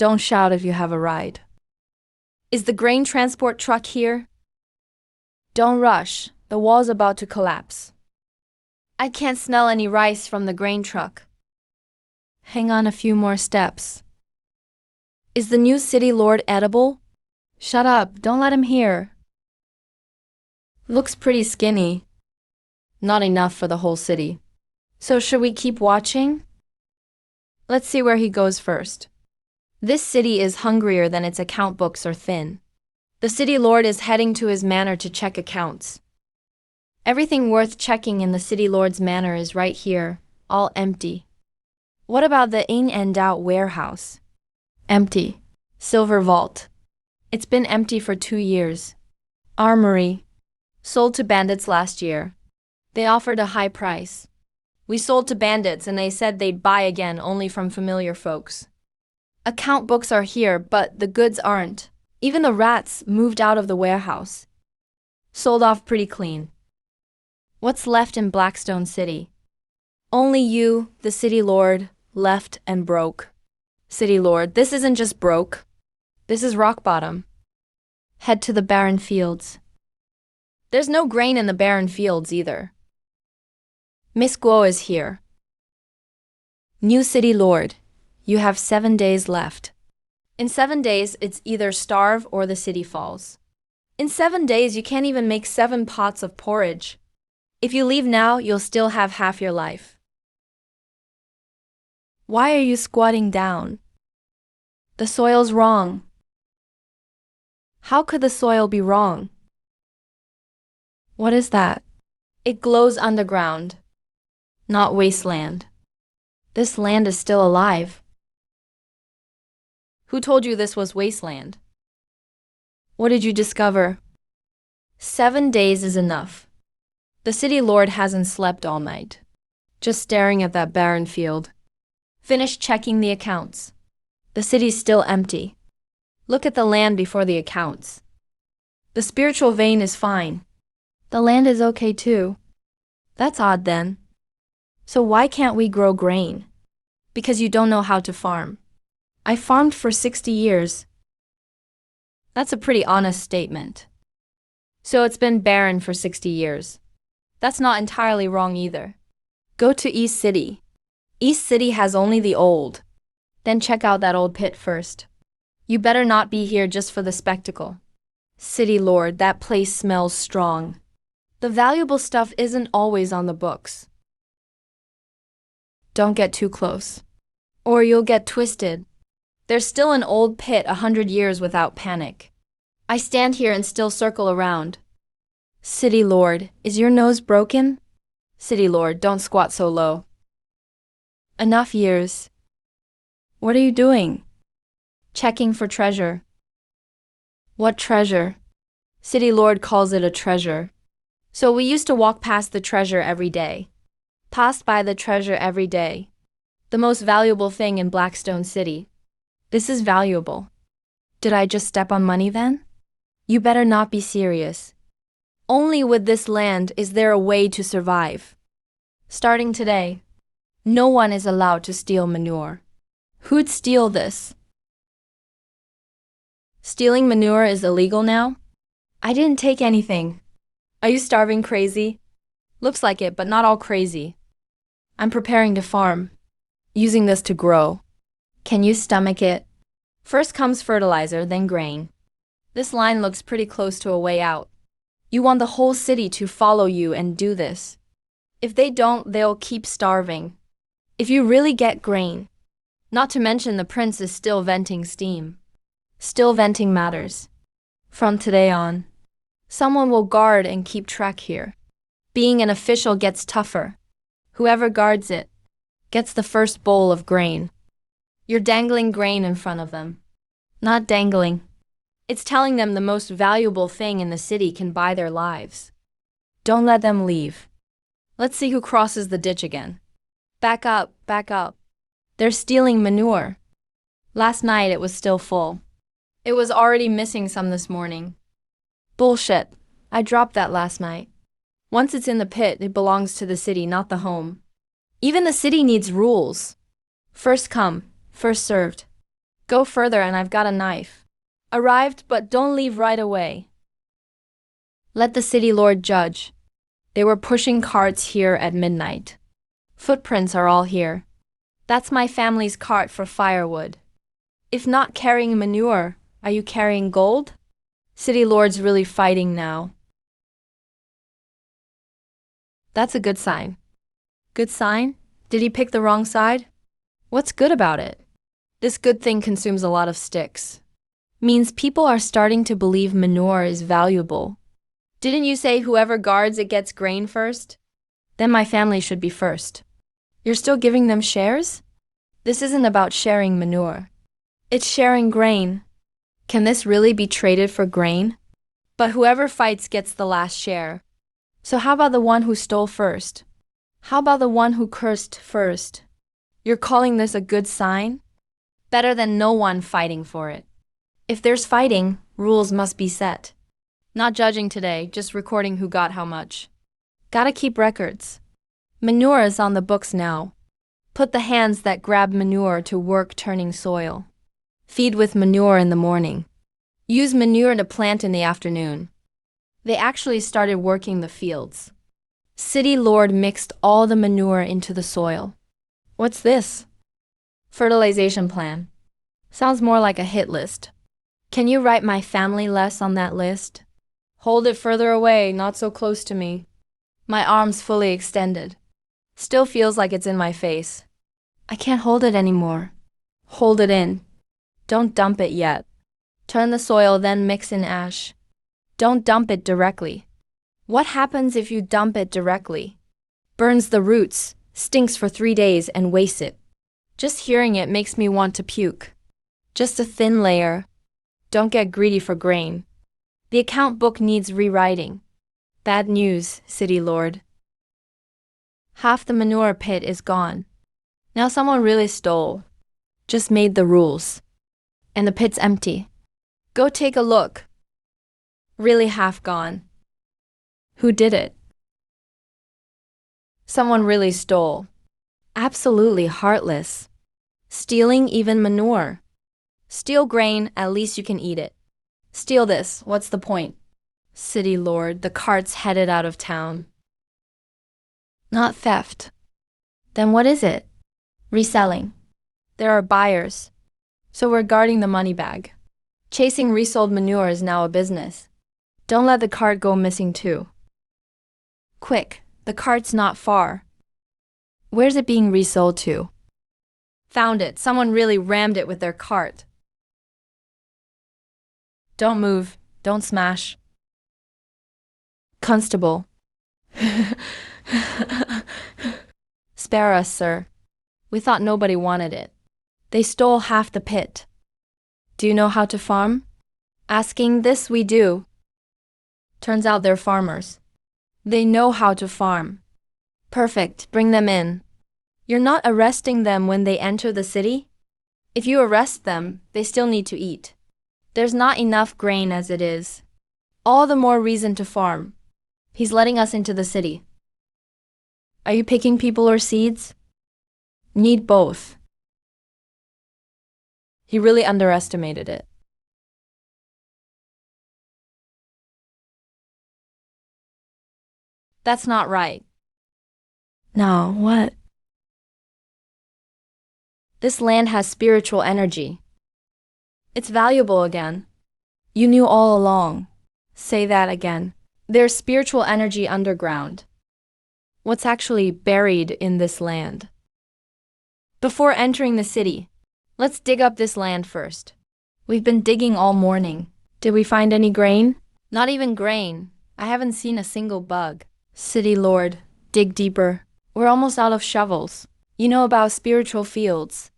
Don't shout if you have a ride. Is the grain transport truck here? Don't rush, the wall's about to collapse. I can't smell any rice from the grain truck. Hang on a few more steps. Is the new city lord edible? Shut up, don't let him hear. Looks pretty skinny. Not enough for the whole city. So should we keep watching? Let's see where he goes first. This city is hungrier than its account books are thin. The city lord is heading to his manor to check accounts. Everything worth checking in the city lord's manor is right here, all empty. What about the in and out warehouse? Empty. Silver vault. It's been empty for 2 years. Armory. Sold to bandits last year. They offered a high price. We sold to bandits and they said they'd buy again only from familiar folks. Account books are here, but the goods aren't. Even the rats moved out of the warehouse. Sold off pretty clean. What's left in Blackstone City? Only you, the city lord, left and broke. City lord, this isn't just broke. This is rock bottom. Head to the barren fields. There's no grain in the barren fields either. Miss Guo is here. New city lord, you have 7 days left. In 7 days, it's either starve or the city falls. In 7 days, you can't even make 7 pots of porridge. If you leave now, you'll still have half your life. Why are you squatting down? The soil's wrong. How could the soil be wrong? What is that? It glows underground. Not Wasteland. This land is still alive. Who told you this was Wasteland? What did you discover? 7 days is enough. The city lord hasn't slept all night. Just staring at that barren field. Finish checking the accounts. The city's still empty. Look at the land before the accounts. The spiritual vein is fine. The land is okay too. That's odd then. So why can't we grow grain? Because you don't know how to farm. I farmed for 60 years. That's a pretty honest statement. So it's been barren for 60 years. That's not entirely wrong either. Go to East City. East City has only the old. Then check out that old pit first. You better not be here just for the spectacle. City lord, that place smells strong. The valuable stuff isn't always on the books. Don't get too close. Or you'll get twisted. There's still an old pit 100 years without panic. I stand here and still circle around. City lord, is your nose broken? City lord, don't squat so low. Enough years. What are you doing? Checking for treasure. What treasure? City lord calls it a treasure. So we used to walk past the treasure every day. Passed by the treasure every day. The most valuable thing in Blackstone City. This is valuable. Did I just step on money then? You better not be serious. Only with this land is there a way to survive. Starting today, no one is allowed to steal manure. Who'd steal this? Stealing manure is illegal now? I didn't take anything. Are you starving crazy? Looks like it, but not all crazy. I'm preparing to farm. Using this to grow. Can you stomach it? First comes fertilizer, then grain. This line looks pretty close to a way out. You want the whole city to follow you and do this. If they don't, they'll keep starving. If you really get grain. Not to mention the prince is still venting steam. Still venting matters. From today on, someone will guard and keep track here. Being an official gets tougher. Whoever guards it gets the first bowl of grain. You're dangling grain in front of them. Not dangling. It's telling them the most valuable thing in the city can buy their lives. Don't let them leave. Let's see who crosses the ditch again. Back up, back up. They're stealing manure. Last night it was still full. It was already missing some this morning. Bullshit. I dropped that last night. Once it's in the pit, it belongs to the city, not the home. Even the city needs rules. First come, first served. Go further and I've got a knife. Arrived, but don't leave right away. Let the city lord judge. They were pushing carts here at midnight. Footprints are all here. That's my family's cart for firewood. If not carrying manure, are you carrying gold? City lord's really fighting now. That's a good sign. Good sign? Did he pick the wrong side? What's good about it? This good thing consumes a lot of sticks. Means people are starting to believe manure is valuable. Didn't you say whoever guards it gets grain first? Then my family should be first. You're still giving them shares? This isn't about sharing manure. It's sharing grain. Can this really be traded for grain? But whoever fights gets the last share. So how about the one who stole first? How about the one who cursed first? You're calling this a good sign? Better than no one fighting for it. If there's fighting, rules must be set. Not judging today, just recording who got how much. Gotta keep records. Manure is on the books now. Put the hands that grab manure to work turning soil. Feed with manure in the morning. Use manure to plant in the afternoon. They actually started working the fields. City lord mixed all the manure into the soil. What's this? Fertilization plan. Sounds more like a hit list. Can you write my family less on that list? Hold it further away, not so close to me. My arm's fully extended. Still feels like it's in my face. I can't hold it anymore. Hold it in. Don't dump it yet. Turn the soil, then mix in ash. Don't dump it directly. What happens if you dump it directly? Burns the roots, stinks for 3 days, and wastes it. Just hearing it makes me want to puke. Just a thin layer. Don't get greedy for grain. The account book needs rewriting. Bad news, city lord. Half the manure pit is gone. Now someone really stole. Just made the rules. And the pit's empty. Go take a look. Really half gone. Who did it? Someone really stole. Absolutely heartless. Stealing even manure. Steal grain, at least you can eat it. Steal this, what's the point? City lord, the cart's headed out of town. Not theft. Then what is it? Reselling. There are buyers. So we're guarding the money bag. Chasing resold manure is now a business. Don't let the cart go missing too. Quick, the cart's not far. Where's it being resold to? Found it, someone really rammed it with their cart. Don't move, don't smash. Constable. Spare us, sir. We thought nobody wanted it. They stole half the pit. Do you know how to farm? Asking this we do. Turns out they're farmers. They know how to farm. Perfect, bring them in. You're not arresting them when they enter the city? If you arrest them, they still need to eat. There's not enough grain as it is. All the more reason to farm. He's letting us into the city. Are you picking people or seeds? Need both. He really underestimated it. That's not right. No, what? This land has spiritual energy. It's valuable again. You knew all along. Say that again. There's spiritual energy underground. What's actually buried in this land? Before entering the city, let's dig up this land first. We've been digging all morning. Did we find any grain? Not even grain. I haven't seen a single bug. City lord, dig deeper. We're almost out of shovels. You know about spiritual fields.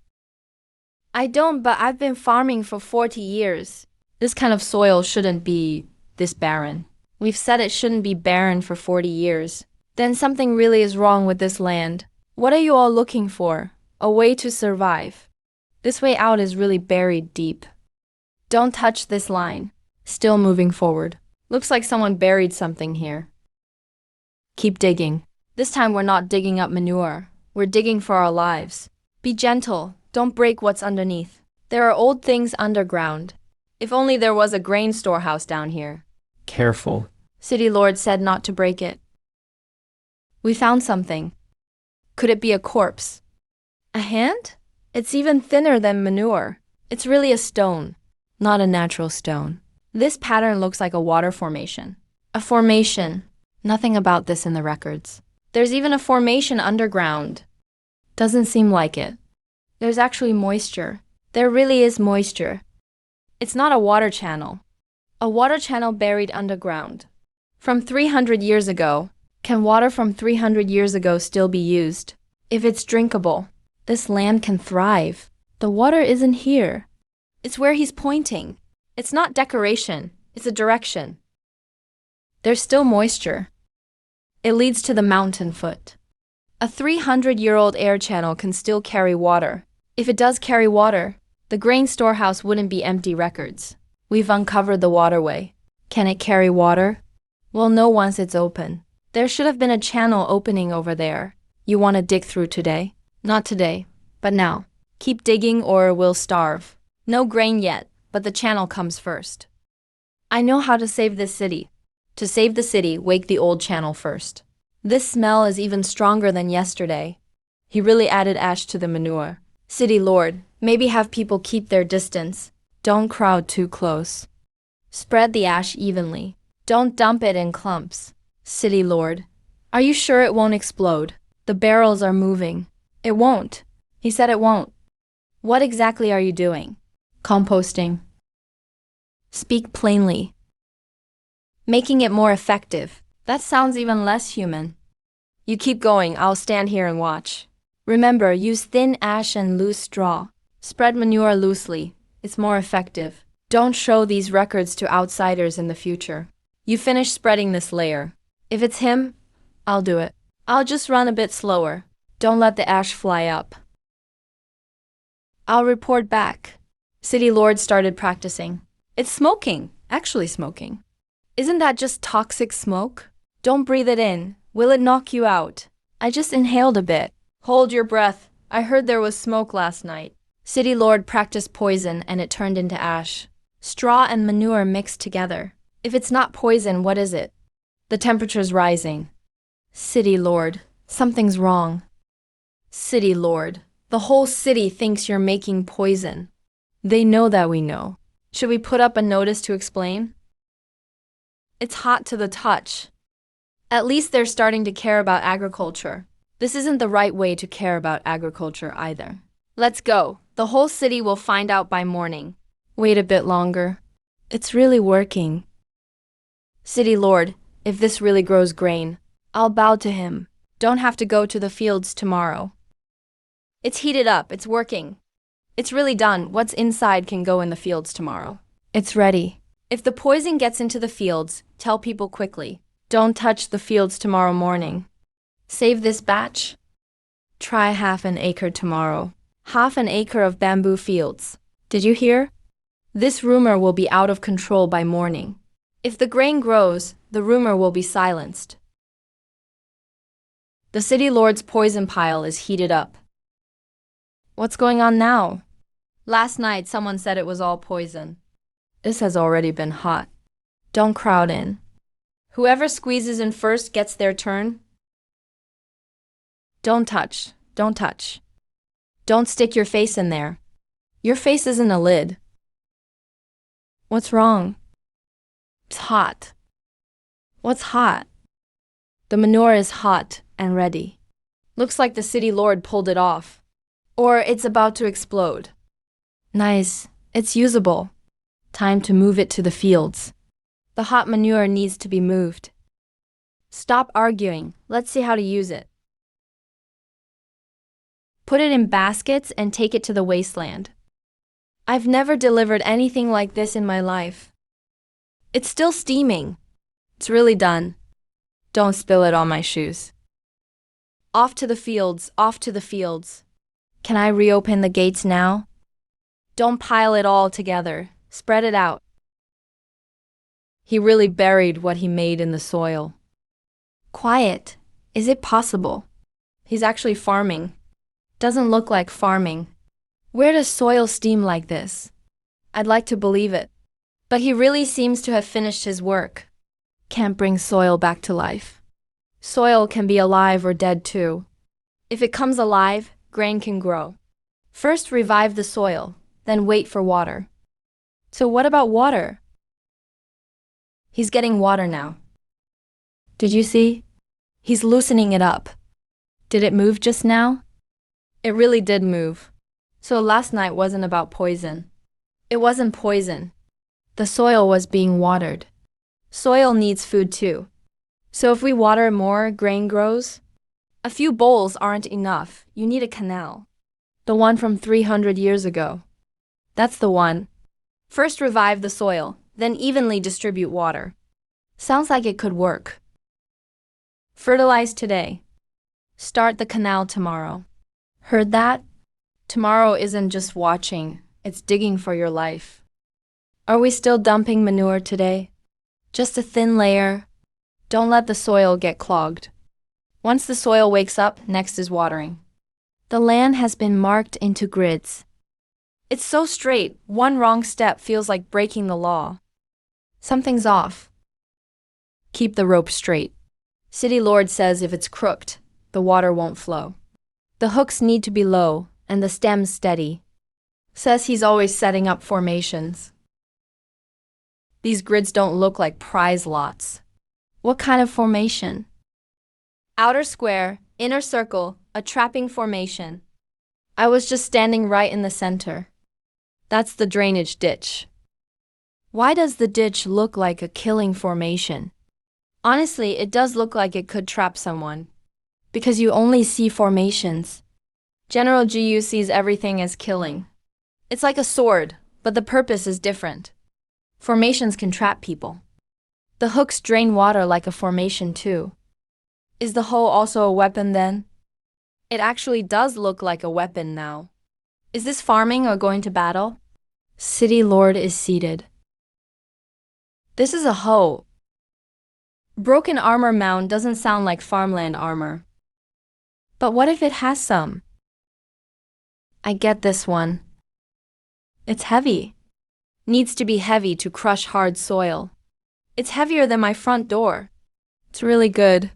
I don't, but I've been farming for 40 years. This kind of soil shouldn't be this barren. We've said it shouldn't be barren for 40 years. Then something really is wrong with this land. What are you all looking for? A way to survive. This way out is really buried deep. Don't touch this line. Still moving forward. Looks like someone buried something here. Keep digging. This time we're not digging up manure. We're digging for our lives. Be gentle. Don't break what's underneath. There are old things underground. If only there was a grain storehouse down here. Careful. City Lord said not to break it. We found something. Could it be a corpse? A hand? It's even thinner than manure. It's really a stone, not a natural stone. This pattern looks like a water formation. A formation. Nothing about this in the records. There's even a formation underground. Doesn't seem like it. There's actually moisture. There really is moisture. It's not a water channel. A water channel buried underground. From 300 years ago. Can water from 300 years ago still be used? If it's drinkable, this land can thrive. The water isn't here. It's where he's pointing. It's not decoration. It's a direction. There's still moisture. It leads to the mountain foot. A 300-year-old air channel can still carry water. If it does carry water, the grain storehouse wouldn't be empty records. We've uncovered the waterway. Can it carry water? We'll know once it's open. There should have been a channel opening over there. You want to dig through today? Not today, but now. Keep digging or we'll starve. No grain yet, but the channel comes first. I know how to save this city. To save the city, wake the old channel first. This smell is even stronger than yesterday. He really added ash to the manure. City Lord, maybe have people keep their distance. Don't crowd too close. Spread the ash evenly. Don't dump it in clumps. City Lord, are you sure it won't explode? The barrels are moving. It won't. He said it won't. What exactly are you doing? Composting. Speak plainly. Making it more effective. That sounds even less human. You keep going, I'll stand here and watch. Remember, use thin ash and loose straw. Spread manure loosely. It's more effective. Don't show these records to outsiders in the future. You finish spreading this layer. If it's him, I'll do it. I'll just run a bit slower. Don't let the ash fly up. I'll report back. City Lord started practicing. It's smoking, actually smoking. Isn't that just toxic smoke? Don't breathe it in. Will it knock you out? I just inhaled a bit. Hold your breath. I heard there was smoke last night. City Lord practiced poison and it turned into ash. Straw and manure mixed together. If it's not poison, what is it? The temperature's rising. City Lord, something's wrong. City Lord, the whole city thinks you're making poison. They know that we know. Should we put up a notice to explain? It's hot to the touch. At least they're starting to care about agriculture. This isn't the right way to care about agriculture either. Let's go. The whole city will find out by morning. Wait a bit longer. It's really working. City Lord, if this really grows grain, I'll bow to him. Don't have to go to the fields tomorrow. It's heated up. It's working. It's really done. What's inside can go in the fields tomorrow. It's ready. If the poison gets into the fields, tell people quickly. Don't touch the fields tomorrow morning. Save this batch. Try 1/2 acre tomorrow. 1/2 acre of bamboo fields. Did you hear? This rumor will be out of control by morning. If the grain grows, the rumor will be silenced. The City Lord's poison pile is heated up. What's going on now? Last night someone said it was all poison. This has already been hot. Don't crowd in. Whoever squeezes in first gets their turn. Don't touch. Don't touch. Don't stick your face in there. Your face isn't a lid. What's wrong? It's hot. What's hot? The manure is hot and ready. Looks like the City Lord pulled it off. Or it's about to explode. Nice. It's usable. Time to move it to the fields. The hot manure needs to be moved. Stop arguing. Let's see how to use it. Put it in baskets and take it to the Wasteland. I've never delivered anything like this in my life. It's still steaming. It's really done. Don't spill it on my shoes. Off to the fields, off to the fields. Can I reopen the gates now? Don't pile it all together. Spread it out. He really buried what he made in the soil. Quiet. Is it possible? He's actually farming. Doesn't look like farming. Where does soil steam like this? I'd like to believe it. But he really seems to have finished his work. Can't bring soil back to life. Soil can be alive or dead too. If it comes alive, grain can grow. First revive the soil, then wait for water. So what about water? He's getting water now. Did you see? He's loosening it up. Did it move just now? It really did move. So last night wasn't about poison. It wasn't poison. The soil was being watered. Soil needs food too. So if we water more, grain grows? A few bowls aren't enough. You need a canal. The one from 300 years ago. That's the one. First revive the soil, then evenly distribute water. Sounds like it could work. Fertilize today. Start the canal tomorrow. Heard that? Tomorrow isn't just watching, it's digging for your life. Are we still dumping manure today? Just a thin layer. Don't let the soil get clogged. Once the soil wakes up, next is watering. The land has been marked into grids. It's so straight, one wrong step feels like breaking the law. Something's off. Keep the rope straight. City Lord says if it's crooked, the water won't flow. The hooks need to be low and the stems steady. Says he's always setting up formations. These grids don't look like prize lots. What kind of formation? Outer square, inner circle, a trapping formation. I was just standing right in the center. That's the drainage ditch. Why does the ditch look like a killing formation? Honestly, it does look like it could trap someone. Because you only see formations. General GU sees everything as killing. It's like a sword, but the purpose is different. Formations can trap people. The hooks drain water like a formation too. Is the hoe also a weapon then? It actually does look like a weapon now. Is this farming or going to battle? City Lord is seated. This is a hoe. Broken armor mound doesn't sound like farmland armor. But what if it has some? I get this one. It's heavy. Needs to be heavy to crush hard soil. It's heavier than my front door. It's really good.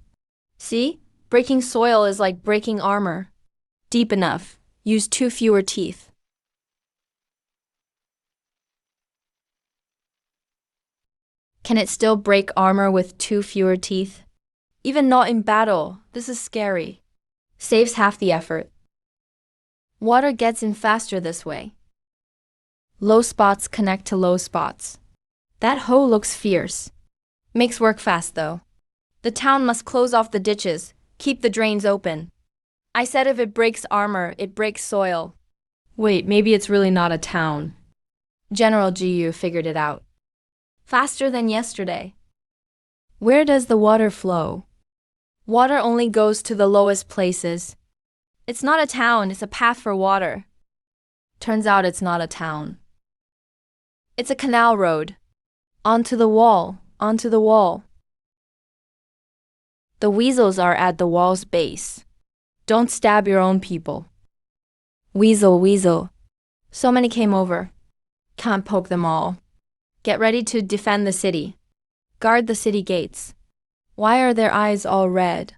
See? Breaking soil is like breaking armor. Deep enough. Use 2 fewer teeth. Can it still break armor with 2 fewer teeth? Even not in battle, this is scary. Saves half the effort. Water gets in faster this way. Low spots connect to low spots. That hoe looks fierce. Makes work fast though. The town must close off the ditches, keep the drains open. I said if it breaks armor, it breaks soil. Wait, maybe it's really not a town. General GU figured it out. Faster than yesterday. Where does the water flow? Water only goes to the lowest places. It's not a town, it's a path for water. Turns out it's not a town. It's a canal road. Onto the wall, onto the wall. The weasels are at the wall's base. Don't stab your own people. Weasel, weasel. So many came over. Can't poke them all. Get ready to defend the city. Guard the city gates. Why are their eyes all red?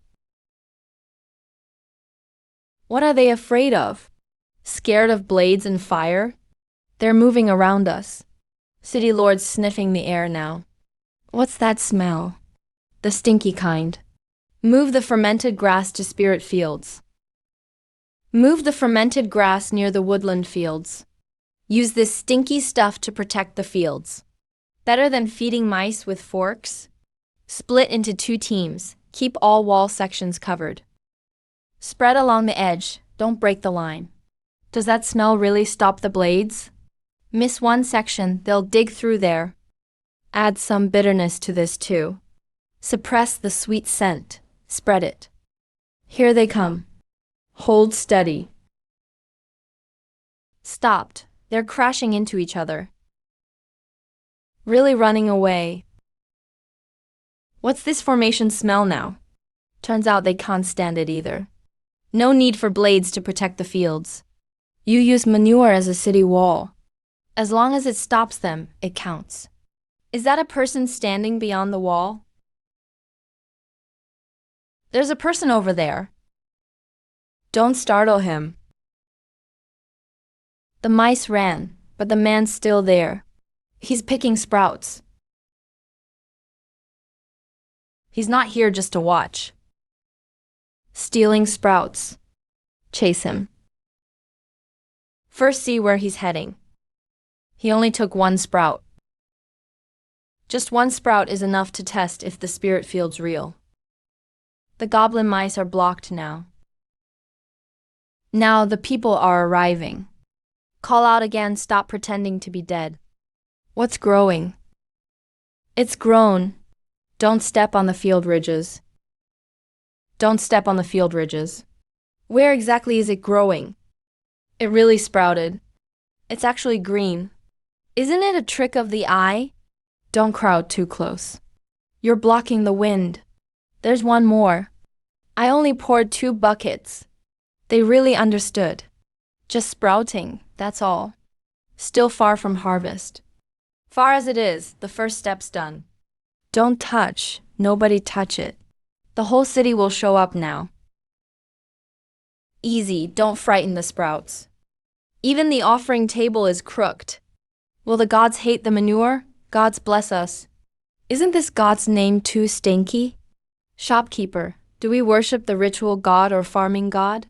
What are they afraid of? Scared of blades and fire? They're moving around us. City Lord's sniffing the air now. What's that smell? The stinky kind. Move the fermented grass to spirit fields. Move the fermented grass near the woodland fields. Use this stinky stuff to protect the fields. Better than feeding mice with forks. Split into 2 teams. Keep all wall sections covered. Spread along the edge. Don't break the line. Does that smell really stop the blades? Miss one section, they'll dig through there. Add some bitterness to this too. Suppress the sweet scent. Spread it. Here they come. Hold steady. Stopped. They're crashing into each other. Really running away. What's this formation smell now? Turns out they can't stand it either. No need for blades to protect the fields. You use manure as a city wall. As long as it stops them, it counts. Is that a person standing beyond the wall? There's a person over there. Don't startle him. The mice ran, but the man's still there. He's picking sprouts. He's not here just to watch. Stealing sprouts. Chase him. First see where he's heading. He only took one sprout. Just one sprout is enough to test if the spirit field's real. The goblin mice are blocked now. Now the people are arriving. Call out again, stop pretending to be dead. What's growing? It's grown. Don't step on the field ridges. Don't step on the field ridges. Where exactly is it growing? It really sprouted. It's actually green. Isn't it a trick of the eye? Don't crowd too close. You're blocking the wind. There's one more. I only poured 2 buckets. They really understood. Just sprouting, that's all. Still far from harvest. Far as it is, the first step's done. Don't touch, nobody touch it. The whole city will show up now. Easy, don't frighten the sprouts. Even the offering table is crooked. Will the gods hate the manure? Gods bless us. Isn't this God's name too stinky? Shopkeeper, do we worship the ritual god or farming god?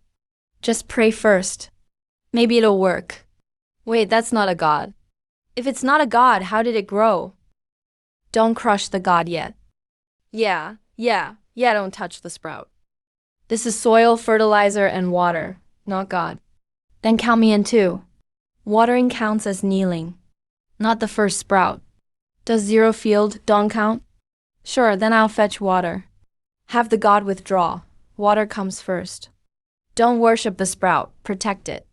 Just pray first. Maybe it'll work. Wait, that's not a god. If it's not a god, how did it grow? Don't crush the god yet. Yeah, don't touch the sprout. This is soil, fertilizer, and water, not God. Then count me in too. Watering counts as kneeling, not the first sprout. Does 0 field don't count? Sure, then I'll fetch water. Have the god withdraw. Water comes first. Don't worship the sprout, protect it.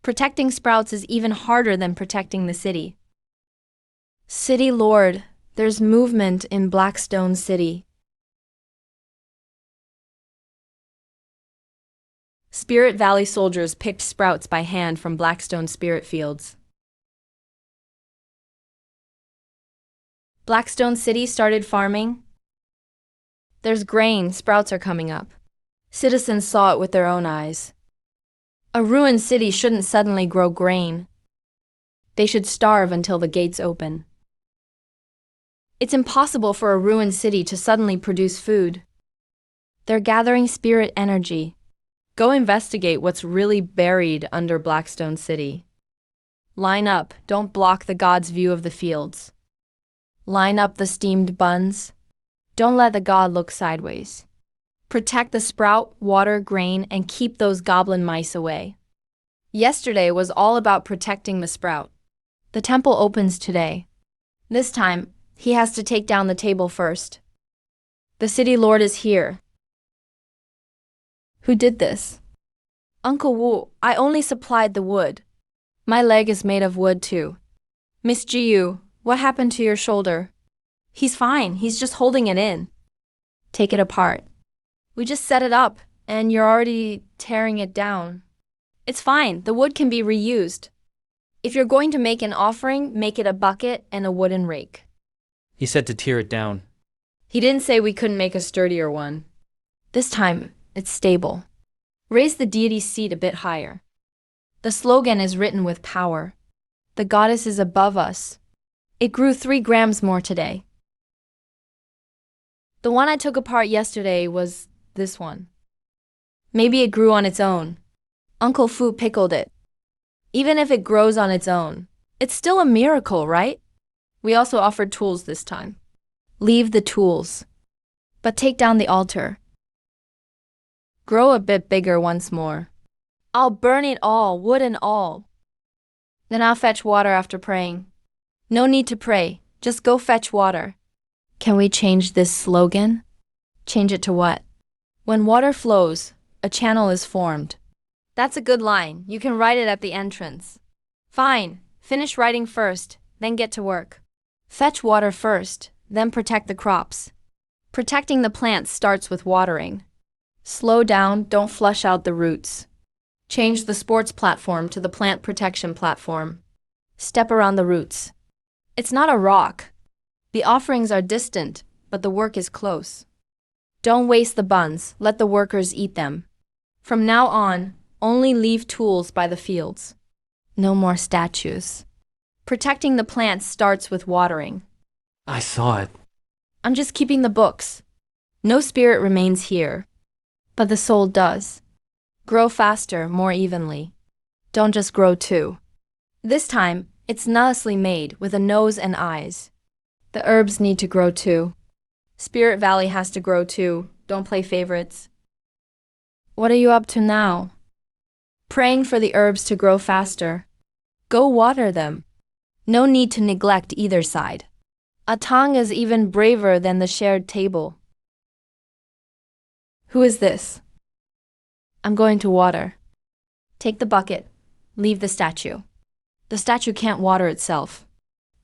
Protecting sprouts is even harder than protecting the city. City Lord, there's movement in Blackstone City. Spirit Valley soldiers picked sprouts by hand from Blackstone spirit fields. Blackstone City started farming. There's grain, sprouts are coming up. Citizens saw it with their own eyes. A ruined city shouldn't suddenly grow grain. They should starve until the gates open. It's impossible for a ruined city to suddenly produce food. They're gathering spirit energy. Go investigate what's really buried under Blackstone City. Line up, don't block the god's view of the fields. Line up the steamed buns. Don't let the god look sideways. Protect the sprout, water, grain, and keep those goblin mice away. Yesterday was all about protecting the sprout. The temple opens today. This time, he has to take down the table first. The city lord is here. Who did this? Uncle Wu, I only supplied the wood. My leg is made of wood too. Miss Jiyu, what happened to your shoulder? He's fine, he's just holding it in. Take it apart. We just set it up, and you're already tearing it down. It's fine, the wood can be reused. If you're going to make an offering, make it a bucket and a wooden rake. He said to tear it down. He didn't say we couldn't make a sturdier one. This time, it's stable. Raise the deity's seat a bit higher. The slogan is written with power. The goddess is above us. It grew 3 grams more today. The one I took apart yesterday was this one. Maybe it grew on its own. Uncle Fu pickled it. Even if it grows on its own, it's still a miracle, right? We also offered tools this time. Leave the tools, but take down the altar. Grow a bit bigger once more. I'll burn it all, wood and all. Then I'll fetch water after praying. No need to pray, just go fetch water. Can we change this slogan? Change it to what? When water flows, a channel is formed. That's a good line. You can write it at the entrance. Fine, finish writing first, then get to work. Fetch water first, then protect the crops. Protecting the plants starts with watering. Slow down, don't flush out the roots. Change the sports platform to the plant protection platform. Step around the roots. It's not a rock. The offerings are distant, but the work is close. Don't waste the buns, let the workers eat them. From now on, only leave tools by the fields. No more statues. Protecting the plants starts with watering. I saw it. I'm just keeping the books. No spirit remains here, but the soul does. Grow faster, more evenly. Don't just grow two. This time, it's nicely made with a nose and eyes. The herbs need to grow too. Spirit Valley has to grow too. Don't play favorites. What are you up to now? Praying for the herbs to grow faster. Go water them. No need to neglect either side. A tongue is even braver than the shared table. Who is this? I'm going to water. Take the bucket. Leave the statue. The statue can't water itself.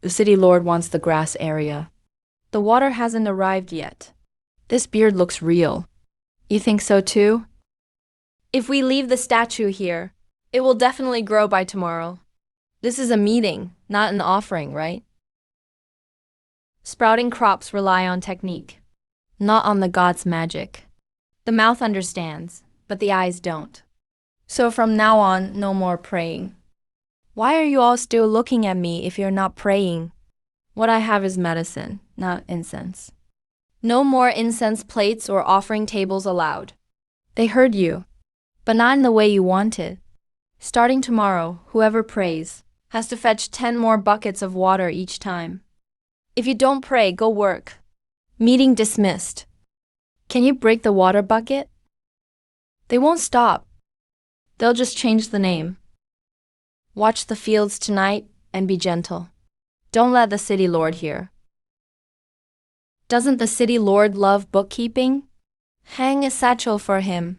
The city lord wants the grass area. The water hasn't arrived yet. This beard looks real. You think so too? If we leave the statue here, it will definitely grow by tomorrow. This is a meeting, not an offering, right? Sprouting crops rely on technique, not on the god's magic. The mouth understands, but the eyes don't. So from now on, no more praying. Why are you all still looking at me if you're not praying? What I have is medicine, not incense. No more incense plates or offering tables allowed. They heard you, but not in the way you wanted. Starting tomorrow, whoever prays has to fetch 10 more buckets of water each time. If you don't pray, go work. Meeting dismissed. Can you break the water bucket? They won't stop. They'll just change the name. Watch the fields tonight and be gentle. Don't let the city lord hear. Doesn't the city lord love bookkeeping? Hang a satchel for him.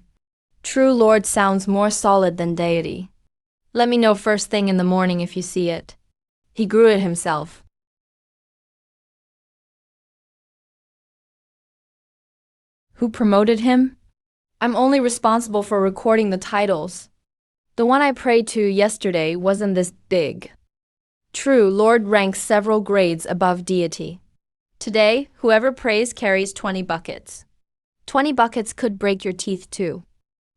True lord sounds more solid than deity. Let me know first thing in the morning if you see it. He grew it himself. Who promoted him? I'm only responsible for recording the titles. The one I prayed to yesterday wasn't this big. True, Lord ranks several grades above deity. Today, whoever prays carries 20 buckets. 20 buckets could break your teeth too.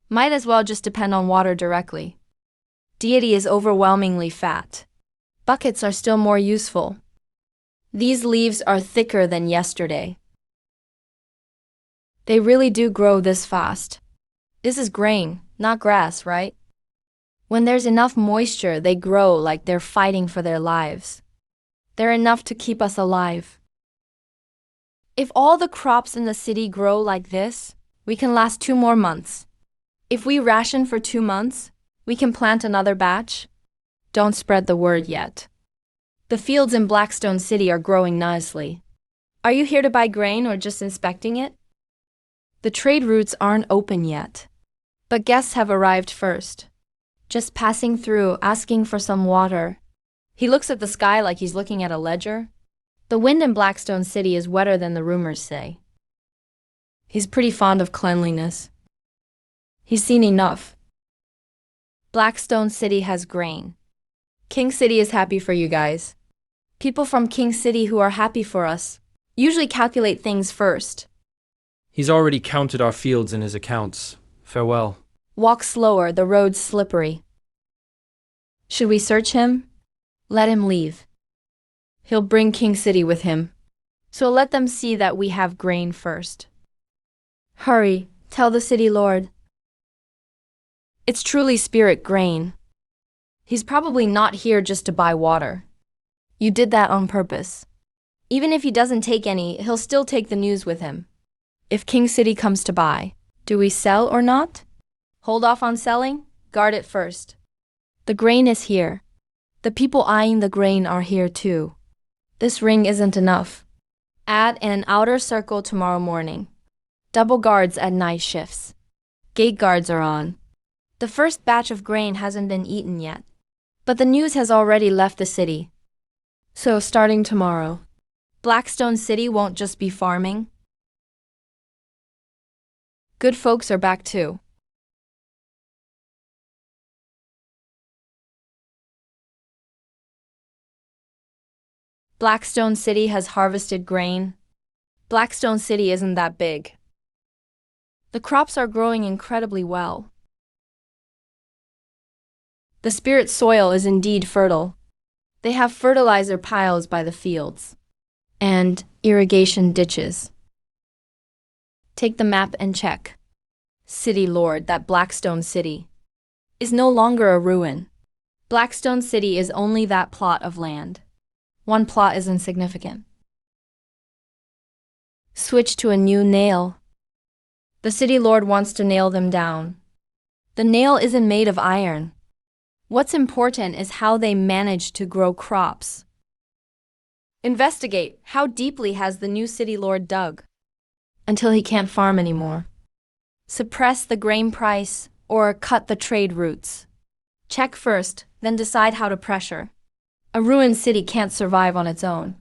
Might as well just depend on water directly. Deity is overwhelmingly fat. Buckets are still more useful. These leaves are thicker than yesterday. They really do grow this fast. This is grain, not grass, right? When there's enough moisture, they grow like they're fighting for their lives. They're enough to keep us alive. If all the crops in the city grow like this, we can last 2 more months. If we ration for 2 months, we can plant another batch. Don't spread the word yet. The fields in Blackstone City are growing nicely. Are you here to buy grain or just inspecting it? The trade routes aren't open yet, but guests have arrived first. Just passing through, asking for some water. He looks at the sky like he's looking at a ledger. The wind in Blackstone City is wetter than the rumors say. He's pretty fond of cleanliness. He's seen enough. Blackstone City has grain. King City is happy for you guys. People from King City who are happy for us usually calculate things first. He's already counted our fields in his accounts. Farewell. Walk slower, the road's slippery. Should we search him? Let him leave. He'll bring King City with him. So let them see that we have grain first. Hurry, tell the city lord. It's truly spirit grain. He's probably not here just to buy water. You did that on purpose. Even if he doesn't take any, he'll still take the news with him. If King City comes to buy, do we sell or not? Hold off on selling? Guard it first. The grain is here. The people eyeing the grain are here too. This ring isn't enough. Add an outer circle tomorrow morning. Double guards at night shifts. Gate guards are on. The first batch of grain hasn't been eaten yet, but the news has already left the city. So starting tomorrow, Blackstone City won't just be farming. Good folks are back too. Blackstone City has harvested grain. Blackstone City isn't that big. The crops are growing incredibly well. The spirit soil is indeed fertile. They have fertilizer piles by the fields and irrigation ditches. Take the map and check. City Lord, that Blackstone City is no longer a ruin. Blackstone City is only that plot of land. One plot is insignificant. Switch to a new nail. The City Lord wants to nail them down. The nail isn't made of iron. What's important is how they manage to grow crops. Investigate how deeply has the new City Lord dug until he can't farm anymore. Suppress the grain price or cut the trade routes. Check first, then decide how to pressure. A ruined city can't survive on its own.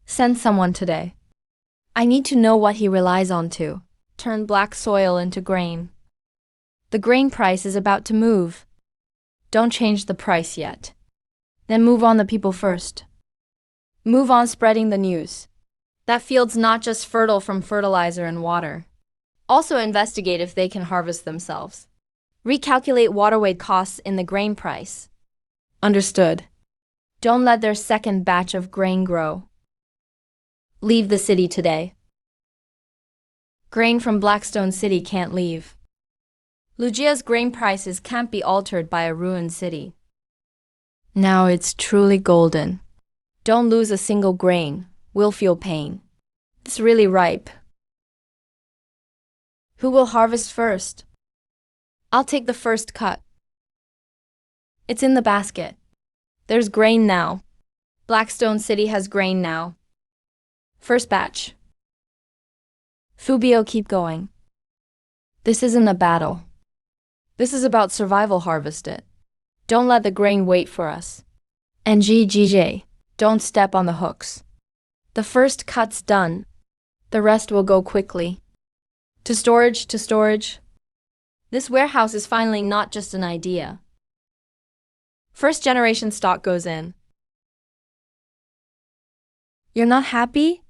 Send someone today. I need to know what he relies on to turn black soil into grain. The grain price is about to move. Don't change the price yet. Then move on the people first. Move on spreading the news. That field's not just fertile from fertilizer and water. Also investigate if they can harvest themselves. Recalculate water weight costs in the grain price. Understood. Don't let their second batch of grain grow. Leave the city today. Grain from Blackstone City can't leave. Lugia's grain prices can't be altered by a ruined city. Now it's truly golden. Don't lose a single grain. We'll feel pain. It's really ripe. Who will harvest first? I'll take the first cut. It's in the basket. There's grain now. Blackstone City has grain now. First batch. Fubio, keep going. This isn't a battle. This is about survival. Harvest it. Don't let the grain wait for us. And GGJ, don't step on the hooks. The first cut's done. The rest will go quickly. To storage, to storage. This warehouse is finally not just an idea. First generation stock goes in. You're not happy?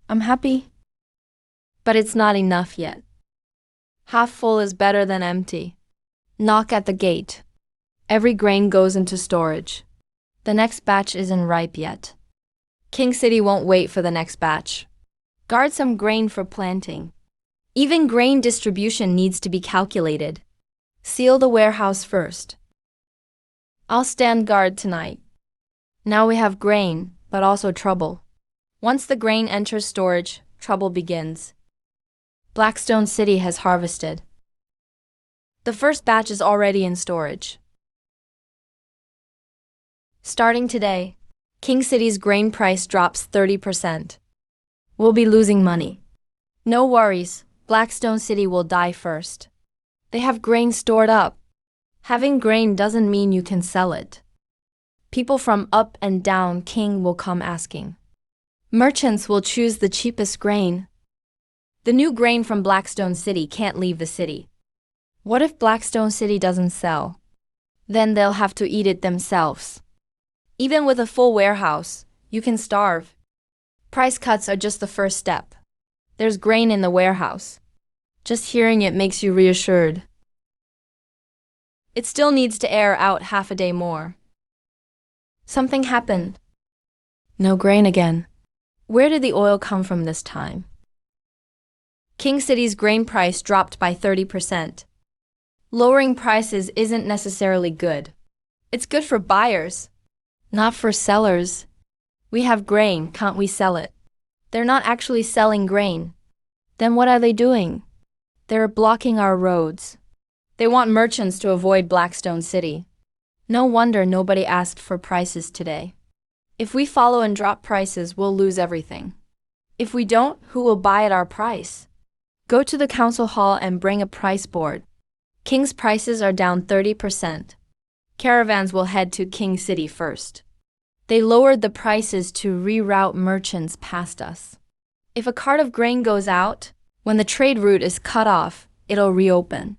I'm happy. But it's not enough yet. Half full is better than empty. Knock at the gate. Every grain goes into storage. The next batch isn't ripe yet. King City won't wait for the next batch. Guard some grain for planting. Even grain distribution needs to be calculated. Seal the warehouse first. I'll stand guard tonight. Now we have grain, but also trouble. Once the grain enters storage, trouble begins. Blackstone City has harvested. The first batch is already in storage. Starting today, King City's grain price drops 30%. We'll be losing money. No worries, Blackstone City will die first. They have grain stored up. Having grain doesn't mean you can sell it. People from up and down King will come asking. Merchants will choose the cheapest grain. The new grain from Blackstone City can't leave the city. What if Blackstone City doesn't sell? Then they'll have to eat it themselves. Even with a full warehouse, you can starve. Price cuts are just the first step. There's grain in the warehouse. Just hearing it makes you reassured. It still needs to air out half a day more. Something happened. No grain again. Where did the oil come from this time? King City's grain price dropped by 30%. Lowering prices isn't necessarily good. It's good for buyers, not for sellers. We have grain, can't we sell it? They're not actually selling grain. Then what are they doing? They're blocking our roads. They want merchants to avoid Blackstone City. No wonder nobody asked for prices today. If we follow and drop prices, we'll lose everything. If we don't, who will buy at our price? Go to the council hall and bring a price board. King's prices are down 30%. Caravans will head to King City first. They lowered the prices to reroute merchants past us. If a cart of grain goes out, when the trade route is cut off, it'll reopen.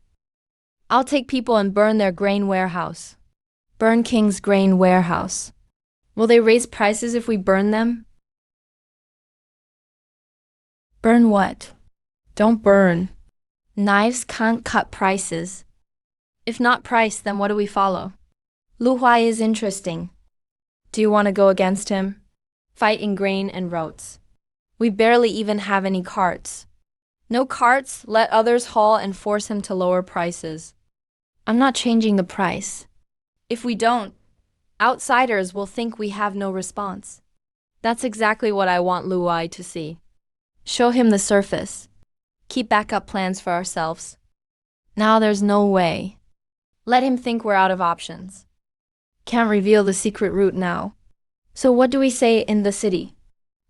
I'll take people and burn their grain warehouse. Burn King's grain warehouse. Will they raise prices if we burn them? Burn what? Don't burn. Knives can't cut prices. If not price, then what do we follow? Lu Huai is interesting. Do you want to go against him? Fight in grain and rotes. We barely even have any carts. No carts, let others haul and force him to lower prices. I'm not changing the price. If we don't, outsiders will think we have no response. That's exactly what I want Lu Huai to see. Show him the surface. Keep backup plans for ourselves. Now there's no way. Let him think we're out of options. Can't reveal the secret route now. So what do we say in the city?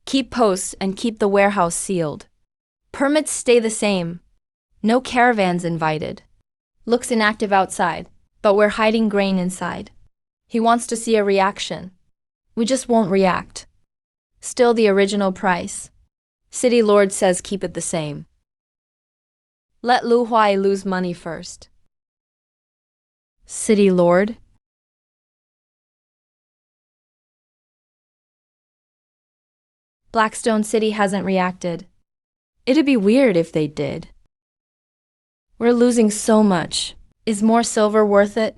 Keep posts and keep the warehouse sealed. Permits stay the same. No caravans invited. Looks inactive outside, but we're hiding grain inside. He wants to see a reaction. We just won't react. Still the original price. City Lord says keep it the same. Let Lu Huai lose money first. City Lord? Blackstone City hasn't reacted. It'd be weird if they did. We're losing so much. Is more silver worth it?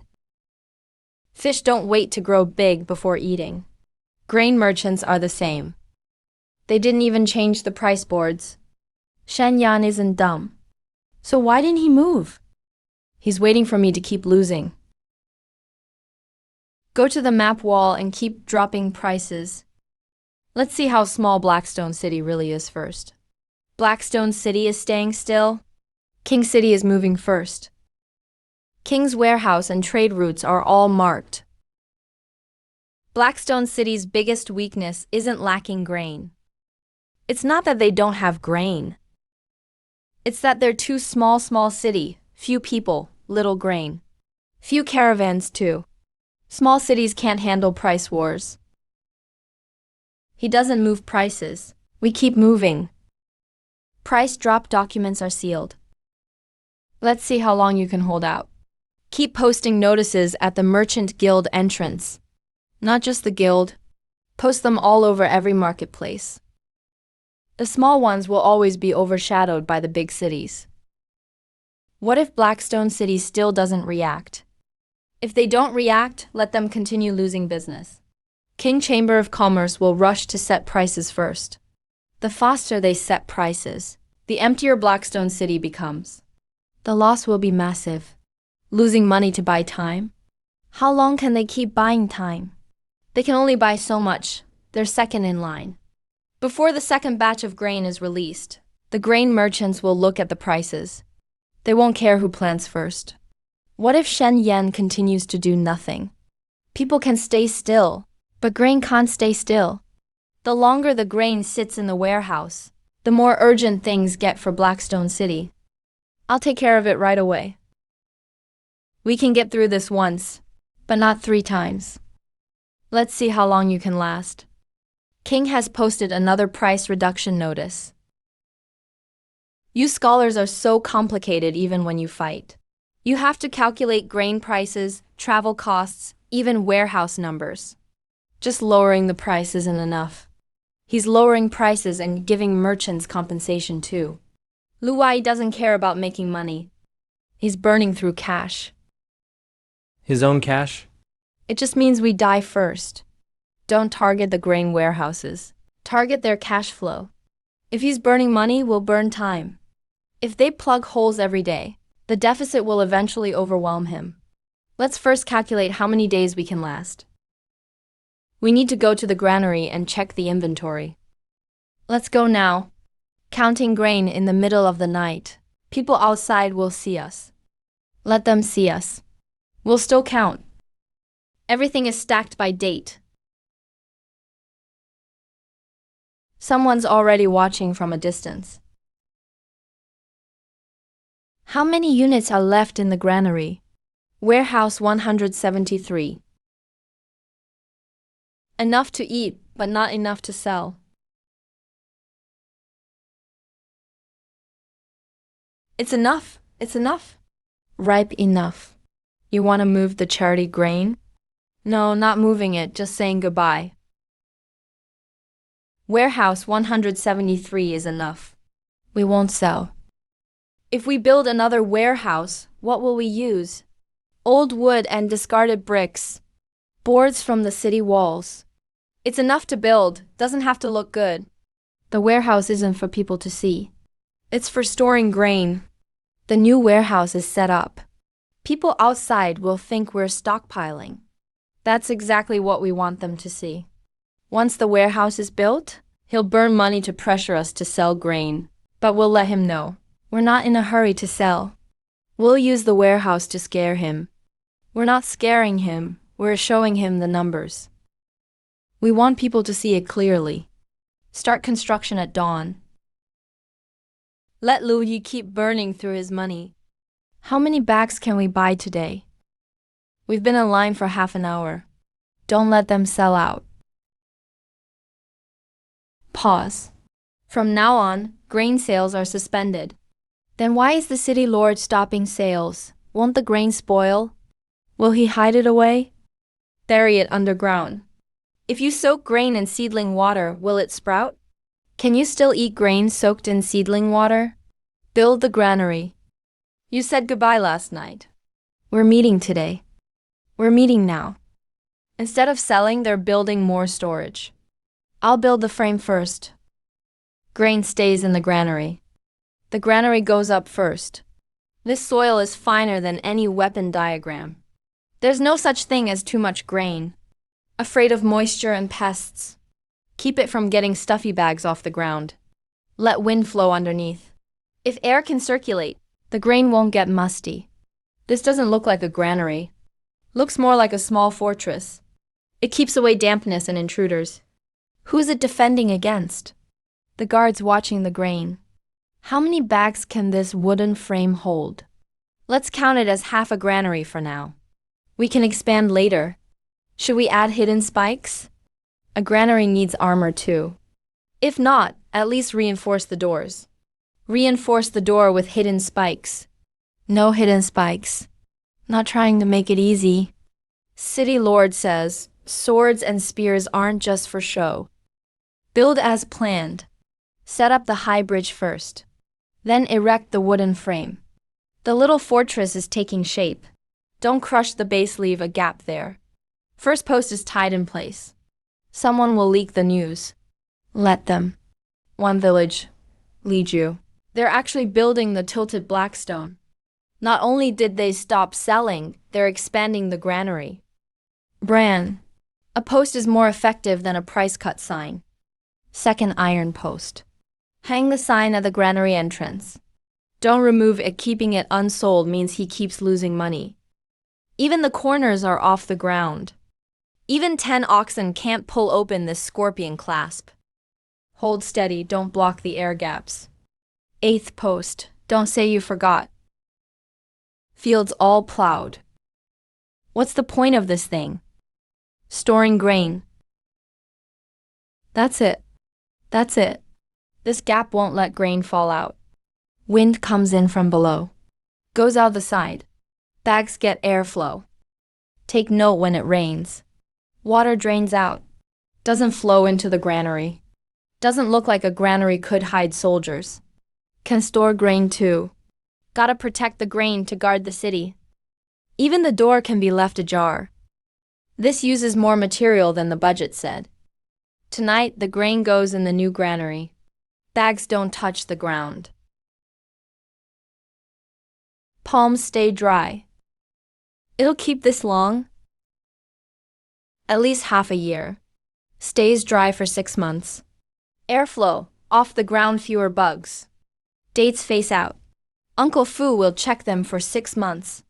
Fish don't wait to grow big before eating. Grain merchants are the same. They didn't even change the price boards. Shen Yan isn't dumb. So why didn't he move? He's waiting for me to keep losing. Go to the map wall and keep dropping prices. Let's see how small Blackstone City really is first. Blackstone City is staying still. King City is moving first. King's warehouse and trade routes are all marked. Blackstone City's biggest weakness isn't lacking grain. It's not that they don't have grain. It's that they're too small city, few people, little grain. Few caravans too. Small cities can't handle price wars. He doesn't move prices. We keep moving. Price drop documents are sealed. Let's see how long you can hold out. Keep posting notices at the Merchant Guild entrance. Not just the guild. Post them all over every marketplace. The small ones will always be overshadowed by the big cities. What if Blackstone City still doesn't react? If they don't react, let them continue losing business. King Chamber of Commerce will rush to set prices first. The faster they set prices, the emptier Blackstone City becomes. The loss will be massive. Losing money to buy time? How long can they keep buying time? They can only buy so much. They're second in line. Before the second batch of grain is released, the grain merchants will look at the prices. They won't care who plants first. What if Shen Yan continues to do nothing? People can stay still, but grain can't stay still. The longer the grain sits in the warehouse, the more urgent things get for Blackstone City. I'll take care of it right away. We can get through this once, but not 3 times. Let's see how long you can last. King has posted another price reduction notice. You scholars are so complicated even when you fight. You have to calculate grain prices, travel costs, even warehouse numbers. Just lowering the price isn't enough. He's lowering prices and giving merchants compensation too. Lu Huai doesn't care about making money. He's burning through cash. His own cash? It just means we die first. Don't target the grain warehouses. Target their cash flow. If he's burning money, we'll burn time. If they plug holes every day, the deficit will eventually overwhelm him. Let's first calculate how many days we can last. We need to go to the granary and check the inventory. Let's go now. Counting grain in the middle of the night. People outside will see us. Let them see us. We'll still count. Everything is stacked by date. Someone's already watching from a distance. How many units are left in the granary? Warehouse 173. Enough to eat, but not enough to sell. It's enough. It's enough. Ripe enough. You want to move the charity grain? No, not moving it, just saying goodbye. Warehouse 173 is enough. We won't sell. If we build another warehouse, what will we use? Old wood and discarded bricks. Boards from the city walls. It's enough to build, doesn't have to look good. The warehouse isn't for people to see. It's for storing grain. The new warehouse is set up. People outside will think we're stockpiling. That's exactly what we want them to see. Once the warehouse is built, he'll burn money to pressure us to sell grain. But we'll let him know. We're not in a hurry to sell. We'll use the warehouse to scare him. We're not scaring him, we're showing him the numbers. We want people to see it clearly. Start construction at dawn. Let Lu Yi keep burning through his money. How many bags can we buy today? We've been in line for half an hour. Don't let them sell out. Pause. From now on, grain sales are suspended. Then why is the city lord stopping sales? Won't the grain spoil? Will he hide it away? Bury it underground. If you soak grain in seedling water, will it sprout? Can you still eat grain soaked in seedling water? Build the granary. You said goodbye last night. We're meeting today. We're meeting now. Instead of selling, they're building more storage. I'll build the frame first. Grain stays in the granary. The granary goes up first. This soil is finer than any weapon diagram. There's no such thing as too much grain. Afraid of moisture and pests. Keep it from getting stuffy bags off the ground. Let wind flow underneath. If air can circulate, the grain won't get musty. This doesn't look like a granary. Looks more like a small fortress. It keeps away dampness and intruders. Who's it defending against? The guards watching the grain. How many bags can this wooden frame hold? Let's count it as half a granary for now. We can expand later. Should we add hidden spikes? A granary needs armor too. If not, at least reinforce the doors. Reinforce the door with hidden spikes. No hidden spikes. Not trying to make it easy. City Lord says, swords and spears aren't just for show. Build as planned. Set up the high bridge first. Then erect the wooden frame. The little fortress is taking shape. Don't crush the base, leave a gap there. First post is tied in place. Someone will leak the news. Let them. One village. Lead you. They're actually building the tilted Blackstone. Not only did they stop selling, they're expanding the granary. Bran. A post is more effective than a price cut sign. Second iron post. Hang the sign at the granary entrance. Don't remove it, keeping it unsold means he keeps losing money. Even the corners are off the ground. Even 10 oxen can't pull open this scorpion clasp. Hold steady, don't block the air gaps. Eighth post, don't say you forgot. Fields all plowed. What's the point of this thing? Storing grain. That's it. That's it. This gap won't let grain fall out. Wind comes in from below. Goes out the side. Bags get airflow. Take note when it rains. Water drains out. Doesn't flow into the granary. Doesn't look like a granary could hide soldiers. Can store grain too. Gotta protect the grain to guard the city. Even the door can be left ajar. This uses more material than the budget said. Tonight, the grain goes in the new granary. Bags don't touch the ground. Palms stay dry. It'll keep this long? At least half a year. Stays dry for 6 months. Airflow, off the ground, fewer bugs. Dates face out. Uncle Fu will check them for 6 months.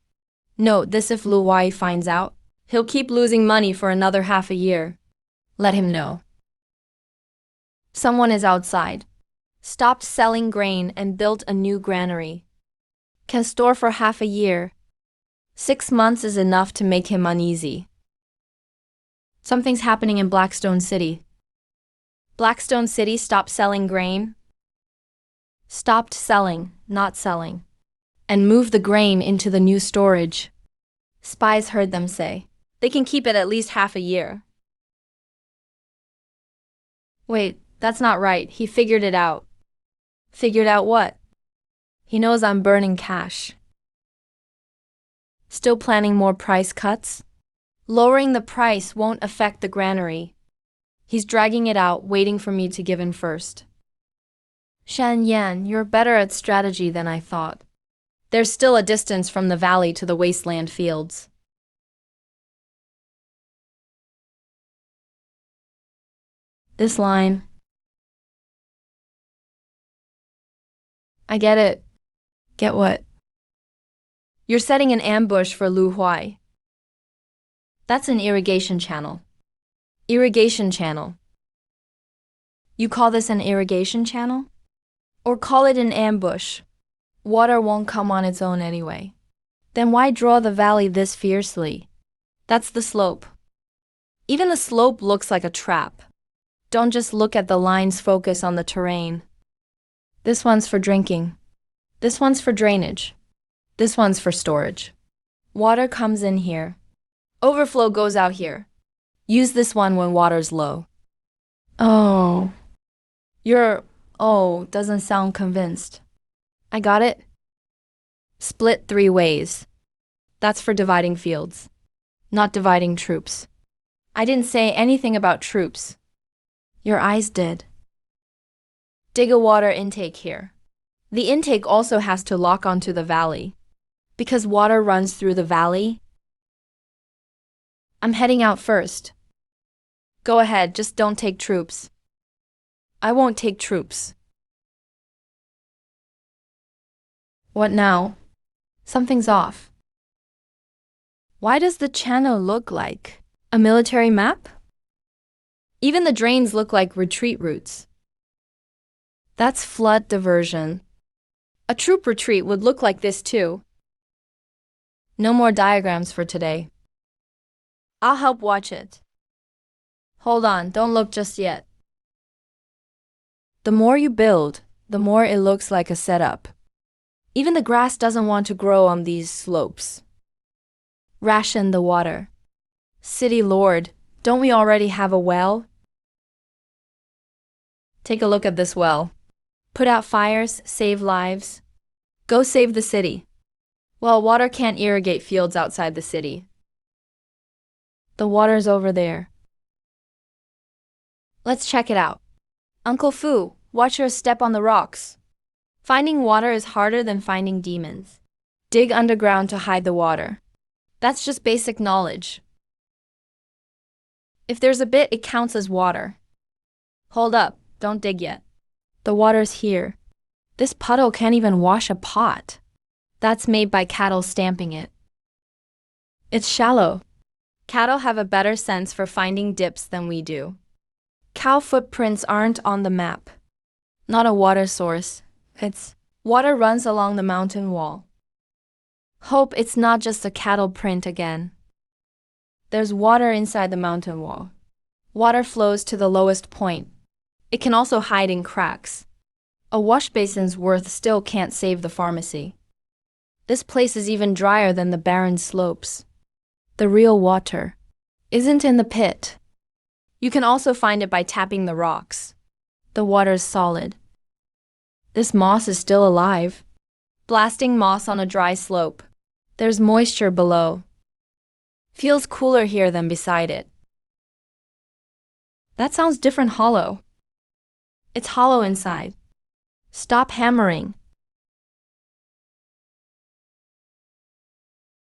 Note this: if Lu Wai finds out, he'll keep losing money for another half a year. Let him know. Someone is outside. Stopped selling grain and built a new granary. Can store for half a year. 6 months is enough to make him uneasy. Something's happening in Blackstone City. Blackstone City stopped selling grain. Stopped selling, not selling. And moved the grain into the new storage. Spies heard them say they can keep it at least half a year. Wait, That's not right. He figured it out. Figured out what? He knows I'm burning cash. Still planning more price cuts? Lowering the price won't affect the granary. He's dragging it out, waiting for me to give in first. Shan Yan, you're better at strategy than I thought. There's still a distance from the valley to the wasteland fields. This line. I get it. Get what? You're setting an ambush for Lu Huai. That's an irrigation channel. Irrigation channel. You call this an irrigation channel? Or call it an ambush. Water won't come on its own anyway. Then why draw the valley this fiercely? That's the slope. Even the slope looks like a trap. Don't just look at the lines, focus on the terrain. This one's for drinking. This one's for drainage. This one's for storage. Water comes in here. Overflow goes out here. Use this one when water's low. Oh. Doesn't sound convinced. I got it. Split 3 ways. That's for dividing fields, not dividing troops. I didn't say anything about troops. Your eyes did. Dig a water intake here. The intake also has to lock onto the valley. Because water runs through the valley. I'm heading out first. Go ahead, just don't take troops. I won't take troops. What now? Something's off. Why does the channel look like a military map? Even the drains look like retreat routes. That's flood diversion. A troop retreat would look like this too. No more diagrams for today. I'll help watch it. Hold on, don't look just yet. The more you build, the more it looks like a setup. Even the grass doesn't want to grow on these slopes. Ration the water. City Lord, don't we already have a well? Take a look at this well. Put out fires, save lives. Go save the city. Well, water can't irrigate fields outside the city. The water's over there. Let's check it out. Uncle Fu, watch your step on the rocks. Finding water is harder than finding demons. Dig underground to hide the water. That's just basic knowledge. If there's a bit, it counts as water. Hold up, don't dig yet. The water's here. This puddle can't even wash a pot. That's made by cattle stamping it. It's shallow. Cattle have a better sense for finding dips than we do. Cow footprints aren't on the map. Not a water source. Water runs along the mountain wall. Hope it's not just a cattle print again. There's water inside the mountain wall. Water flows to the lowest point. It can also hide in cracks. A wash basin's worth still can't save the pharmacy. This place is even drier than the barren slopes. The real water isn't in the pit. You can also find it by tapping the rocks. The water's solid. This moss is still alive. Blasting moss on a dry slope. There's moisture below. Feels cooler here than beside it. That sounds different hollow. It's hollow inside. Stop hammering.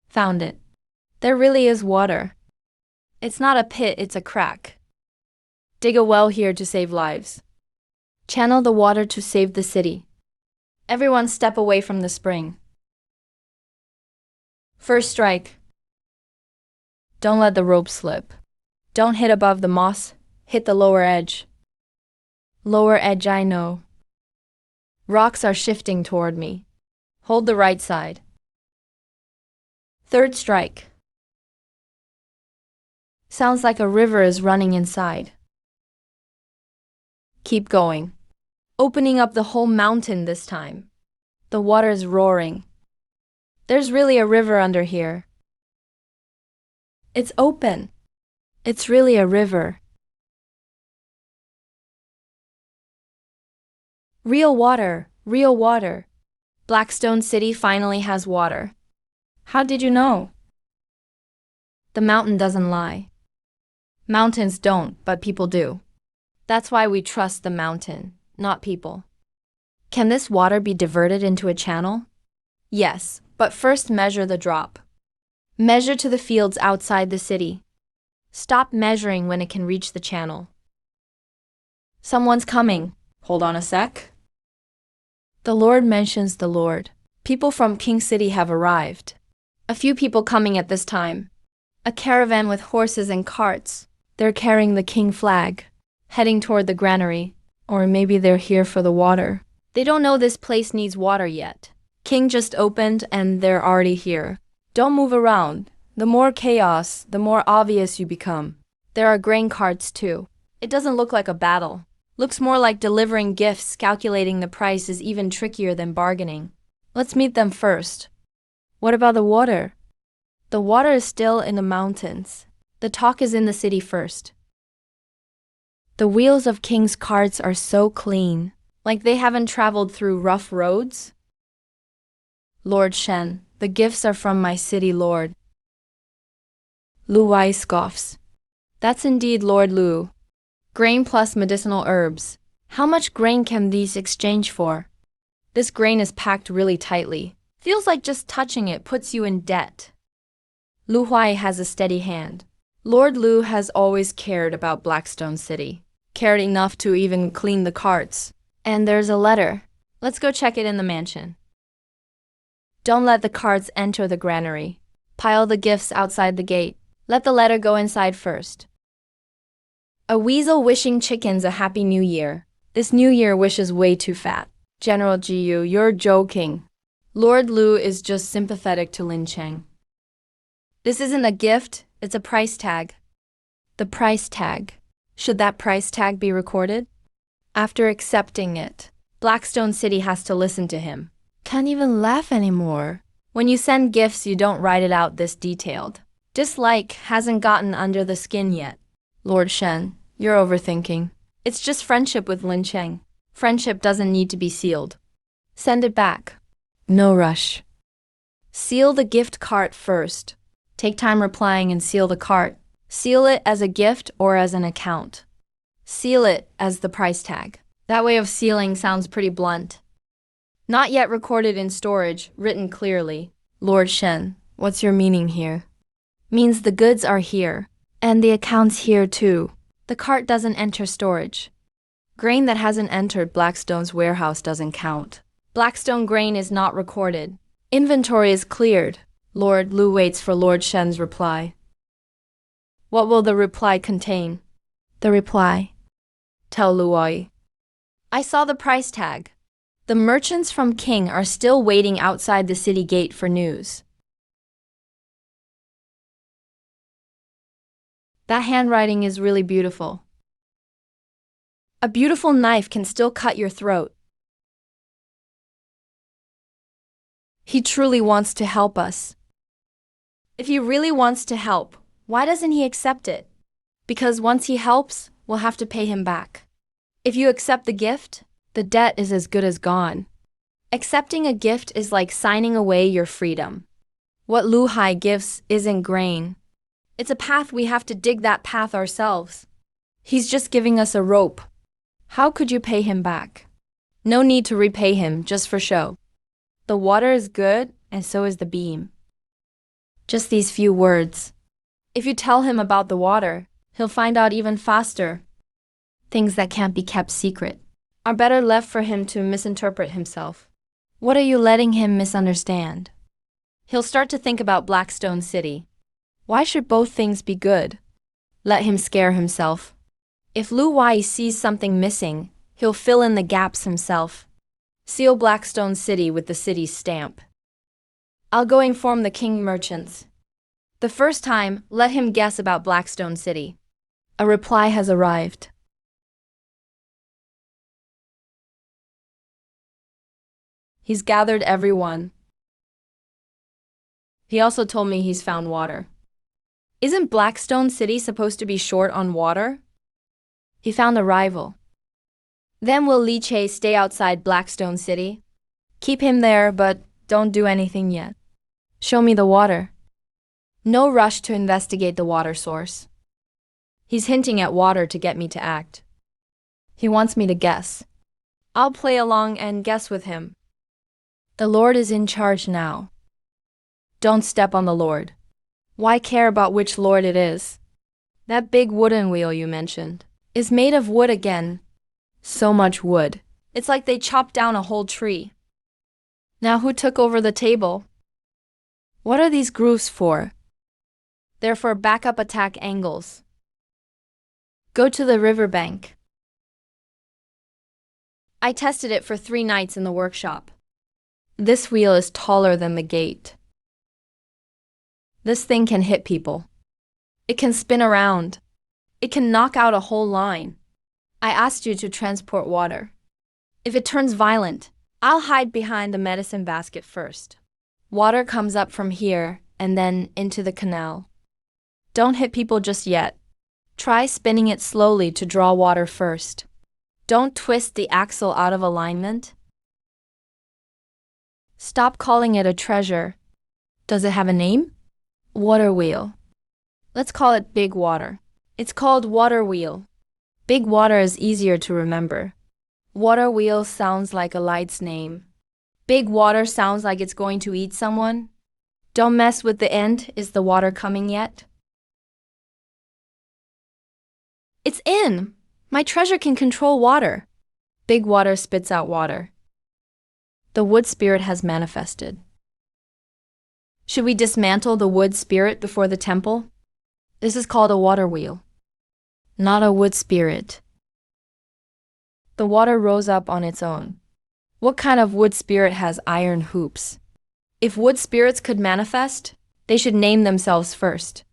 Found it. There really is water. It's not a pit, it's a crack. Dig a well here to save lives. Channel the water to save the city. Everyone step away from the spring. First strike. Don't let the rope slip. Don't hit above the moss, hit the lower edge. Lower edge, I know. Rocks are shifting toward me. Hold the right side. Third strike. Sounds like a river is running inside. Keep going. Opening up the whole mountain this time. The water is roaring. There's really a river under here. It's open. It's really a river. Real water, real water. Blackstone City finally has water. How did you know? The mountain doesn't lie. Mountains don't, but people do. That's why we trust the mountain, not people. Can this water be diverted into a channel? Yes, but first measure the drop. Measure to the fields outside the city. Stop measuring when it can reach the channel. Someone's coming. Hold on a sec. The Lord mentions the Lord. People from King City have arrived. A few people coming at this time. A caravan with horses and carts. They're carrying the king flag, heading toward the granary. Or maybe they're here for the water. They don't know this place needs water yet. King just opened and they're already here. Don't move around. The more chaos, the more obvious you become. There are grain carts too. It doesn't look like a battle. Looks more like delivering gifts. Calculating the price is even trickier than bargaining. Let's meet them first. What about the water? The water is still in the mountains. The talk is in the city first. The wheels of King's carts are so clean, like they haven't traveled through rough roads. Lord Shen, the gifts are from my city lord. Lu Wai scoffs. That's indeed Lord Lu. Grain plus medicinal herbs. How much grain can these exchange for? This grain is packed really tightly. Feels like just touching it puts you in debt. Lu Huai has a steady hand. Lord Lu has always cared about Blackstone City. Cared enough to even clean the carts. And there's a letter. Let's go check it in the mansion. Don't let the carts enter the granary. Pile the gifts outside the gate. Let the letter go inside first. A weasel wishing chickens a happy new year. This new year wish is way too fat. General Jiyu, you're joking. Lord Lu is just sympathetic to Lin Cheng. This isn't a gift, it's a price tag. The price tag. Should that price tag be recorded? After accepting it, Blackstone City has to listen to him. Can't even laugh anymore. When you send gifts, you don't write it out this detailed. Dislike hasn't gotten under the skin yet. Lord Shen, you're overthinking. It's just friendship with Lin Cheng. Friendship doesn't need to be sealed. Send it back. No rush. Seal the gift cart first. Take time replying and seal the cart. Seal it as a gift or as an account. Seal it as the price tag. That way of sealing sounds pretty blunt. Not yet recorded in storage, written clearly. Lord Shen, what's your meaning here? Means the goods are here. And the account's here too. The cart doesn't enter storage. Grain that hasn't entered Blackstone's warehouse doesn't count. Blackstone grain is not recorded. Inventory is cleared. Lord Lu waits for Lord Shen's reply. What will the reply contain? The reply. Tell Luoi. I saw the price tag. The merchants from King are still waiting outside the city gate for news. That handwriting is really beautiful. A beautiful knife can still cut your throat. He truly wants to help us. If he really wants to help, why doesn't he accept it? Because once he helps, we'll have to pay him back. If you accept the gift, the debt is as good as gone. Accepting a gift is like signing away your freedom. What Lu Hai gives isn't grain. It's a path we have to dig that path ourselves. He's just giving us a rope. How could you pay him back? No need to repay him just for show. The water is good, and so is the beam. Just these few words. If you tell him about the water, he'll find out even faster. Things that can't be kept secret are better left for him to misinterpret himself. What are you letting him misunderstand? He'll start to think about Blackstone City. Why should both things be good? Let him scare himself. If Lu Wai sees something missing, he'll fill in the gaps himself. Seal Blackstone City with the city's stamp. I'll go inform the king merchants. The first time, let him guess about Blackstone City. A reply has arrived. He's gathered everyone. He also told me he's found water. Isn't Blackstone City supposed to be short on water? He found a rival. Then will Lee Che stay outside Blackstone City? Keep him there, but don't do anything yet. Show me the water. No rush to investigate the water source. He's hinting at water to get me to act. He wants me to guess. I'll play along and guess with him. The Lord is in charge now. Don't step on the Lord. Why care about which Lord it is? That big wooden wheel you mentioned is made of wood again. So much wood. It's like they chopped down a whole tree. Now who took over the table? What are these grooves for? They're for backup attack angles. Go to the riverbank. I tested it for 3 nights in the workshop. This wheel is taller than the gate. This thing can hit people. It can spin around. It can knock out a whole line. I asked you to transport water. If it turns violent, I'll hide behind the medicine basket first. Water comes up from here and then into the canal. Don't hit people just yet. Try spinning it slowly to draw water first. Don't twist the axle out of alignment. Stop calling it a treasure. Does it have a name? Water wheel. Let's call it Big Water. It's called Water Wheel. Big Water is easier to remember. Water Wheel sounds like a light's name. Big Water sounds like it's going to eat someone. Don't mess with the end. Is the water coming yet? It's in! My treasure can control water. Big Water spits out water. The wood spirit has manifested. Should we dismantle the wood spirit before the temple? This is called a water wheel, not a wood spirit. The water rose up on its own. What kind of wood spirit has iron hoops? If wood spirits could manifest, they should name themselves first.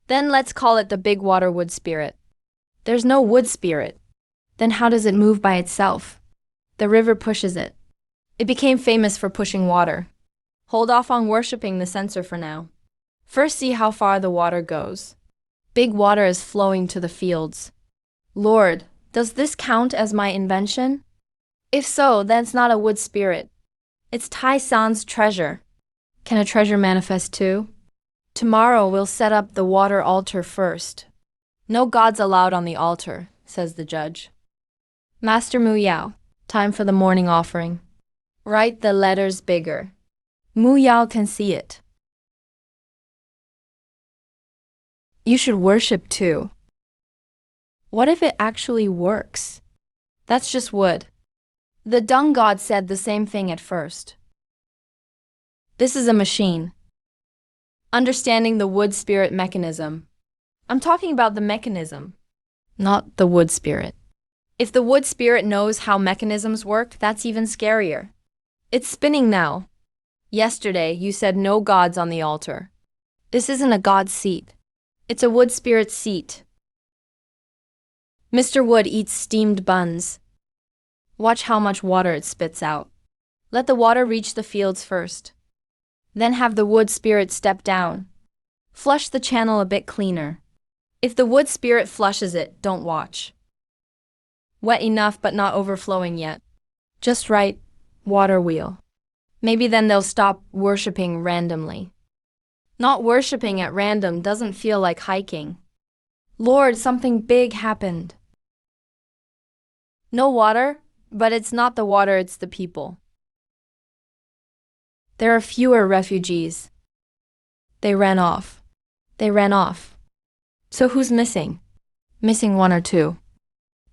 Then let's call it the Big Water Wood Spirit. There's no wood spirit. Then how does it move by itself? The river pushes it. It became famous for pushing water. Hold off on worshipping the censer for now. First see how far the water goes. Big Water is flowing to the fields. Lord, does this count as my invention? If so, then it's not a wood spirit. It's Tai San's treasure. Can a treasure manifest too? Tomorrow we'll set up the water altar first. No gods allowed on the altar, says the judge. Master Mu Yao, time for the morning offering. Write the letters bigger. Mu Yao can see it. You should worship too. What if it actually works? That's just wood. The dung god said the same thing at first. This is a machine. Understanding the wood spirit mechanism. I'm talking about the mechanism, not the wood spirit. If the wood spirit knows how mechanisms work, that's even scarier. It's spinning now. Yesterday, you said no gods on the altar. This isn't a god's seat. It's a wood spirit's seat. Mr. Wood eats steamed buns. Watch how much water it spits out. Let the water reach the fields first. Then have the wood spirit step down. Flush the channel a bit cleaner. If the wood spirit flushes it, don't watch. Wet enough but not overflowing yet. Just right, water wheel. Maybe then they'll stop worshipping randomly. Not worshipping at random doesn't feel like hiking. Lord, something big happened. No water, but it's not the water, it's the people. There are fewer refugees. They ran off. They ran off. So who's missing? Missing 1 or 2.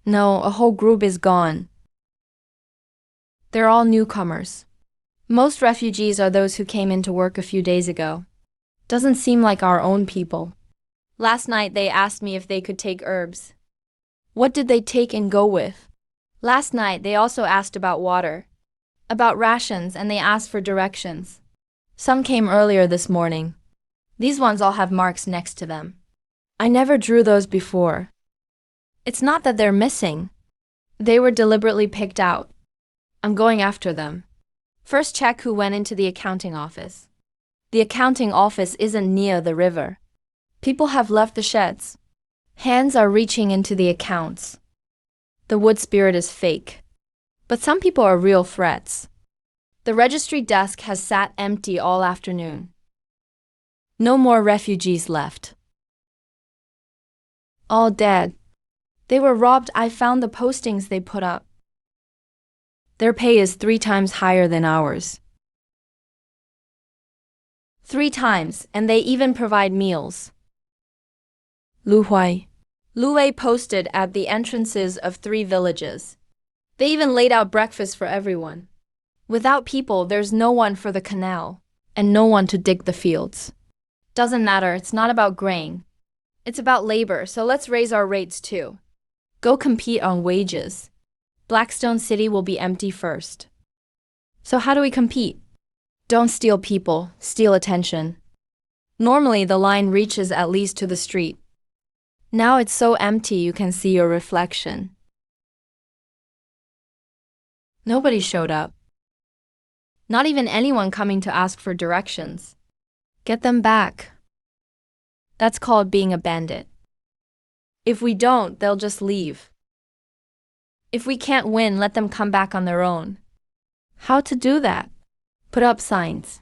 No, a whole group is gone. They're all newcomers. Most refugees are those who came into work a few days ago. Doesn't seem like our own people. Last night they asked me if they could take herbs. What did they take and go with? Last night they also asked about water, about rations, and they asked for directions. Some came earlier this morning. These ones all have marks next to them. I never drew those before. It's not that they're missing. They were deliberately picked out. I'm going after them. First check who went into the accounting office. The accounting office isn't near the river. People have left the sheds. Hands are reaching into the accounts. The wood spirit is fake. But some people are real threats. The registry desk has sat empty all afternoon. No more refugees left. All dead. They were robbed. I found the postings they put up. Their pay is 3 times higher than ours. 3 times, and they even provide meals. Lu Huai. Lu Wei posted at the entrances of 3 villages. They even laid out breakfast for everyone. Without people, there's no one for the canal, and no one to dig the fields. Doesn't matter, it's not about grain. It's about labor, so let's raise our rates too. Go compete on wages. Blackstone City will be empty first. So how do we compete? Don't steal people, steal attention. Normally the line reaches at least to the street. Now it's so empty you can see your reflection. Nobody showed up. Not even anyone coming to ask for directions. Get them back. That's called being a bandit. If we don't, they'll just leave. If we can't win, let them come back on their own. How to do that? Put up signs.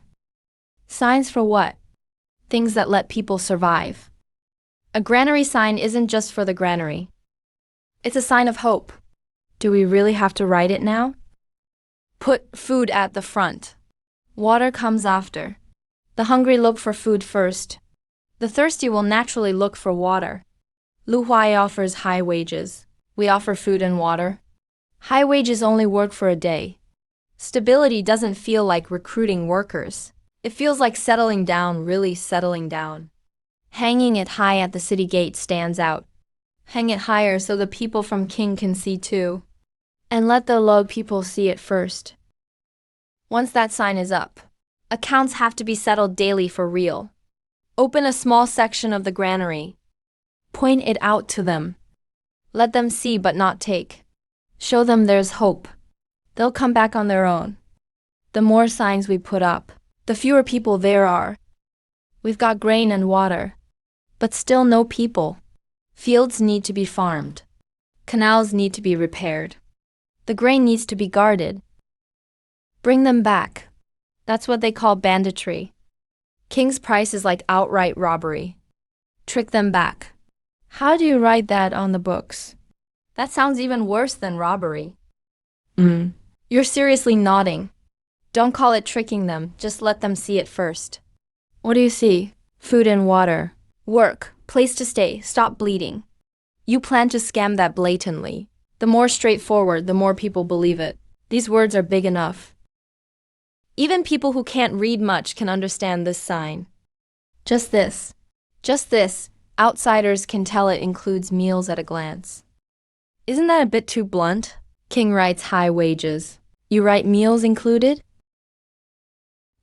Signs for what? Things that let people survive. A granary sign isn't just for the granary. It's a sign of hope. Do we really have to write it now? Put food at the front. Water comes after. The hungry look for food first. The thirsty will naturally look for water. Lu Huai offers high wages. We offer food and water. High wages only work for a day. Stability doesn't feel like recruiting workers. It feels like settling down, really settling down. Hanging it high at the city gate stands out. Hang it higher so the people from King can see too. And let the low people see it first. Once that sign is up, accounts have to be settled daily for real. Open a small section of the granary. Point it out to them. Let them see but not take. Show them there's hope. They'll come back on their own. The more signs we put up, the fewer people there are. We've got grain and water, but still no people. Fields need to be farmed. Canals need to be repaired. The grain needs to be guarded. Bring them back. That's what they call banditry. King's price is like outright robbery. Trick them back. How do you write that on the books? That sounds even worse than robbery. You're seriously nodding. Don't call it tricking them, just let them see it first. What do you see? Food and water. Work, place to stay, stop bleeding. You plan to scam that blatantly. The more straightforward, the more people believe it. These words are big enough. Even people who can't read much can understand this sign. Just this. Just this. Outsiders can tell it includes meals at a glance. Isn't that a bit too blunt? King writes high wages. You write meals included?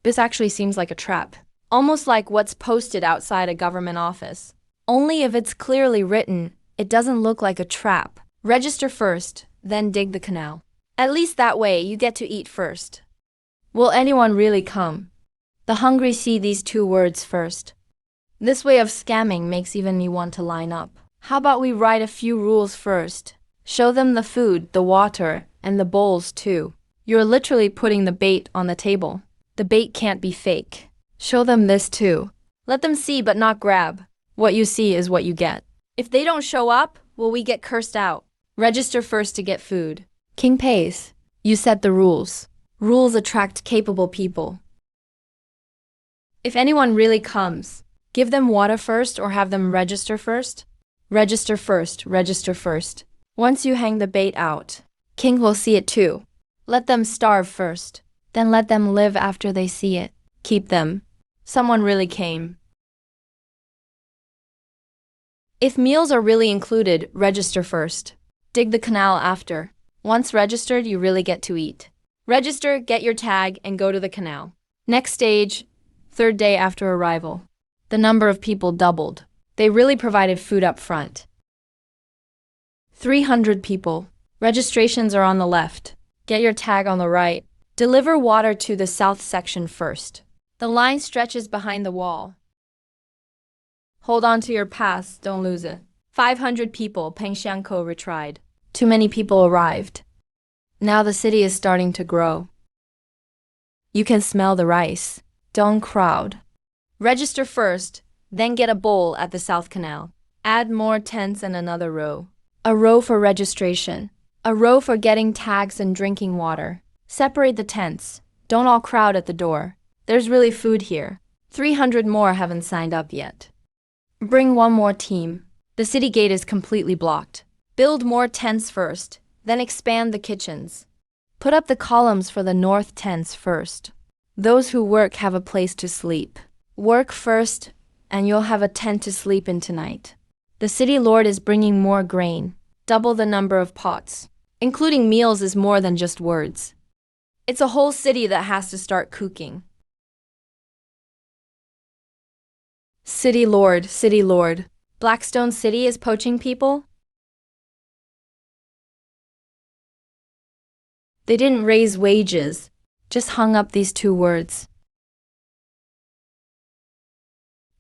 This actually seems like a trap. Almost like what's posted outside a government office. Only if it's clearly written, it doesn't look like a trap. Register first, then dig the canal. At least that way, you get to eat first. Will anyone really come? The hungry see these 2 words first. This way of scamming makes even me want to line up. How about we write a few rules first? Show them the food, the water, and the bowls too. You're literally putting the bait on the table. The bait can't be fake. Show them this too. Let them see but not grab. What you see is what you get. If they don't show up, will we get cursed out? Register first to get food. King pays. You set the rules. Rules attract capable people. If anyone really comes, give them water first or have them register first? Register first, register first. Once you hang the bait out, King will see it too. Let them starve first, then let them live after they see it. Keep them. Someone really came. If meals are really included, register first. Dig the canal after. Once registered, you really get to eat. Register, get your tag, and go to the canal. Next stage, 3rd day after arrival. The number of people doubled. They really provided food up front. 300 people. Registrations are on the left. Get your tag on the right. Deliver water to the south section first. The line stretches behind the wall. Hold on to your pass, don't lose it. 500 people, Pengxiangkou retried. Too many people arrived. Now the city is starting to grow. You can smell the rice. Don't crowd. Register first, then get a bowl at the South Canal. Add more tents and another row. A row for registration. A row for getting tags and drinking water. Separate the tents. Don't all crowd at the door. There's really food here. 300 more haven't signed up yet. Bring one more team. The city gate is completely blocked. Build more tents first, then expand the kitchens. Put up the columns for the north tents first. Those who work have a place to sleep. Work first, and you'll have a tent to sleep in tonight. The city lord is bringing more grain. Double the number of pots. Including meals is more than just words. It's a whole city that has to start cooking. City Lord. Blackstone City is poaching people? They didn't raise wages, just hung up these two words.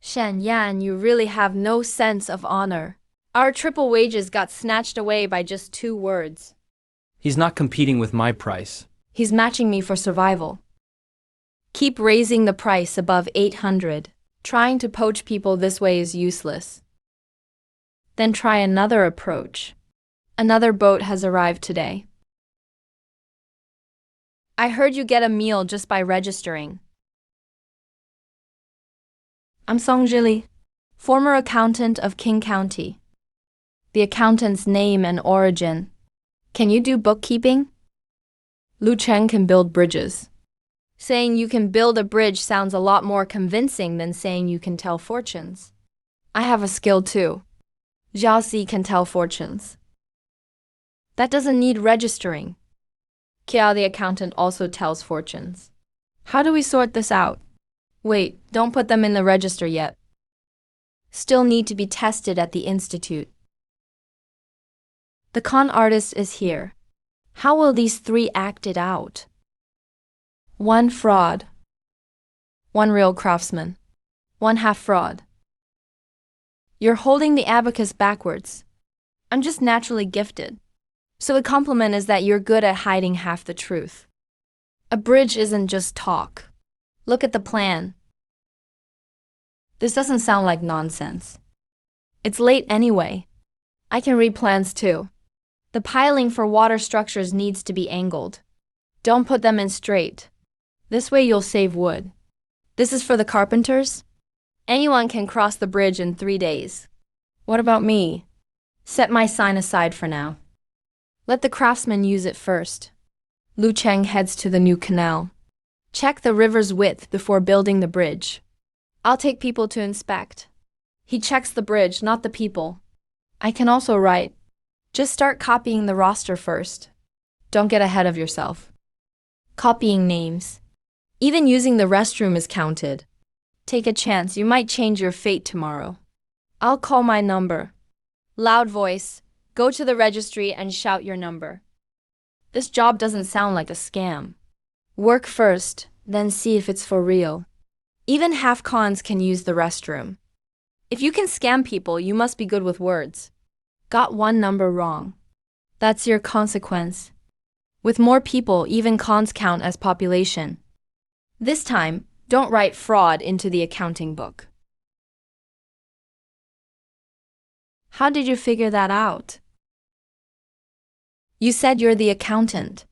Shen Yan, you really have no sense of honor. Our triple wages got snatched away by just 2 words. He's not competing with my price. He's matching me for survival. Keep raising the price above 800. Trying to poach people this way is useless. Then try another approach. Another boat has arrived today. I heard you get a meal just by registering. I'm Song Zhili, former accountant of King County. The accountant's name and origin. Can you do bookkeeping? Lu Cheng can build bridges. Saying you can build a bridge sounds a lot more convincing than saying you can tell fortunes. I have a skill too. Zhao Si can tell fortunes. That doesn't need registering. Kia the accountant also tells fortunes. How do we sort this out? Wait, don't put them in the register yet. Still need to be tested at the institute. The con artist is here. How will these 3 act it out? 1 fraud. 1 real craftsman. 1 half fraud. You're holding the abacus backwards. I'm just naturally gifted. So the compliment is that you're good at hiding half the truth. A bridge isn't just talk. Look at the plan. This doesn't sound like nonsense. It's late anyway. I can read plans too. The piling for water structures needs to be angled. Don't put them in straight. This way you'll save wood. This is for the carpenters. Anyone can cross the bridge in 3 days. What about me? Set my sign aside for now. Let the craftsmen use it first. Lu Cheng heads to the new canal. Check the river's width before building the bridge. I'll take people to inspect. He checks the bridge, not the people. I can also write. Just start copying the roster first. Don't get ahead of yourself. Copying names. Even using the restroom is counted. Take a chance, you might change your fate tomorrow. I'll call my number. Loud voice, go to the registry and shout your number. This job doesn't sound like a scam. Work first, then see if it's for real. Even half-cons can use the restroom. If you can scam people, you must be good with words. Got 1 number wrong. That's your consequence. With more people, even cons count as population. This time, don't write fraud into the accounting book. How did you figure that out? You said you're the accountant.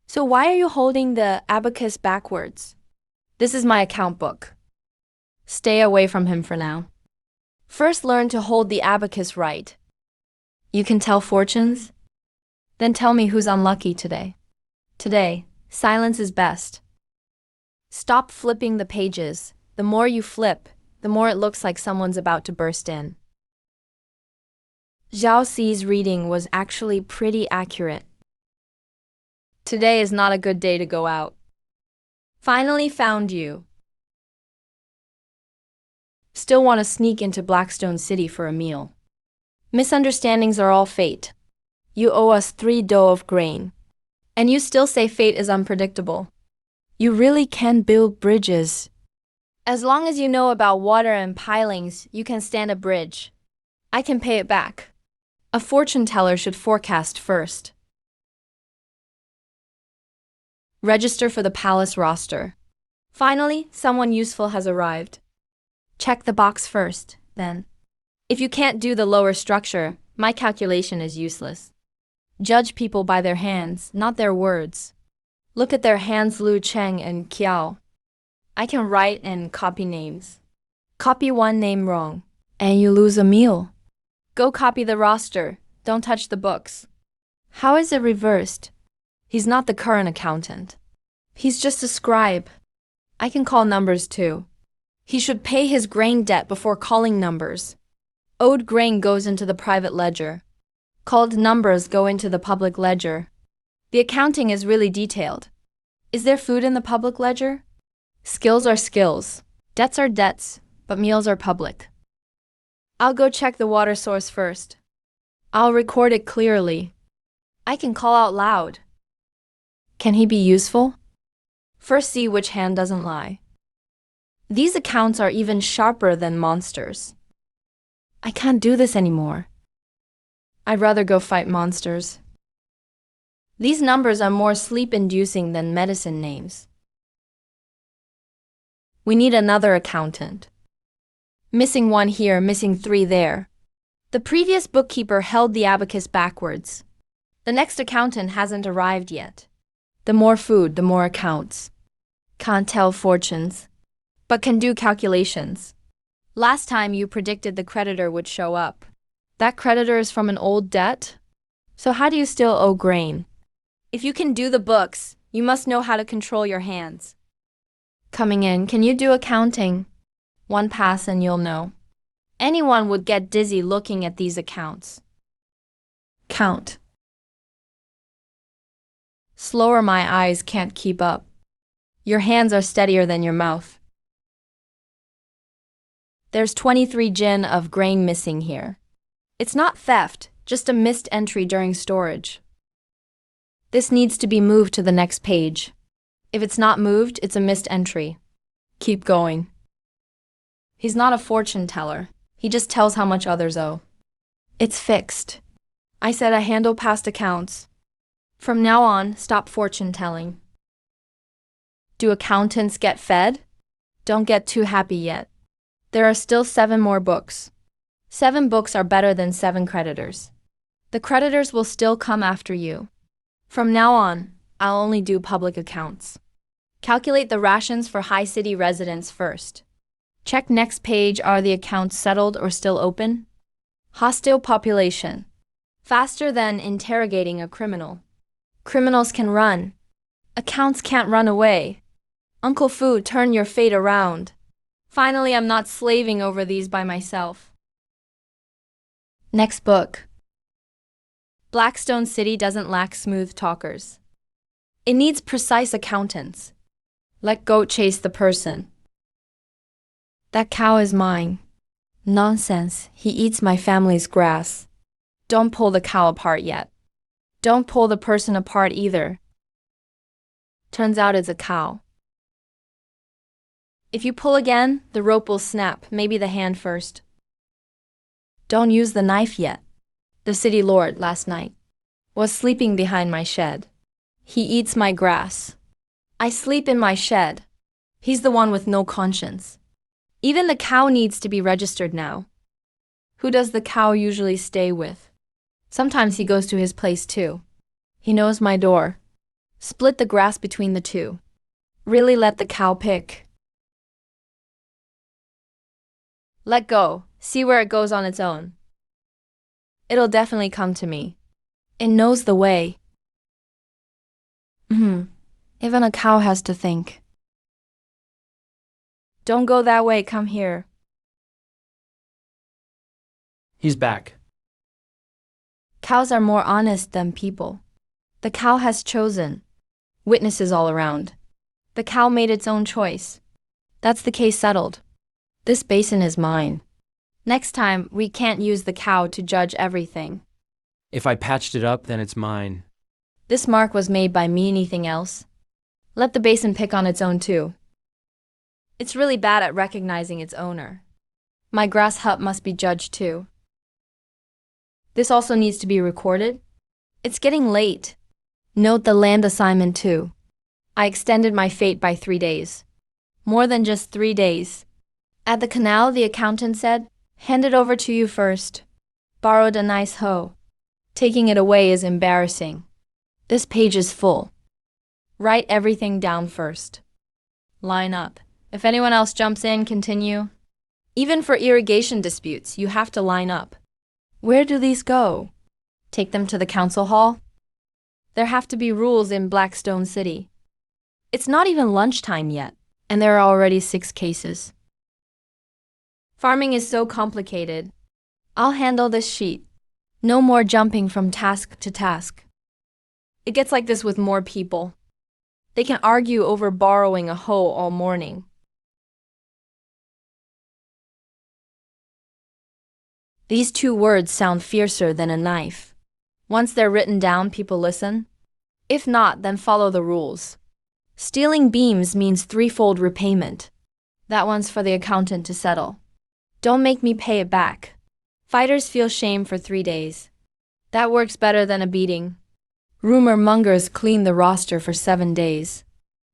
So why are you holding the abacus backwards? This is my account book. Stay away from him for now. First learn to hold the abacus right. You can tell fortunes? Then tell me who's unlucky today. Today, silence is best. Stop flipping the pages. The more you flip, the more it looks like someone's about to burst in. Zhao Si's reading was actually pretty accurate. Today is not a good day to go out. Finally found you. Still want to sneak into Blackstone City for a meal. Misunderstandings are all fate. You owe us 3 dough of grain. And you still say fate is unpredictable. You really can build bridges. As long as you know about water and pilings, you can stand a bridge. I can pay it back. A fortune teller should forecast first. Register for the palace roster. Finally, someone useful has arrived. Check the box first, then. If you can't do the lower structure, my calculation is useless. Judge people by their hands, not their words. Look at their hands, Lu Cheng and Kiao. I can write and copy names. Copy one name wrong, and you lose a meal. Go copy the roster, don't touch the books. How is it reversed? He's not the current accountant. He's just a scribe. I can call numbers too. He should pay his grain debt before calling numbers. Owed grain goes into the private ledger. Called numbers go into the public ledger. The accounting is really detailed. Is there food in the public ledger? Skills are skills. Debts are debts, but meals are public. I'll go check the water source first. I'll record it clearly. I can call out loud. Can he be useful? First see which hand doesn't lie. These accounts are even sharper than monsters. I can't do this anymore. I'd rather go fight monsters. These numbers are more sleep-inducing than medicine names. We need another accountant. Missing one here, missing 3 there. The previous bookkeeper held the abacus backwards. The next accountant hasn't arrived yet. The more food, the more accounts. Can't tell fortunes, but can do calculations. Last time you predicted the creditor would show up. That creditor is from an old debt? So how do you still owe grain? If you can do the books, you must know how to control your hands. Coming in, can you do accounting? One pass and you'll know. Anyone would get dizzy looking at these accounts. Count. Slower, my eyes can't keep up. Your hands are steadier than your mouth. There's 23 jin of grain missing here. It's not theft, just a missed entry during storage. This needs to be moved to the next page. If it's not moved, it's a missed entry. Keep going. He's not a fortune teller. He just tells how much others owe. It's fixed. I said I handle past accounts. From now on, stop fortune telling. Do accountants get fed? Don't get too happy yet. There are still 7 more books. 7 books are better than 7 creditors. The creditors will still come after you. From now on, I'll only do public accounts. Calculate the rations for high city residents first. Check next page, are the accounts settled or still open? Hostile population. Faster than interrogating a criminal. Criminals can run. Accounts can't run away. Uncle Fu, turn your fate around. Finally, I'm not slaving over these by myself. Next book. Blackstone City doesn't lack smooth talkers. It needs precise accountants. Let goat chase the person. That cow is mine. Nonsense, he eats my family's grass. Don't pull the cow apart yet. Don't pull the person apart either. Turns out it's a cow. If you pull again, the rope will snap, maybe the hand first. Don't use the knife yet. The city lord last night was sleeping behind my shed. He eats my grass. I sleep in my shed. He's the one with no conscience. Even the cow needs to be registered now. Who does the cow usually stay with? Sometimes he goes to his place too. He knows my door. Split the grass between the two. Really let the cow pick. Let go. See where it goes on its own. It'll definitely come to me. It knows the way. Even a cow has to think. Don't go that way, come here. He's back. Cows are more honest than people. The cow has chosen. Witnesses all around. The cow made its own choice. That's the case settled. This basin is mine. Next time, we can't use the cow to judge everything. If I patched it up, then it's mine. This mark was made by me, anything else? Let the basin pick on its own too. It's really bad at recognizing its owner. My grass hut must be judged too. This also needs to be recorded. It's getting late. Note the land assignment too. I extended my fate by 3 days. More than just 3 days. At the canal, the accountant said, "Hand it over to you first." Borrowed a nice hoe. Taking it away is embarrassing. This page is full. Write everything down first. Line up. If anyone else jumps in, continue. Even for irrigation disputes, you have to line up. Where do these go? Take them to the council hall? There have to be rules in Blackstone City. It's not even lunchtime yet, and there are already 6 cases. Farming is so complicated. I'll handle this sheet. No more jumping from task to task. It gets like this with more people. They can argue over borrowing a hoe all morning. These 2 words sound fiercer than a knife. Once they're written down, people listen. If not, then follow the rules. Stealing beams means 3-fold repayment. That one's for the accountant to settle. Don't make me pay it back. Fighters feel shame for 3 days. That works better than a beating. Rumor mongers clean the roster for 7 days.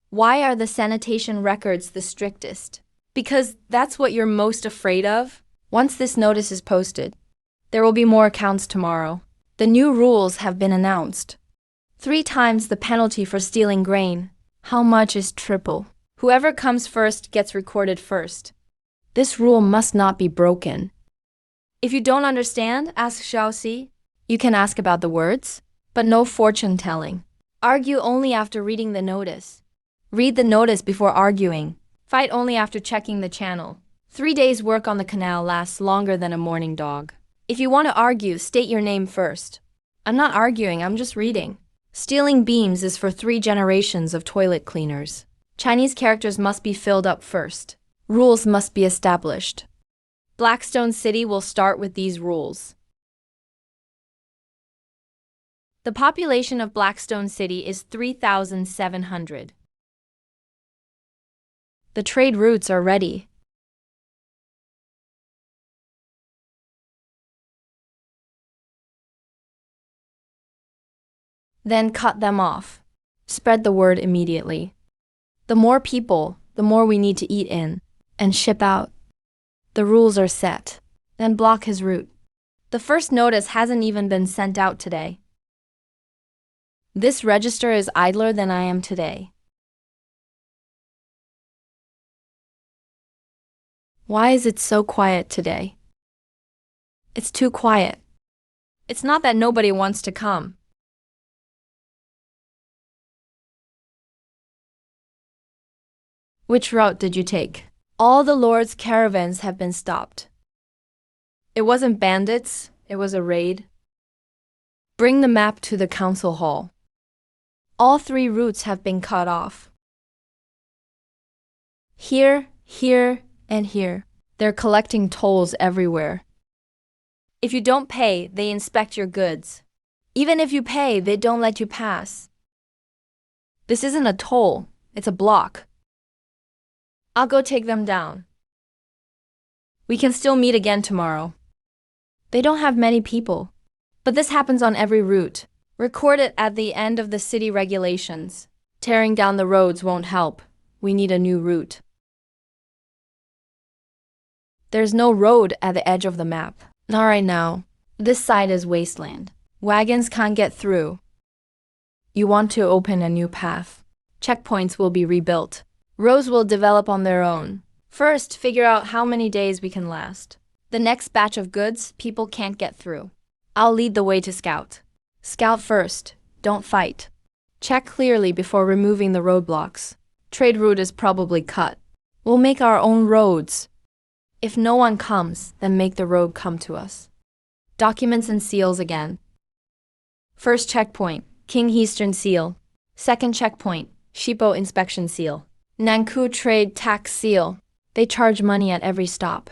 Why are the sanitation records the strictest? Because that's what you're most afraid of. Once this notice is posted, there will be more accounts tomorrow. The new rules have been announced. 3 times the penalty for stealing grain. How much is triple? Whoever comes first gets recorded first. This rule must not be broken. If you don't understand, ask Xiaoxi. You can ask about the words, but no fortune telling. Argue only after reading the notice. Read the notice before arguing. Fight only after checking the channel. 3 days' work on the canal lasts longer than a morning dog. If you want to argue, state your name first. I'm not arguing, I'm just reading. Stealing beams is for 3 generations of toilet cleaners. Chinese characters must be filled up first. Rules must be established. Blackstone City will start with these rules. The population of Blackstone City is 3,700. The trade routes are ready. Then cut them off. Spread the word immediately. The more people, the more we need to eat in and ship out. The rules are set. Then block his route. The first notice hasn't even been sent out today. This register is idler than I am today. Why is it so quiet today? It's too quiet. It's not that nobody wants to come. Which route did you take? All the Lord's caravans have been stopped. It wasn't bandits, it was a raid. Bring the map to the council hall. All 3 routes have been cut off. Here, here, and here. They're collecting tolls everywhere. If you don't pay, they inspect your goods. Even if you pay, they don't let you pass. This isn't a toll, it's a block. I'll go take them down. We can still meet again tomorrow. They don't have many people, but this happens on every route. Record it at the end of the city regulations. Tearing down the roads won't help. We need a new route. There's no road at the edge of the map. Not right now. This side is Wasteland. Wagons can't get through. You want to open a new path. Checkpoints will be rebuilt. Roads will develop on their own. First, figure out how many days we can last. The next batch of goods, people can't get through. I'll lead the way to scout. Scout first, don't fight. Check clearly before removing the roadblocks. Trade route is probably cut. We'll make our own roads. If no one comes, then make the road come to us. Documents and seals again. First checkpoint, King Eastern Seal. Second checkpoint, Shipo Inspection Seal. Nankou Trade Tax Seal. They charge money at every stop.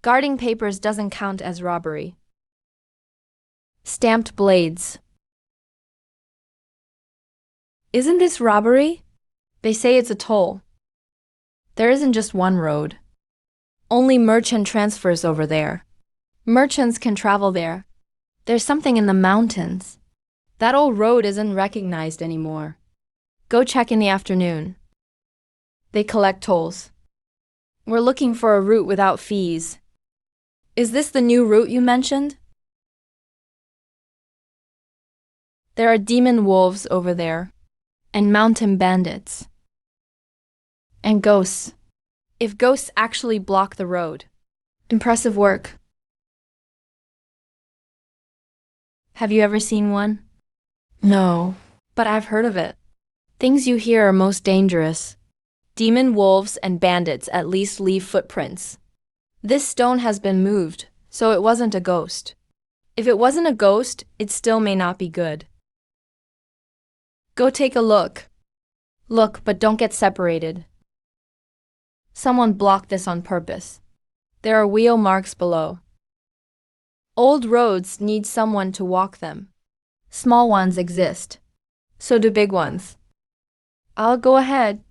Guarding papers doesn't count as robbery. Stamped blades. Isn't this robbery? They say it's a toll. There isn't just one road. Only merchant transfers over there. Merchants can travel there. There's something in the mountains. That old road isn't recognized anymore. Go check in the afternoon. They collect tolls. We're looking for a route without fees. Is this the new route you mentioned? There are demon wolves over there, and mountain bandits. And ghosts. If ghosts actually block the road. Impressive work. Have you ever seen one? No, but I've heard of it. Things you hear are most dangerous. Demon wolves and bandits at least leave footprints. This stone has been moved, so it wasn't a ghost. If it wasn't a ghost, it still may not be good. Go take a look. Look, but don't get separated. Someone blocked this on purpose. There are wheel marks below. Old roads need someone to walk them. Small ones exist. So do big ones. I'll go ahead.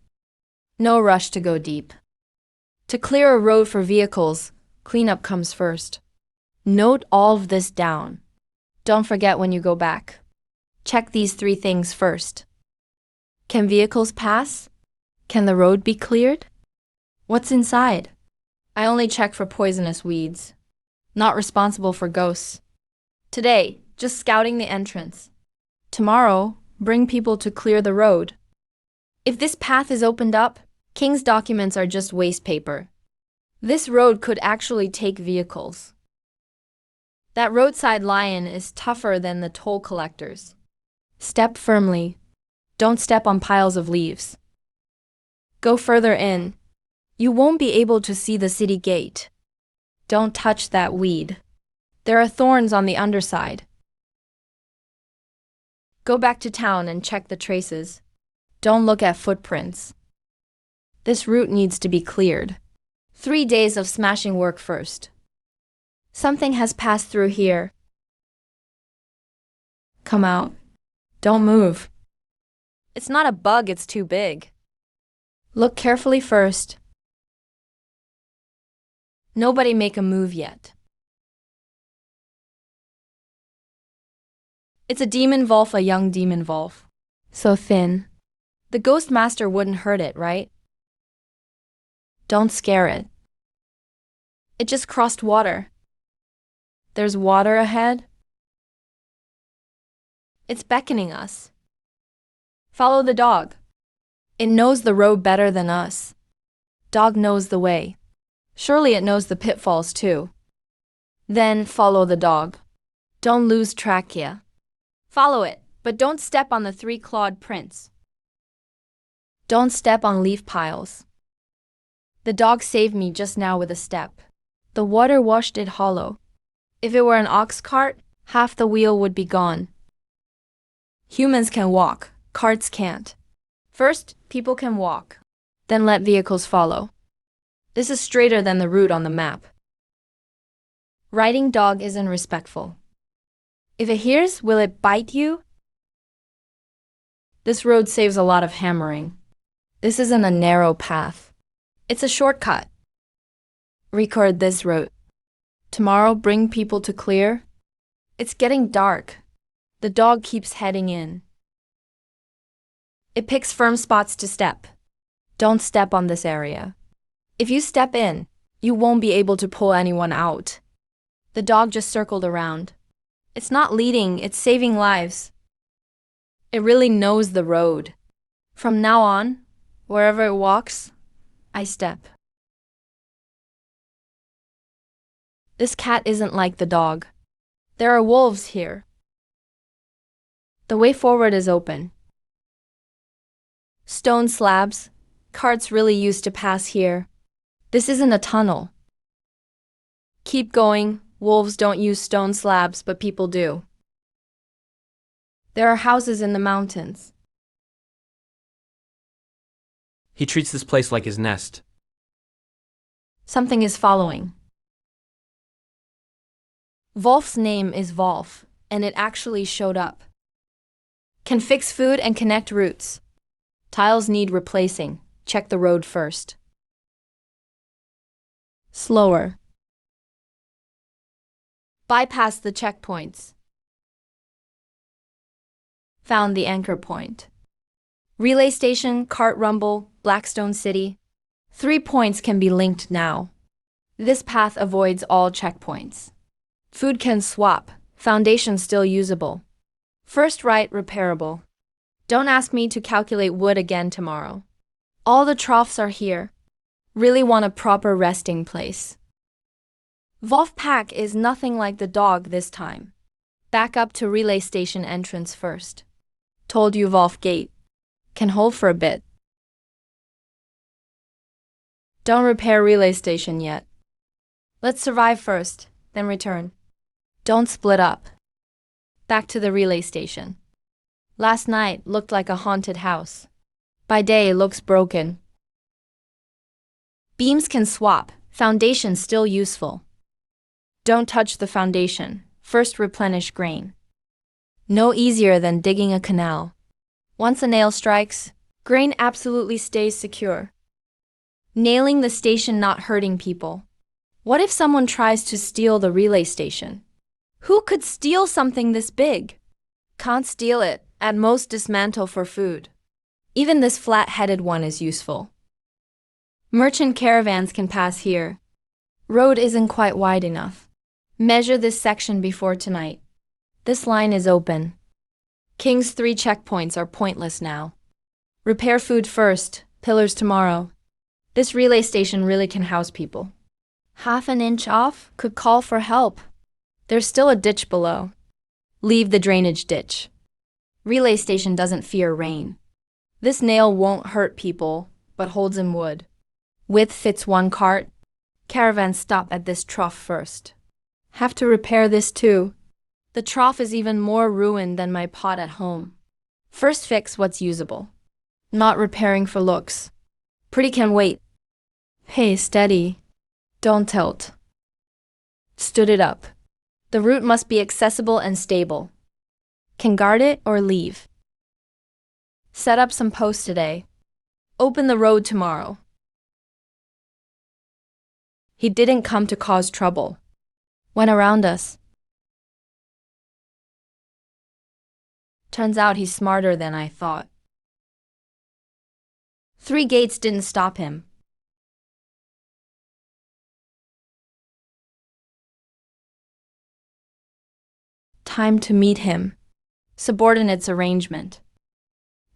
No rush to go deep. To clear a road for vehicles, cleanup comes first. Note all of this down. Don't forget when you go back. Check these 3 things first. Can vehicles pass? Can the road be cleared? What's inside? I only check for poisonous weeds. Not responsible for ghosts. Today, just scouting the entrance. Tomorrow, bring people to clear the road. If this path is opened up, King's documents are just waste paper. This road could actually take vehicles. That roadside lion is tougher than the toll collectors. Step firmly. Don't step on piles of leaves. Go further in. You won't be able to see the city gate. Don't touch that weed. There are thorns on the underside. Go back to town and check the traces. Don't look at footprints. This route needs to be cleared. 3 days of smashing work first. Something has passed through here. Come out. Don't move. It's not a bug, it's too big. Look carefully first. Nobody make a move yet. It's a demon wolf, a young demon wolf. So thin. The ghost master wouldn't hurt it, right? Don't scare it. It just crossed water. There's water ahead. It's beckoning us. Follow the dog. It knows the road better than us. Dog knows the way. Surely it knows the pitfalls too. Then follow the dog. Don't lose track here. Follow it, but don't step on the 3-clawed prints. Don't step on leaf piles. The dog saved me just now with a step. The water washed it hollow. If it were an ox cart, half the wheel would be gone. Humans can walk, carts can't. First, people can walk. Then let vehicles follow. This is straighter than the route on the map. Riding dog isn't respectful. If it hears, will it bite you? This road saves a lot of hammering. This isn't a narrow path. It's a shortcut. Record this route. Tomorrow, bring people to clear. It's getting dark. The dog keeps heading in. It picks firm spots to step. Don't step on this area. If you step in, you won't be able to pull anyone out. The dog just circled around. It's not leading, it's saving lives. It really knows the road. From now on, wherever it walks, I step. This cat isn't like the dog. There are wolves here. The way forward is open. Stone slabs. Carts really used to pass here. This isn't a tunnel. Keep going. Wolves don't use stone slabs, but people do. There are houses in the mountains. He treats this place like his nest. Something is following. Wolf's name is Wolf, and it actually showed up. Can fix food and connect routes. Tiles need replacing. Check the road first. Slower. Bypass the checkpoints. Found the anchor point. Relay station, cart rumble, Blackstone City. 3 points can be linked now. This path avoids all checkpoints. Food can swap, foundation still usable. First right repairable. Don't ask me to calculate wood again tomorrow. All the troughs are here. Really want a proper resting place. Wolf pack is nothing like the dog this time. Back up to relay station entrance first. Told you Wolf gate. Can hold for a bit. Don't repair relay station yet. Let's survive first, then return. Don't split up. Back to the relay station. Last night looked like a haunted house. By day looks broken. Beams can swap, foundation still useful. Don't touch the foundation, first replenish grain. No easier than digging a canal. Once a nail strikes, grain absolutely stays secure. Nailing the station not hurting people. What if someone tries to steal the relay station? Who could steal something this big? Can't steal it, at most dismantle for food. Even this flat-headed one is useful. Merchant caravans can pass here. Road isn't quite wide enough. Measure this section before tonight. This line is open. King's 3 checkpoints are pointless now. Repair food first, pillars tomorrow. This relay station really can house people. Half an inch off could call for help. There's still a ditch below. Leave the drainage ditch. Relay station doesn't fear rain. This nail won't hurt people, but holds in wood. Width fits 1 cart. Caravans stop at this trough first. Have to repair this too. The trough is even more ruined than my pot at home. First fix what's usable. Not repairing for looks. Pretty can wait. Hey, steady. Don't tilt. Stood it up. The route must be accessible and stable. Can guard it or leave. Set up some posts today. Open the road tomorrow. He didn't come to cause trouble. Went around us. Turns out he's smarter than I thought. 3 gates didn't stop him. Time to meet him. Subordinates arrangement.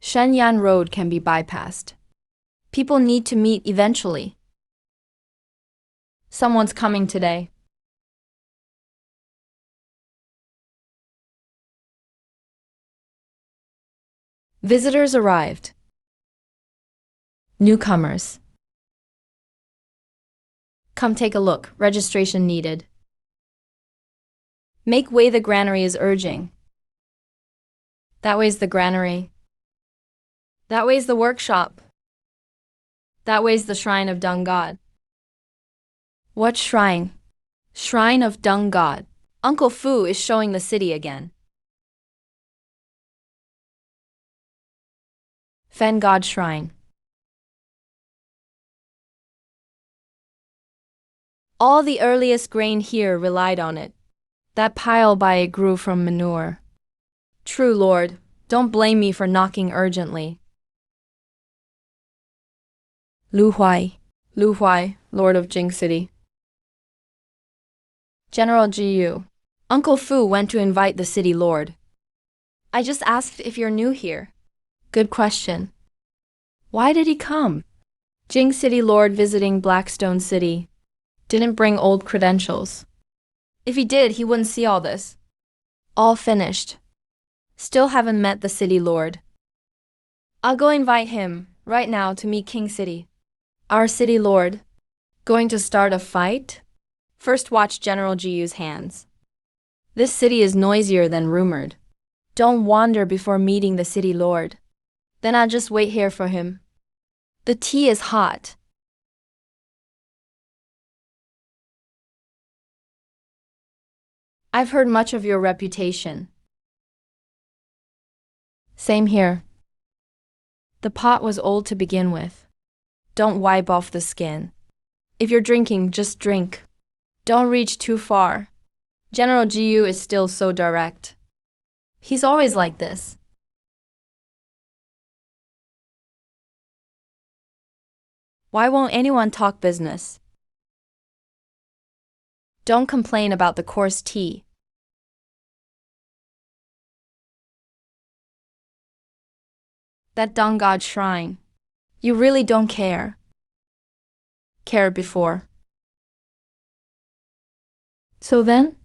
Shenyang Road can be bypassed. People need to meet eventually. Someone's coming today. Visitors arrived. Newcomers. Come take a look, registration needed. Make way, the granary is urging. That way's the granary. That way's the workshop. That way's the shrine of Dung God. What shrine? Shrine of Dung God. Uncle Fu is showing the city again. Fen God Shrine. All the earliest grain here relied on it. That pile by it grew from manure. True, Lord, don't blame me for knocking urgently. Lu Huai, Lord of Jing City. General Jiyu. Uncle Fu went to invite the city lord. I just asked if you're new here. Good question. Why did he come? Jing City Lord visiting Blackstone City. Didn't bring old credentials. If he did, he wouldn't see all this. All finished. Still haven't met the city lord. I'll go invite him, right now, to meet King City. Our city lord. Going to start a fight? First watch General Jiyu's hands. This city is noisier than rumored. Don't wander before meeting the city lord. Then I'll just wait here for him. The tea is hot. I've heard much of your reputation. Same here. The pot was old to begin with. Don't wipe off the skin. If you're drinking, just drink. Don't reach too far. General Jiyu is still so direct. He's always like this. Why won't anyone talk business? Don't complain about the coarse tea. That Dongod shrine. You really don't care. Cared before. So then?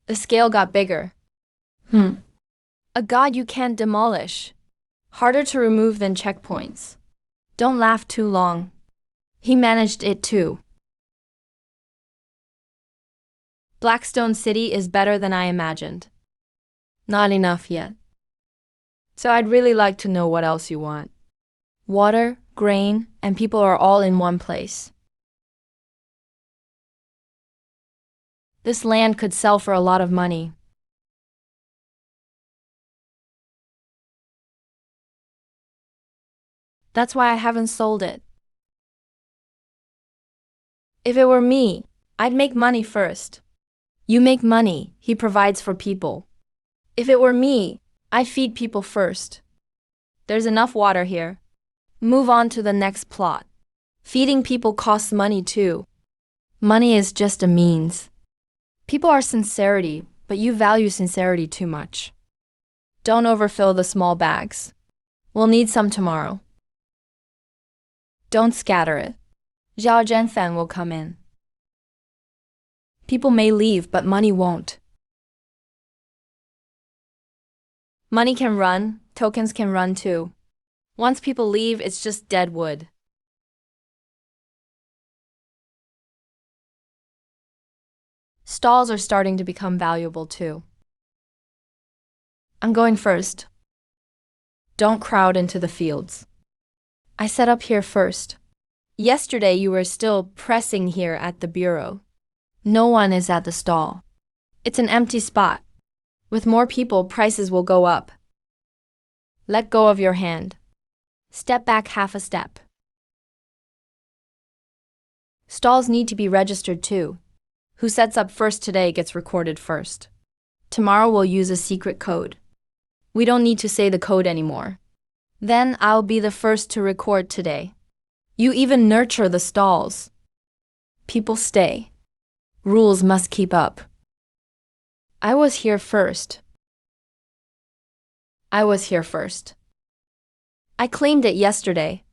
The scale got bigger. A god you can't demolish. Harder to remove than checkpoints. Don't laugh too long. He managed it too. Blackstone City is better than I imagined. Not enough yet. So I'd really like to know what else you want. Water, grain, and people are all in one place. This land could sell for a lot of money. That's why I haven't sold it. If it were me, I'd make money first. You make money, he provides for people. If it were me, I'd feed people first. There's enough water here. Move on to the next plot. Feeding people costs money too. Money is just a means. People are sincerity, but you value sincerity too much. Don't overfill the small bags. We'll need some tomorrow. Don't scatter it. Zhao Zhenfan will come in. People may leave, but money won't. Money can run, tokens can run too. Once people leave, it's just dead wood. Stalls are starting to become valuable too. I'm going first. Don't crowd into the fields. I set up here first. Yesterday you were still pressing here at the bureau. No one is at the stall. It's an empty spot. With more people, prices will go up. Let go of your hand. Step back half a step. Stalls need to be registered too. Who sets up first today gets recorded first. Tomorrow we'll use a secret code. We don't need to say the code anymore. Then I'll be the first to record today. You even nurture the stalls. People stay. Rules must keep up. I was here first. I was here first. I claimed it yesterday.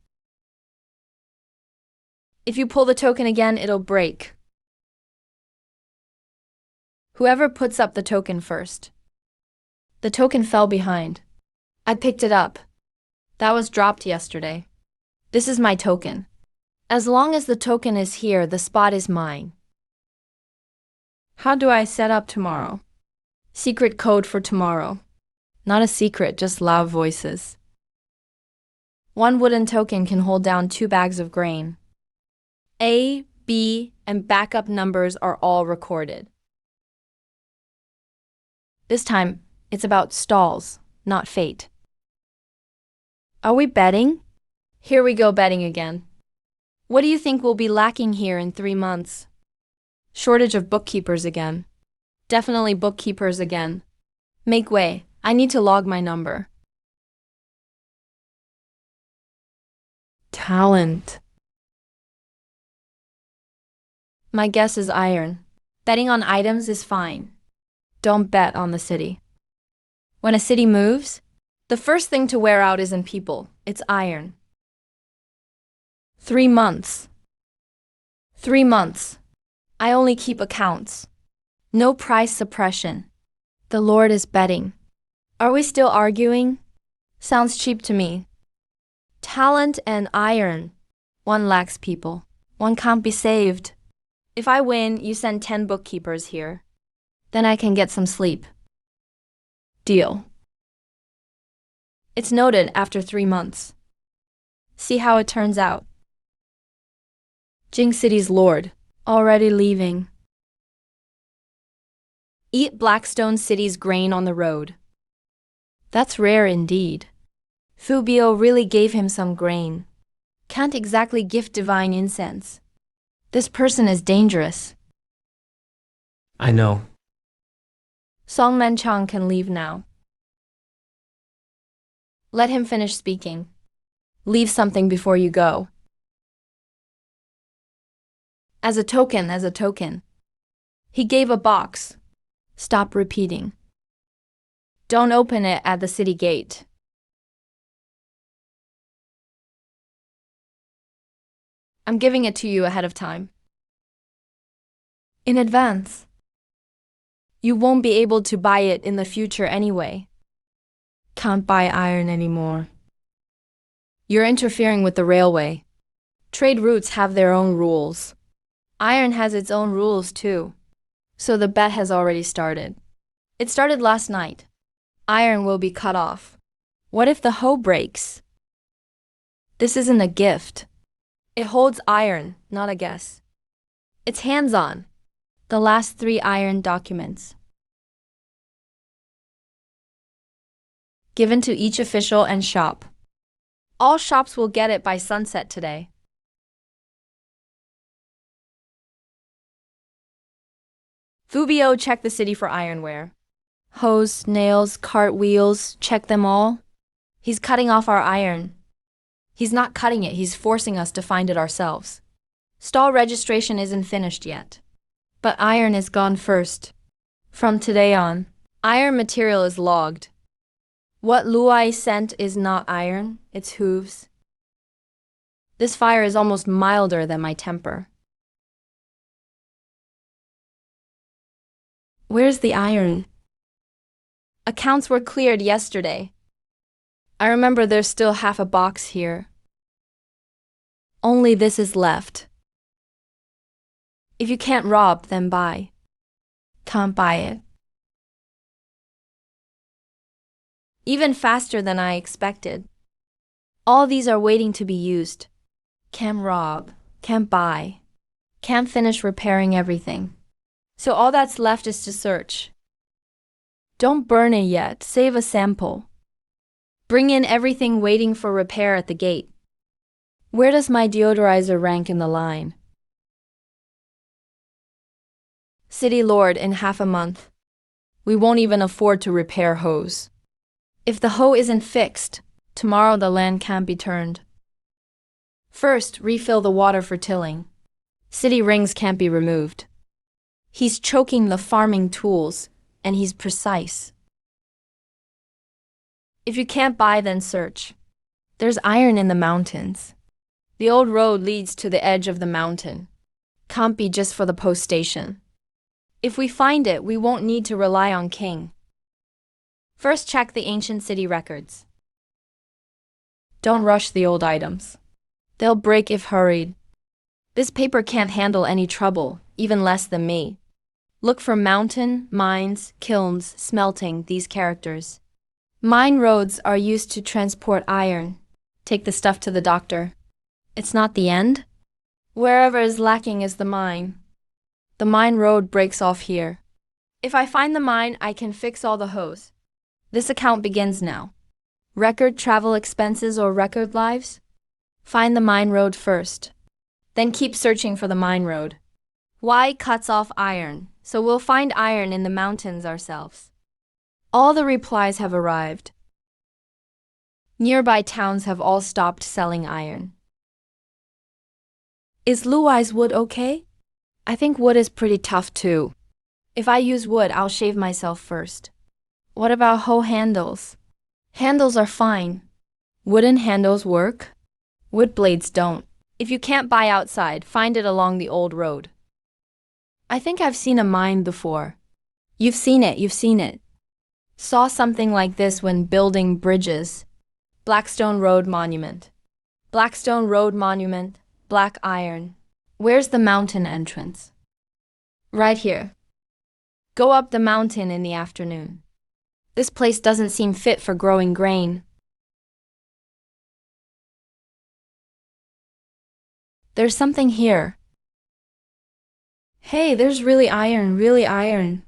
If you pull the token again, it'll break. Whoever puts up the token first. The token fell behind. I picked it up. That was dropped yesterday. This is my token. As long as the token is here, the spot is mine. How do I set up tomorrow? Secret code for tomorrow. Not a secret, just loud voices. One wooden token can hold down 2 bags of grain. A, B, and backup numbers are all recorded. This time, it's about stalls, not fate. Are we betting? Here we go betting again. What do you think will be lacking here in 3 months? Shortage of bookkeepers again. Definitely bookkeepers again. Make way, I need to log my number. Talent. My guess is iron. Betting on items is fine. Don't bet on the city. When a city moves, the first thing to wear out isn't people, it's iron. 3 months. 3 months. I only keep accounts. No price suppression. The Lord is betting. Are we still arguing? Sounds cheap to me. Talent and iron. One lacks people. One can't be saved. If I win, you send 10 bookkeepers here. Then I can get some sleep. Deal. It's noted after 3 months. See how it turns out. Jing City's Lord, already leaving. Eat Blackstone City's grain on the road. That's rare indeed. Fubio really gave him some grain. Can't exactly gift divine incense. This person is dangerous. I know. Song Manchang can leave now. Let him finish speaking. Leave something before you go. As a token, as a token. He gave a box. Stop repeating. Don't open it at the city gate. I'm giving it to you ahead of time. In advance. You won't be able to buy it in the future anyway. Can't buy iron anymore. You're interfering with the railway. Trade routes have their own rules. Iron has its own rules too. So the bet has already started. It started last night. Iron will be cut off. What if the hoe breaks? This isn't a gift. It holds iron, not a guess. It's hands-on. The last 3 iron documents. Given to each official and shop. All shops will get it by sunset today. Fubio checked the city for ironware. Hose, nails, cart wheels, check them all. He's cutting off our iron. He's not cutting it, he's forcing us to find it ourselves. Stall registration isn't finished yet. But iron is gone first. From today on, iron material is logged. What Luai sent is not iron, it's hooves. This fire is almost milder than my temper. Where's the iron? Accounts were cleared yesterday. I remember there's still half a box here. Only this is left. If you can't rob, then buy. Can't buy it. Even faster than I expected. All these are waiting to be used. Can't rob, can't buy, can't finish repairing everything. So all that's left is to search. Don't burn it yet, save a sample. Bring in everything waiting for repair at the gate. Where does my deodorizer rank in the line? City Lord in half a month. We won't even afford to repair hose. If the hoe isn't fixed, tomorrow the land can't be turned. First, refill the water for tilling. City rings can't be removed. He's choking the farming tools, and he's precise. If you can't buy, then search. There's iron in the mountains. The old road leads to the edge of the mountain. Can't be just for the post station. If we find it, we won't need to rely on King. First, check the ancient city records. Don't rush the old items. They'll break if hurried. This paper can't handle any trouble, even less than me. Look for mountain, mines, kilns, smelting, these characters. Mine roads are used to transport iron. Take the stuff to the doctor. It's not the end. Wherever is lacking is the mine. The mine road breaks off here. If I find the mine, I can fix all the hose. This account begins now. Record travel expenses or record lives? Find the mine road first. Then keep searching for the mine road. Y cuts off iron, so we'll find iron in the mountains ourselves. All the replies have arrived. Nearby towns have all stopped selling iron. Is Luai's wood okay? I think wood is pretty tough too. If I use wood, I'll shave myself first. What about hoe handles? Handles are fine. Wooden handles work. Wood blades don't. If you can't buy outside, find it along the old road. I think I've seen a mine before. You've seen it. Saw something like this when building bridges. Blackstone Road Monument. Blackstone Road Monument, black iron. Where's the mountain entrance? Right here. Go up the mountain in the afternoon. This place doesn't seem fit for growing grain. There's something here. Hey, there's really iron.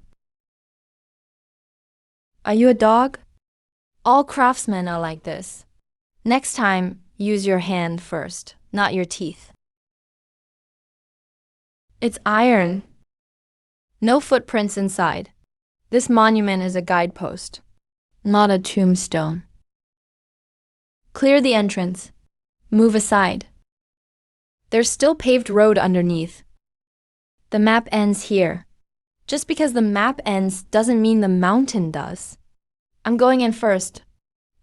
Are you a dog? All craftsmen are like this. Next time, use your hand first, not your teeth. It's iron. No footprints inside. This monument is a guidepost, not a tombstone. Clear the entrance. Move aside. There's still paved road underneath. The map ends here. Just because the map ends doesn't mean the mountain does. I'm going in first.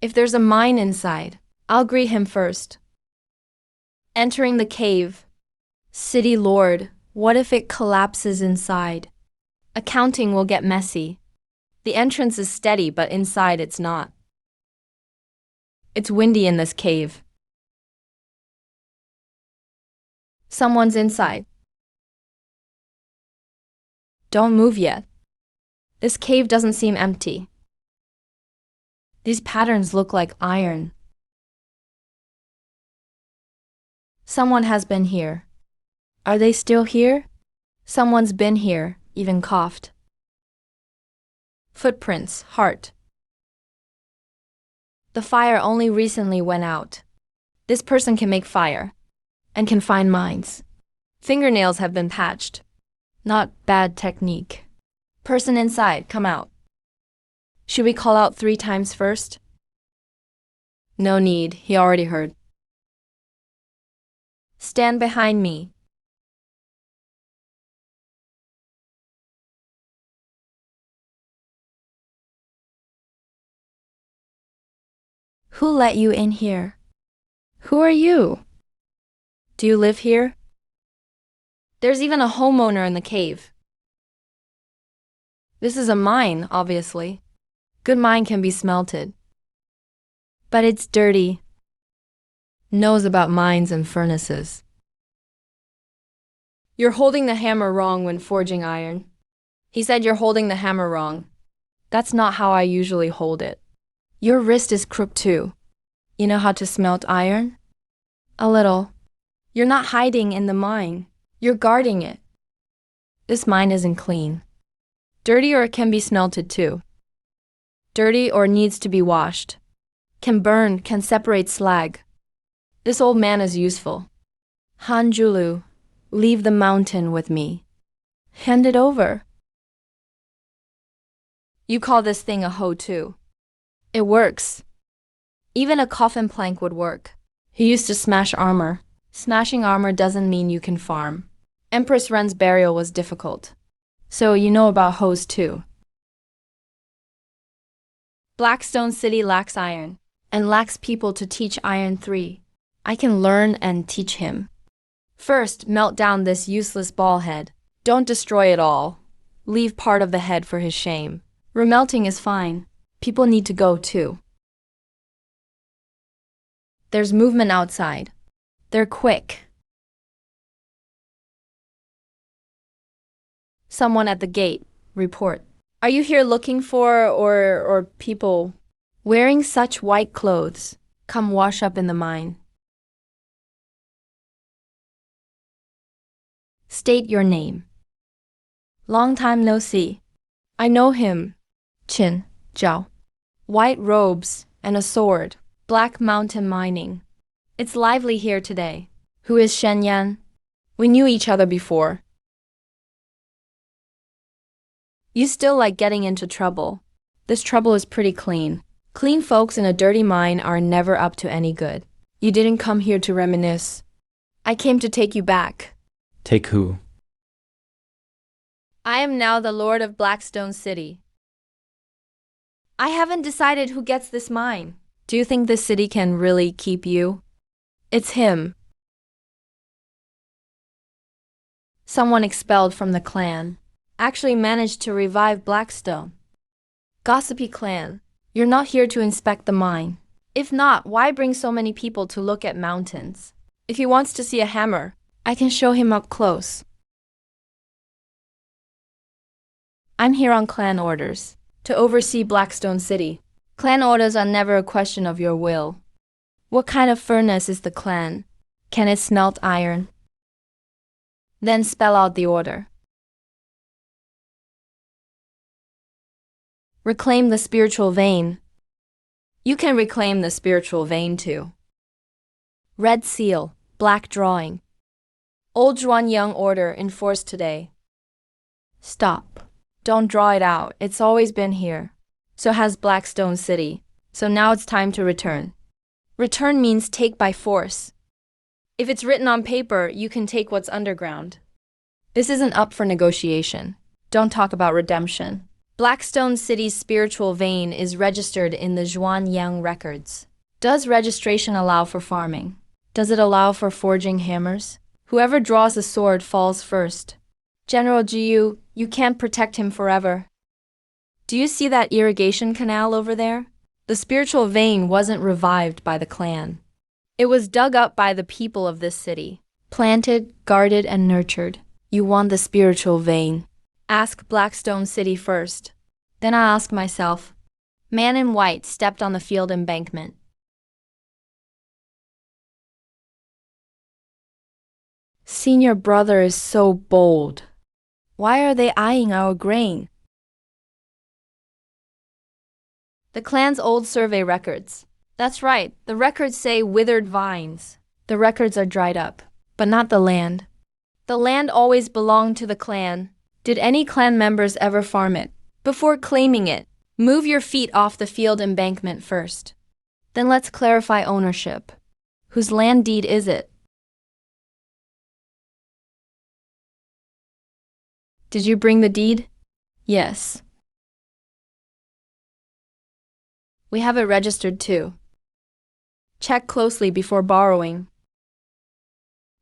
If there's a mine inside, I'll greet him first. Entering the cave. City Lord, what if it collapses inside? Accounting will get messy. The entrance is steady, but inside it's not. It's windy in this cave. Someone's inside. Don't move yet. This cave doesn't seem empty. These patterns look like iron. Someone has been here. Are they still here? Someone's been here, even coughed. Footprints, heart. The fire only recently went out. This person can make fire and can find mines. Fingernails have been patched. Not bad technique. Person inside, come out. Should we call out 3 times first? No need, he already heard. Stand behind me. Who let you in here? Who are you? Do you live here? There's even a homeowner in the cave. This is a mine, obviously. Good mine can be smelted. But it's dirty. Knows about mines and furnaces. You're holding the hammer wrong when forging iron. He said you're holding the hammer wrong. That's not how I usually hold it. Your wrist is crooked too. You know how to smelt iron? A little. You're not hiding in the mine. You're guarding it. This mine isn't clean. Dirty or it can be smelted too. Dirty or needs to be washed. Can burn, can separate slag. This old man is useful. Hanjulu, leave the mountain with me. Hand it over. You call this thing a hoe too. It works. Even a coffin plank would work. He used to smash armor. Smashing armor doesn't mean you can farm. Empress Ren's burial was difficult. So you know about hoes too. Blackstone City lacks iron, and lacks people to teach Iron 3. I can learn and teach him. First, melt down this useless ball head. Don't destroy it all. Leave part of the head for his shame. Remelting is fine. People need to go too. There's movement outside. They're quick. Someone at the gate. Report. Are you here looking for or people wearing such white clothes? Come wash up in the mine. State your name. Long time no see. I know him. Qin, Zhao. White robes and a sword. Black mountain mining. It's lively here today. Who is Shen Yan? We knew each other before. You still like getting into trouble. This trouble is pretty clean. Clean folks in a dirty mine are never up to any good. You didn't come here to reminisce. I came to take you back. Take who? I am now the Lord of Blackstone City. I haven't decided who gets this mine. Do you think this city can really keep you? It's him. Someone expelled from the clan. Actually managed to revive Blackstone. Gossipy clan, you're not here to inspect the mine. If not, why bring so many people to look at mountains? If he wants to see a hammer, I can show him up close. I'm here on clan orders, to oversee Blackstone City. Clan orders are never a question of your will. What kind of furnace is the clan? Can it smelt iron? Then spell out the order. Reclaim the spiritual vein. You can reclaim the spiritual vein too. Red seal, black drawing. Old Zhuanyang order enforced today. Stop. Don't draw it out, it's always been here. So has Blackstone City. So now it's time to return. Return means take by force. If it's written on paper, you can take what's underground. This isn't up for negotiation. Don't talk about redemption. Blackstone City's spiritual vein is registered in the Zhuanyang records. Does registration allow for farming? Does it allow for forging hammers? Whoever draws the sword falls first. General Jiyu, you can't protect him forever. Do you see that irrigation canal over there? The spiritual vein wasn't revived by the clan. It was dug up by the people of this city. Planted, guarded, and nurtured. You want the spiritual vein. Ask Blackstone City first. Then I ask myself. Man in white stepped on the field embankment. Senior brother is so bold. Why are they eyeing our grain? The clan's old survey records. That's right, the records say withered vines. The records are dried up, but not the land. The land always belonged to the clan. Did any clan members ever farm it? Before claiming it, move your feet off the field embankment first. Then let's clarify ownership. Whose land deed is it? Did you bring the deed? Yes. We have it registered too. Check closely before borrowing.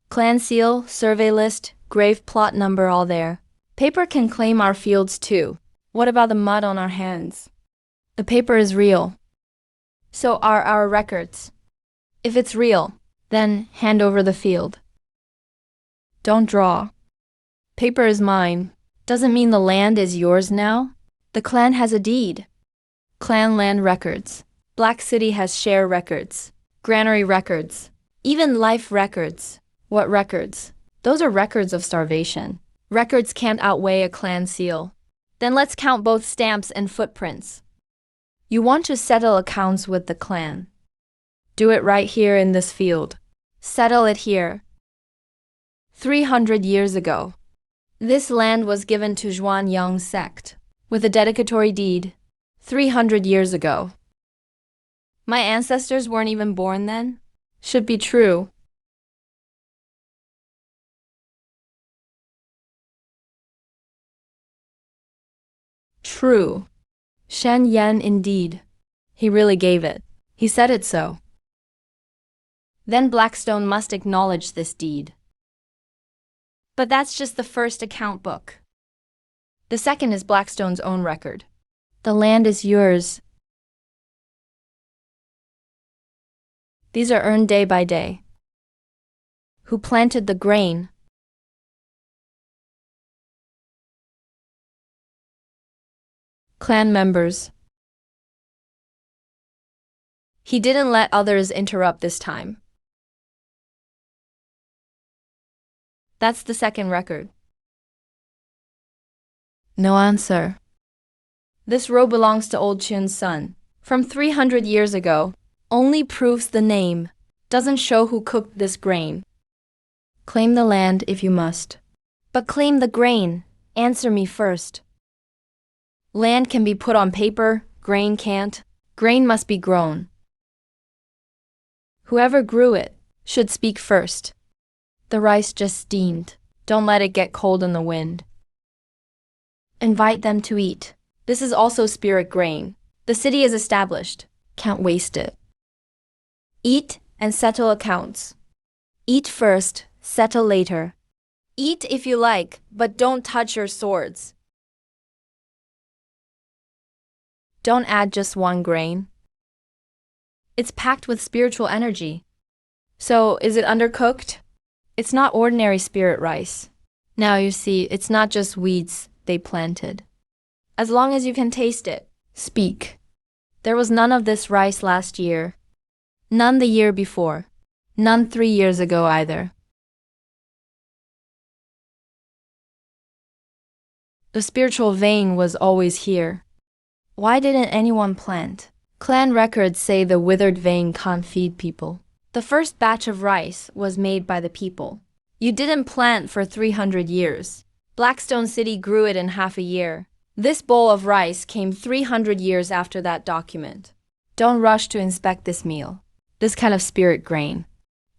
Clan seal, survey list, grave plot number all there. Paper can claim our fields too. What about the mud on our hands? The paper is real. So are our records. If it's real, then hand over the field. Don't draw. Paper is mine. Doesn't mean the land is yours now. The clan has a deed. Clan land records. Black City has share records. Granary records. Even life records. What records? Those are records of starvation. Records can't outweigh a clan seal. Then let's count both stamps and footprints. You want to settle accounts with the clan. Do it right here in this field. Settle it here. 300 years ago. This land was given to Zhuanyang sect with a dedicatory deed 300 years ago. My ancestors weren't even born then? Should be true. True. Shen Yan indeed. He really gave it. He said it so. Then Blackstone must acknowledge this deed. But that's just the first account book. The second is Blackstone's own record. The land is yours. These are earned day by day. Who planted the grain? Clan members. He didn't let others interrupt this time. That's the second record. No answer. This row belongs to Old Chun's son. From 300 years ago. Only proves the name. Doesn't show who cooked this grain. Claim the land if you must. But claim the grain. Answer me first. Land can be put on paper, grain can't. Grain must be grown. Whoever grew it should speak first. The rice just steamed. Don't let it get cold in the wind. Invite them to eat. This is also spirit grain. The city is established. Can't waste it. Eat and settle accounts. Eat first, settle later. Eat if you like, but don't touch your swords. Don't add just one grain. It's packed with spiritual energy. So, is it undercooked? It's not ordinary spirit rice. Now you see, it's not just weeds they planted. As long as you can taste it, speak. There was none of this rice last year. None the year before. None 3 years ago either. The spiritual vein was always here. Why didn't anyone plant? Clan records say the withered vein can't feed people. The first batch of rice was made by the people. You didn't plant for 300 years. Blackstone City grew it in half a year. This bowl of rice came 300 years after that document. Don't rush to inspect this meal. This kind of spirit grain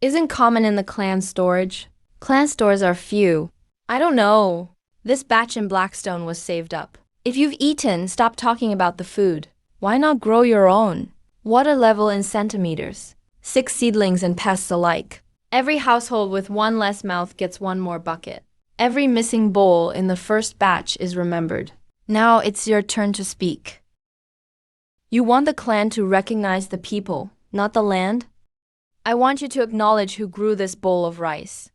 isn't common in the clan storage. Clan stores are few. I don't know. This batch in Blackstone was saved up. If you've eaten, stop talking about the food. Why not grow your own? Water level in centimeters. 6 seedlings and pests alike. Every household with one less mouth gets one more bucket. Every missing bowl in the first batch is remembered. Now it's your turn to speak. You want the clan to recognize the people, not the land? I want you to acknowledge who grew this bowl of rice.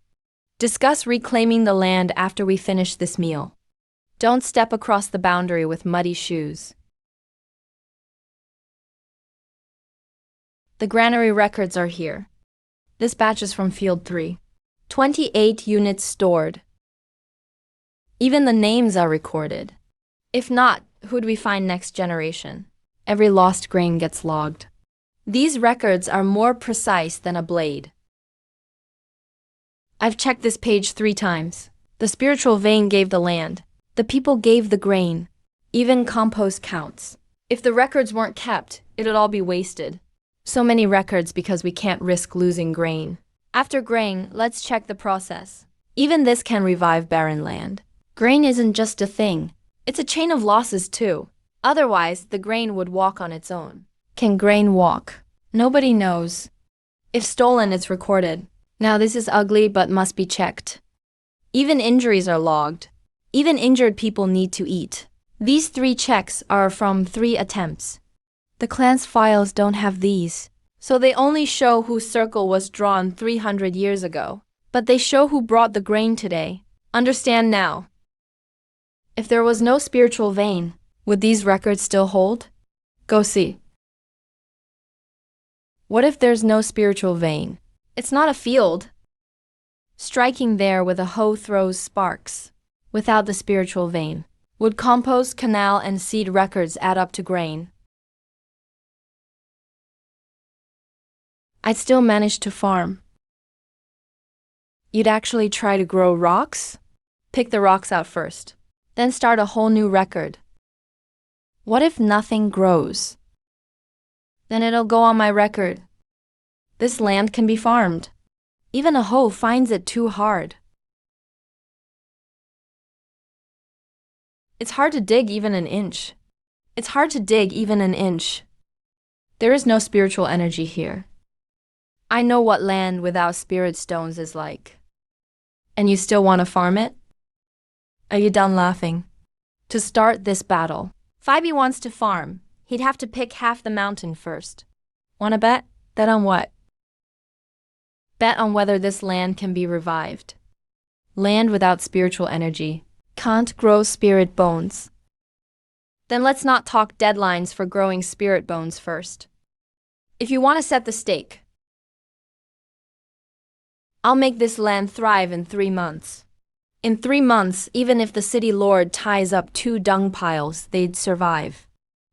Discuss reclaiming the land after we finish this meal. Don't step across the boundary with muddy shoes. The granary records are here. This batch is from Field 3. 28 units stored. Even the names are recorded. If not, who'd we find next generation? Every lost grain gets logged. These records are more precise than a blade. I've checked this page 3 times. The spiritual vein gave the land. The people gave the grain. Even compost counts. If the records weren't kept, it'd all be wasted. So many records because we can't risk losing grain. After grain, let's check the process. Even this can revive barren land. Grain isn't just a thing. It's a chain of losses too. Otherwise, the grain would walk on its own. Can grain walk? Nobody knows. If stolen, it's recorded. Now this is ugly but must be checked. Even injuries are logged. Even injured people need to eat. These 3 checks are from 3 attempts. The clan's files don't have these, so they only show whose circle was drawn 300 years ago. But they show who brought the grain today. Understand now. If there was no spiritual vein, would these records still hold? Go see. What if there's no spiritual vein? It's not a field. Striking there with a hoe throws sparks. Without the spiritual vein, would compost, canal, and seed records add up to grain? I'd still manage to farm. You'd actually try to grow rocks? Pick the rocks out first, then start a whole new record. What if nothing grows? Then it'll go on my record. This land can be farmed. Even a hoe finds it too hard. It's hard to dig even an inch. It's hard to dig even an inch. There is no spiritual energy here. I know what land without spirit stones is like. And you still want to farm it? Are you done laughing? To start this battle, Phoebe wants to farm. He'd have to pick half the mountain first. Wanna bet? Bet on what? Bet on whether this land can be revived. Land without spiritual energy can't grow spirit bones. Then let's not talk deadlines for growing spirit bones first. If you want to set the stake, I'll make this land thrive in 3 months. In 3 months, even if the city lord ties up 2 dung piles, they'd survive.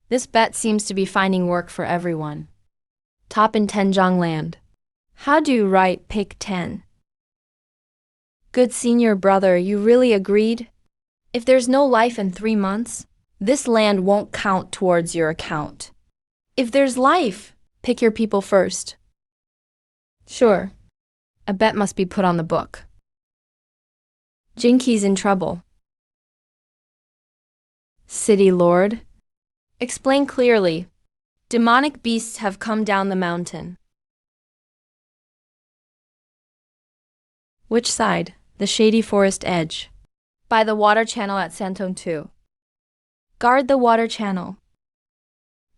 This bet seems to be finding work for everyone. Top in Tenjong land. How do you write pick 10? Good senior brother, you really agreed? If there's no life in 3 months, this land won't count towards your account. If there's life, pick your people first. Sure. A bet must be put on the book. Jinky's in trouble. City Lord? Explain clearly. Demonic beasts have come down the mountain. Which side? The shady forest edge. By the water channel at Santong 2. Guard the water channel.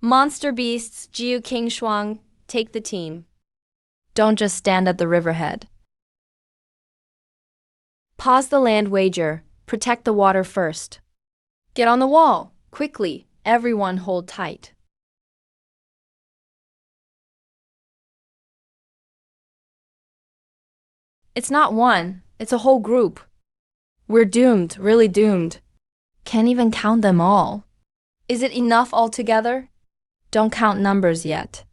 Monster beasts, Jiu King Shuang, take the team. Don't just stand at the riverhead. Pause the land wager. Protect the water first. Get on the wall. Quickly. Everyone hold tight. It's not one. It's a whole group. We're doomed, really doomed. Can't even count them all. Is it enough altogether? Don't count numbers yet.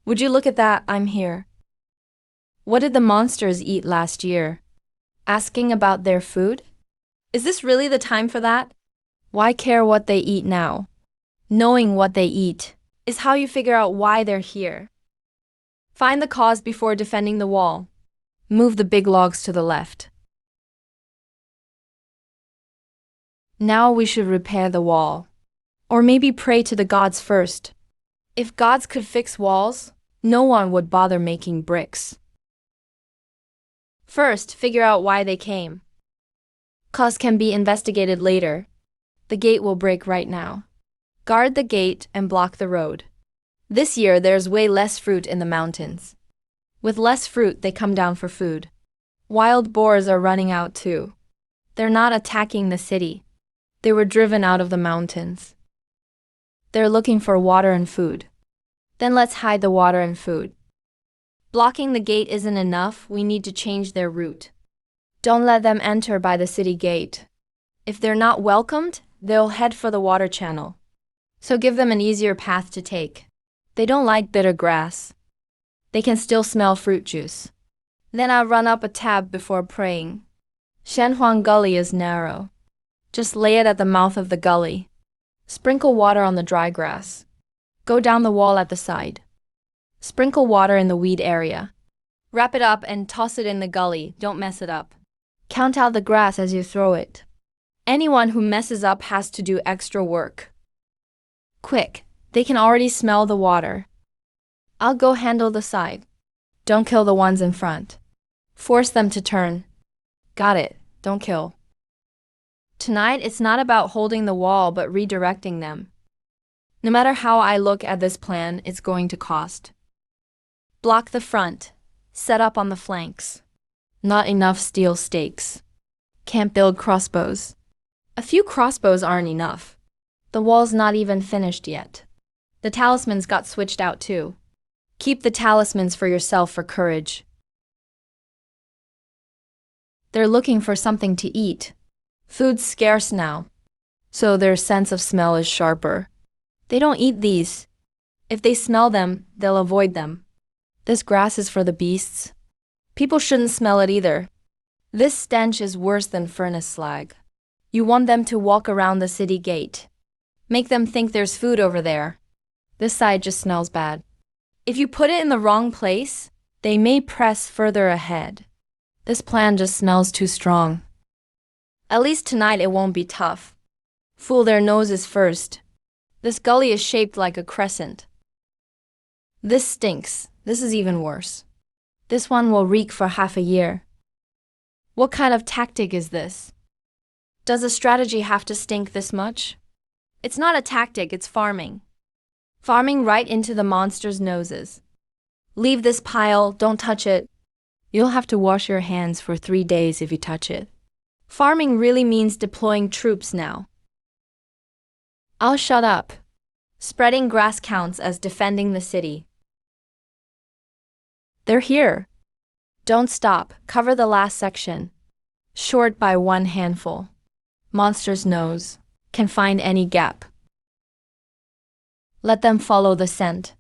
Would you look at that? I'm here. What did the monsters eat last year? Asking about their food? Is this really the time for that? Why care what they eat now? Knowing what they eat is how you figure out why they're here. Find the cause before defending the wall. Move the big logs to the left. Now we should repair the wall. Or maybe pray to the gods first. If gods could fix walls, no one would bother making bricks. First, figure out why they came. Cause can be investigated later. The gate will break right now. Guard the gate and block the road. This year there's way less fruit in the mountains. With less fruit they come down for food. Wild boars are running out too. They're not attacking the city. They were driven out of the mountains. They're looking for water and food. Then let's hide the water and food. Blocking the gate isn't enough, we need to change their route. Don't let them enter by the city gate. If they're not welcomed, they'll head for the water channel. So give them an easier path to take. They don't like bitter grass. They can still smell fruit juice. Then I'll run up a tab before praying. Shenhuang Gully is narrow. Just lay it at the mouth of the gully. Sprinkle water on the dry grass. Go down the wall at the side. Sprinkle water in the weed area. Wrap it up and toss it in the gully, don't mess it up. Count out the grass as you throw it. Anyone who messes up has to do extra work. Quick, they can already smell the water. I'll go handle the side. Don't kill the ones in front. Force them to turn. Got it, don't kill. Tonight, it's not about holding the wall but redirecting them. No matter how I look at this plan, it's going to cost. Block the front. Set up on the flanks. Not enough steel stakes. Can't build crossbows. A few crossbows aren't enough. The wall's not even finished yet. The talismans got switched out too. Keep the talismans for yourself for courage. They're looking for something to eat. Food's scarce now, so their sense of smell is sharper. They don't eat these. If they smell them, they'll avoid them. This grass is for the beasts. People shouldn't smell it either. This stench is worse than furnace slag. You want them to walk around the city gate. Make them think there's food over there. This side just smells bad. If you put it in the wrong place, they may press further ahead. This plan just smells too strong. At least tonight it won't be tough. Fool their noses first. This gully is shaped like a crescent. This stinks. This is even worse. This one will reek for half a year. What kind of tactic is this? Does a strategy have to stink this much? It's not a tactic, it's farming. Farming right into the monster's noses. Leave this pile, don't touch it. You'll have to wash your hands for 3 days if you touch it. Farming really means deploying troops now. I'll shut up. Spreading grass counts as defending the city. They're here. Don't stop, cover the last section. Short by 1 handful. Monster's nose. Can find any gap. Let them follow the scent.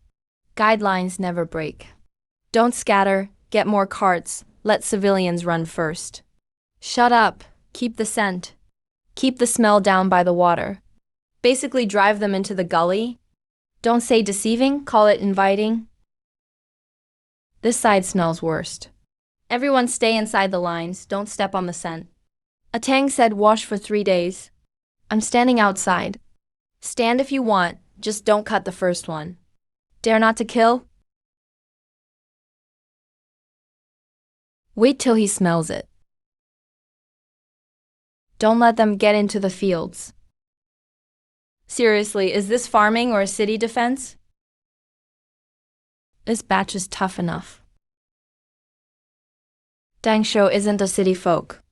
Guidelines never break. Don't scatter, get more carts, let civilians run first. Shut up, keep the scent. Keep the smell down by the water. Basically drive them into the gully. Don't say deceiving, call it inviting. This side smells worst. Everyone stay inside the lines, don't step on the scent. A Tang said wash for 3 days. I'm standing outside. Stand if you want, just don't cut the first one. Dare not to kill? Wait till he smells it. Don't let them get into the fields. Seriously, is this farming or a city defense? This batch is tough enough. Dangsho isn't a city folk.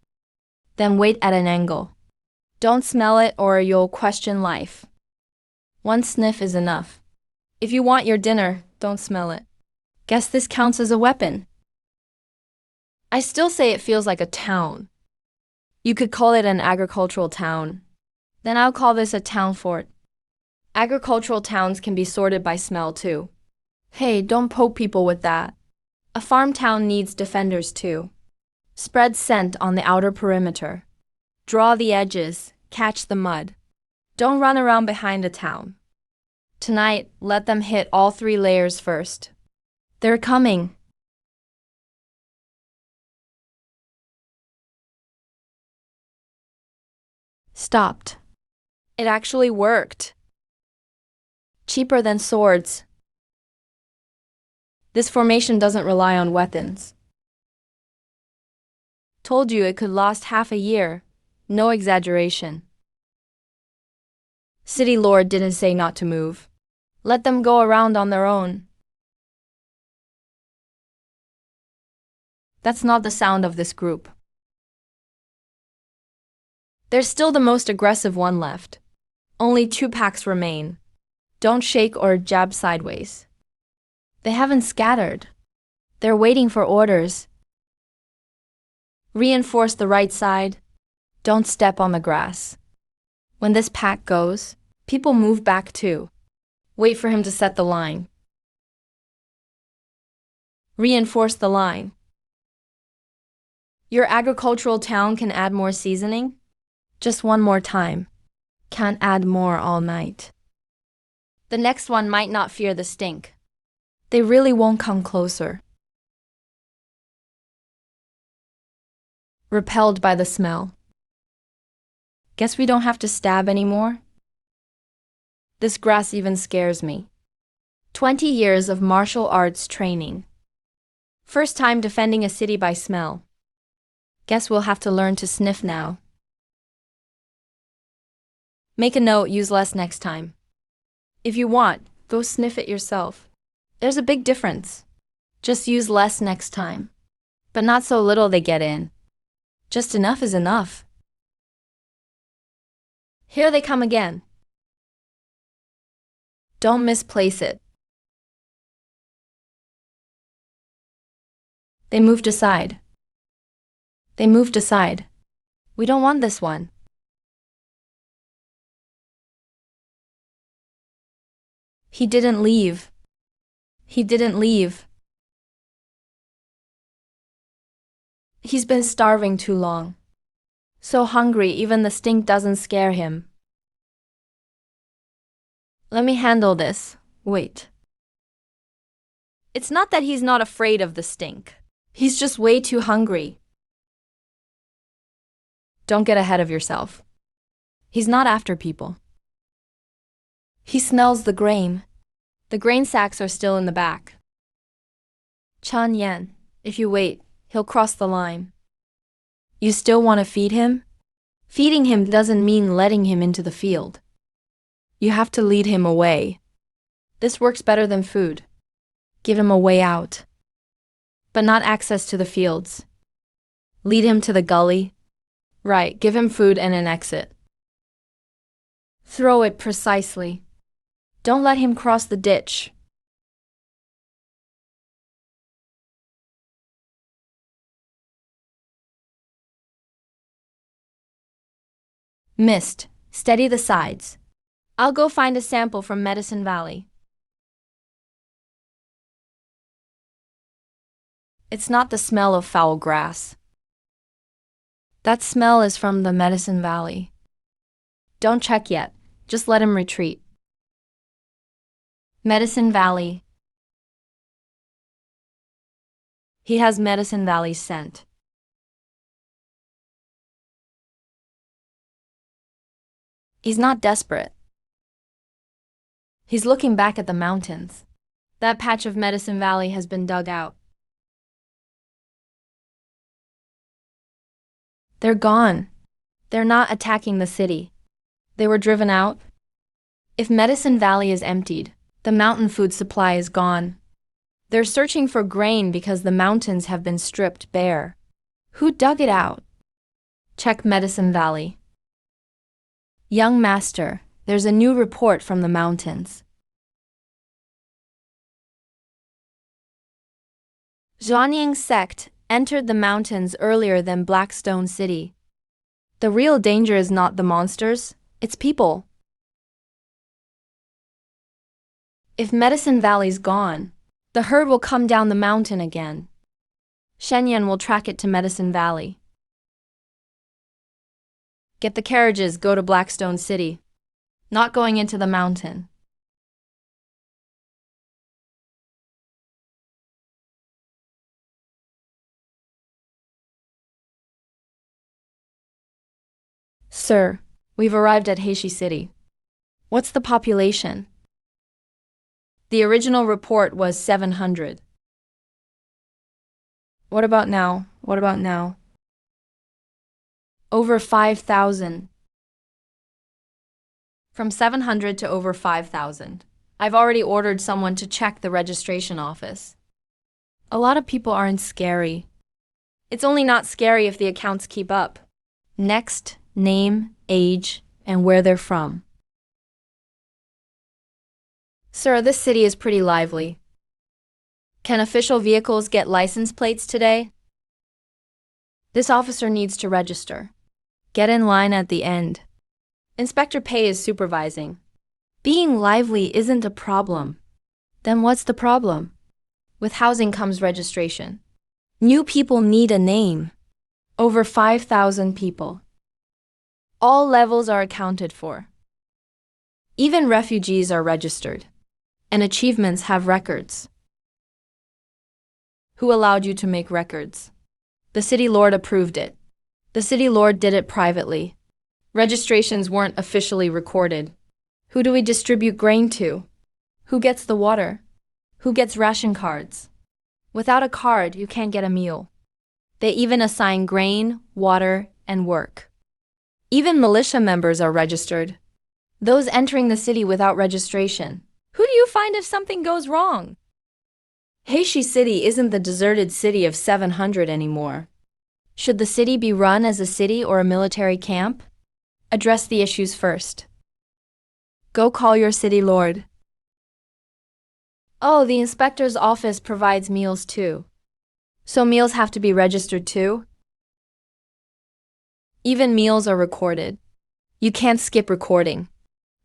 Then wait at an angle. Don't smell it or you'll question life. 1 sniff is enough. If you want your dinner, don't smell it. Guess this counts as a weapon. I still say it feels like a town. You could call it an agricultural town. Then I'll call this a town fort. Agricultural towns can be sorted by smell too. Hey, don't poke people with that. A farm town needs defenders too. Spread scent on the outer perimeter. Draw the edges, catch the mud. Don't run around behind a town. Tonight, let them hit all 3 layers first. They're coming. Stopped. It actually worked. Cheaper than swords. This formation doesn't rely on weapons. Told you it could last half a year. No exaggeration. City Lord didn't say not to move. Let them go around on their own. That's not the sound of this group. There's still the most aggressive one left. Only 2 packs remain. Don't shake or jab sideways. They haven't scattered. They're waiting for orders. Reinforce the right side. Don't step on the grass. When this pack goes, people move back too. Wait for him to set the line. Reinforce the line. Your agricultural town can add more seasoning? Just one more time. Can't add more all night. The next one might not fear the stink. They really won't come closer. Repelled by the smell. Guess we don't have to stab anymore? This grass even scares me. 20 years of martial arts training. First time defending a city by smell. Guess we'll have to learn to sniff now. Make a note, use less next time. If you want, go sniff it yourself. There's a big difference. Just use less next time. But not so little they get in. Just enough is enough. Here they come again. Don't misplace it. They moved aside. They moved aside. We don't want this one. He didn't leave. He didn't leave. He's been starving too long. So hungry even the stink doesn't scare him. Let me handle this. Wait. It's not that he's not afraid of the stink. He's just way too hungry. Don't get ahead of yourself. He's not after people. He smells the grain. The grain sacks are still in the back. Chan Yan, if you wait, he'll cross the line. You still want to feed him? Feeding him doesn't mean letting him into the field. You have to lead him away. This works better than food. Give him a way out. But not access to the fields. Lead him to the gully. Right, give him food and an exit. Throw it precisely. Don't let him cross the ditch. Missed. Steady the sides. I'll go find a sample from Medicine Valley. It's not the smell of foul grass. That smell is from the Medicine Valley. Don't check yet. Just let him retreat. Medicine Valley. He has Medicine Valley's scent. He's not desperate. He's looking back at the mountains. That patch of Medicine Valley has been dug out. They're gone. They're not attacking the city. They were driven out. If Medicine Valley is emptied, the mountain food supply is gone. They're searching for grain because the mountains have been stripped bare. Who dug it out? Check Medicine Valley. Young Master, there's a new report from the mountains. Zhuanying sect entered the mountains earlier than Blackstone City. The real danger is not the monsters, it's people. If Medicine Valley's gone, the herd will come down the mountain again. Shenyan will track it to Medicine Valley. Get the carriages, go to Blackstone City. Not going into the mountain. Sir, we've arrived at Heishi City. What's the population? The original report was 700. What about now? What about now? Over 5,000. From 700 to over 5,000. I've already ordered someone to check the registration office. A lot of people aren't scary. It's only not scary if the accounts keep up. Next, name, age, and where they're from. Sir, this city is pretty lively. Can official vehicles get license plates today? This officer needs to register. Get in line at the end. Inspector Pei is supervising. Being lively isn't a problem. Then what's the problem? With housing comes registration. New people need a name. Over 5,000 people. All levels are accounted for. Even refugees are registered. And achievements have records. Who allowed you to make records? The city lord approved it. The city lord did it privately. Registrations weren't officially recorded. Who do we distribute grain to? Who gets the water? Who gets ration cards? Without a card, you can't get a meal. They even assign grain, water, and work. Even militia members are registered. Those entering the city without registration. Who do you find if something goes wrong? Heishi City isn't the deserted city of 700 anymore. Should the city be run as a city or a military camp? Address the issues first. Go call your city lord. Oh, the inspector's office provides meals too. So meals have to be registered too? Even meals are recorded. You can't skip recording.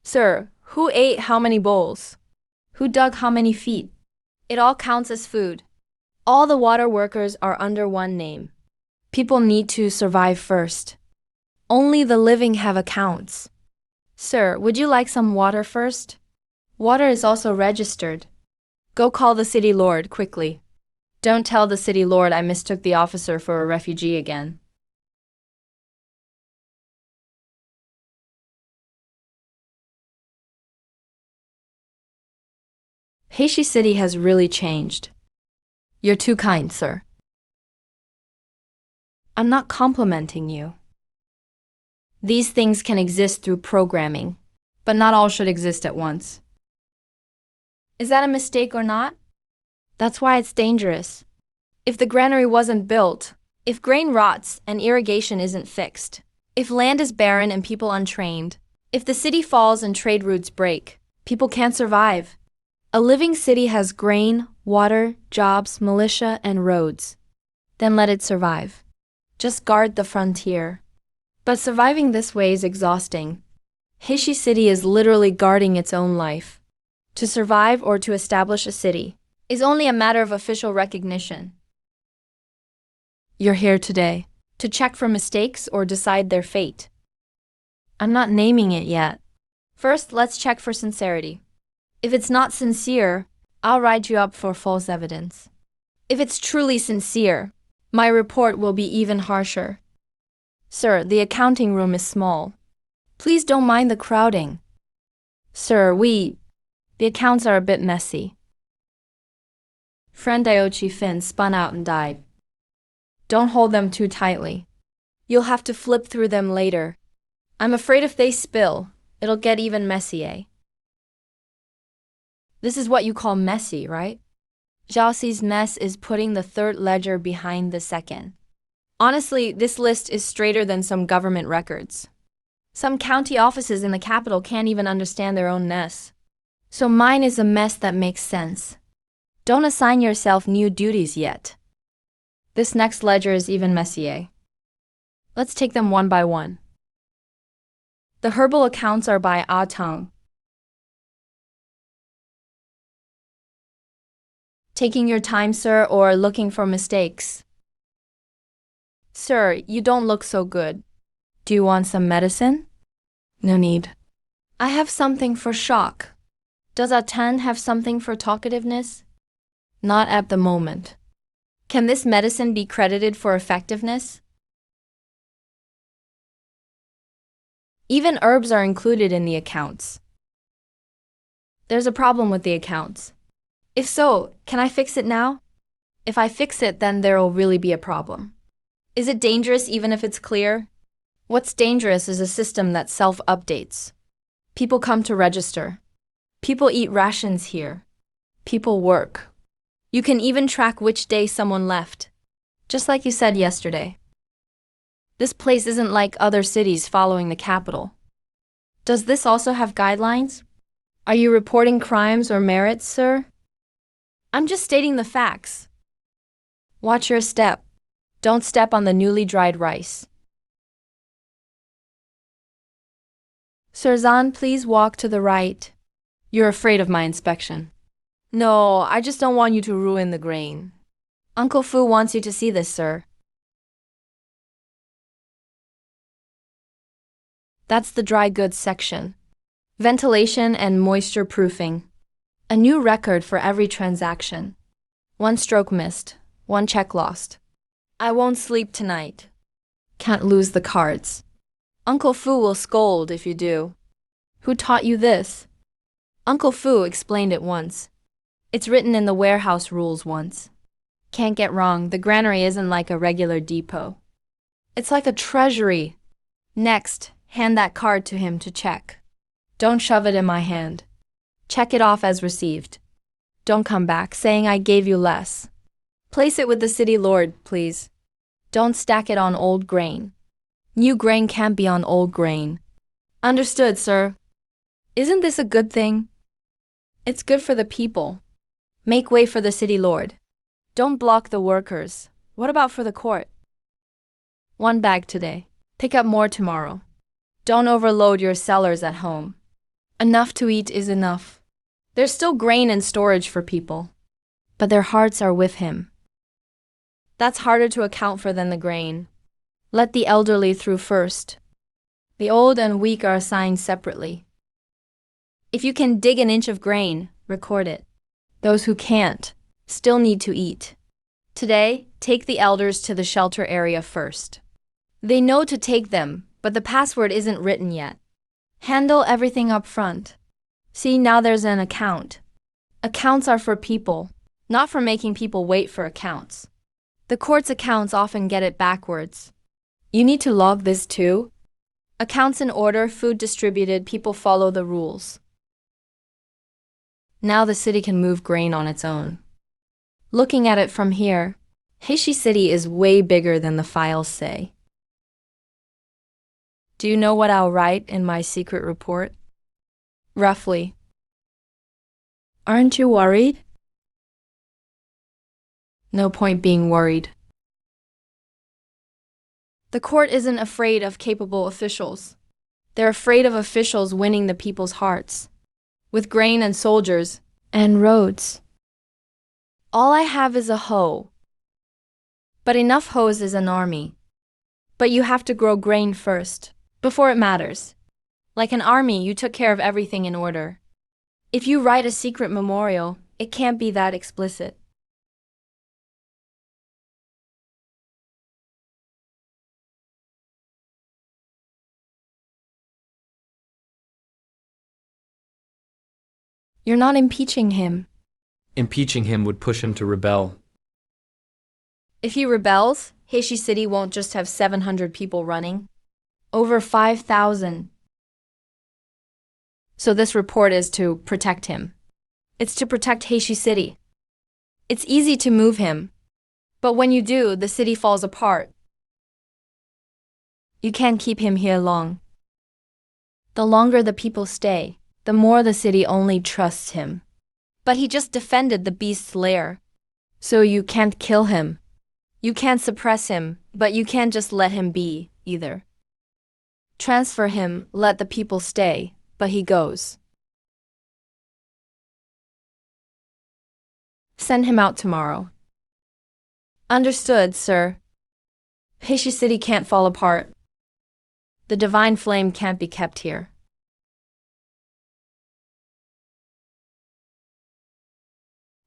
Sir, who ate how many bowls? Who dug how many feet? It all counts as food. All the water workers are under one name. People need to survive first. Only the living have accounts. Sir, would you like some water first? Water is also registered. Go call the city lord quickly. Don't tell the city lord I mistook the officer for a refugee again. Heishi City has really changed. You're too kind, sir. I'm not complimenting you. These things can exist through programming, but not all should exist at once. Is that a mistake or not? That's why it's dangerous. If the granary wasn't built, if grain rots and irrigation isn't fixed, if land is barren and people untrained, if the city falls and trade routes break, people can't survive. A living city has grain, water, jobs, militia, and roads. Then let it survive. Just guard the frontier. But surviving this way is exhausting. Heishi City is literally guarding its own life. To survive or to establish a city is only a matter of official recognition. You're here today to check for mistakes or decide their fate. I'm not naming it yet. First, let's check for sincerity. If it's not sincere, I'll write you up for false evidence. If it's truly sincere, my report will be even harsher. Sir, the accounting room is small. Please don't mind the crowding. Sir, the accounts are a bit messy. Friend Daiichi Fin spun out and died. Don't hold them too tightly. You'll have to flip through them later. I'm afraid if they spill, it'll get even messier. This is what you call messy, right? Xiaoxi's mess is putting the third ledger behind the second. Honestly, this list is straighter than some government records. Some county offices in the capital can't even understand their own mess. So mine is a mess that makes sense. Don't assign yourself new duties yet. This next ledger is even messier. Let's take them one by one. The herbal accounts are by Ah Tang. Taking your time, sir, or looking for mistakes? Sir, you don't look so good. Do you want some medicine? No need. I have something for shock. Does Atan have something for talkativeness? Not at the moment. Can this medicine be credited for effectiveness? Even herbs are included in the accounts. There's a problem with the accounts. If so, can I fix it now? If I fix it, then there'll really be a problem. Is it dangerous even if it's clear? What's dangerous is a system that self-updates. People come to register. People eat rations here. People work. You can even track which day someone left. Just like you said yesterday. This place isn't like other cities following the capital. Does this also have guidelines? Are you reporting crimes or merits, sir? I'm just stating the facts. Watch your step. Don't step on the newly dried rice. Sir Zan, please walk to the right. You're afraid of my inspection. No, I just don't want you to ruin the grain. Uncle Fu wants you to see this, sir. That's the dry goods section. Ventilation and moisture proofing. A new record for every transaction. 1 stroke missed, 1 check lost. I won't sleep tonight. Can't lose the cards. Uncle Fu will scold if you do. Who taught you this? Uncle Fu explained it once. It's written in the warehouse rules once. Can't get wrong, the granary isn't like a regular depot. It's like a treasury. Next, hand that card to him to check. Don't shove it in my hand. Check it off as received. Don't come back saying I gave you less. Place it with the city lord, please. Don't stack it on old grain. New grain can't be on old grain. Understood, sir. Isn't this a good thing? It's good for the people. Make way for the city lord. Don't block the workers. What about for the court? 1 bag today. Pick up more tomorrow. Don't overload your cellars at home. Enough to eat is enough. There's still grain in storage for people, but their hearts are with him. That's harder to account for than the grain. Let the elderly through first. The old and weak are assigned separately. If you can dig an inch of grain, record it. Those who can't still need to eat. Today, take the elders to the shelter area first. They know to take them, but the password isn't written yet. Handle everything up front. See, now there's an account. Accounts are for people, not for making people wait for accounts. The court's accounts often get it backwards. You need to log this too. Accounts in order, food distributed, people follow the rules. Now the city can move grain on its own. Looking at it from here, Heishi City is way bigger than the files say. Do you know what I'll write in my secret report? Roughly. Aren't you worried? No point being worried. The court isn't afraid of capable officials. They're afraid of officials winning the people's hearts. With grain and soldiers, and roads. All I have is a hoe. But enough hoes is an army. But you have to grow grain first, before it matters. Like an army, you took care of everything in order. If you write a secret memorial, it can't be that explicit. You're not impeaching him. Impeaching him would push him to rebel. If he rebels, Heishi City won't just have 700 people running. Over 5,000. So this report is to protect him. It's to protect Heishi City. It's easy to move him. But when you do, the city falls apart. You can't keep him here long. The longer the people stay, the more the city only trusts him. But he just defended the beast's lair. So you can't kill him. You can't suppress him, but you can't just let him be, either. Transfer him, let the people stay, but he goes. Send him out tomorrow. Understood, sir. Heishi City can't fall apart. The divine flame can't be kept here.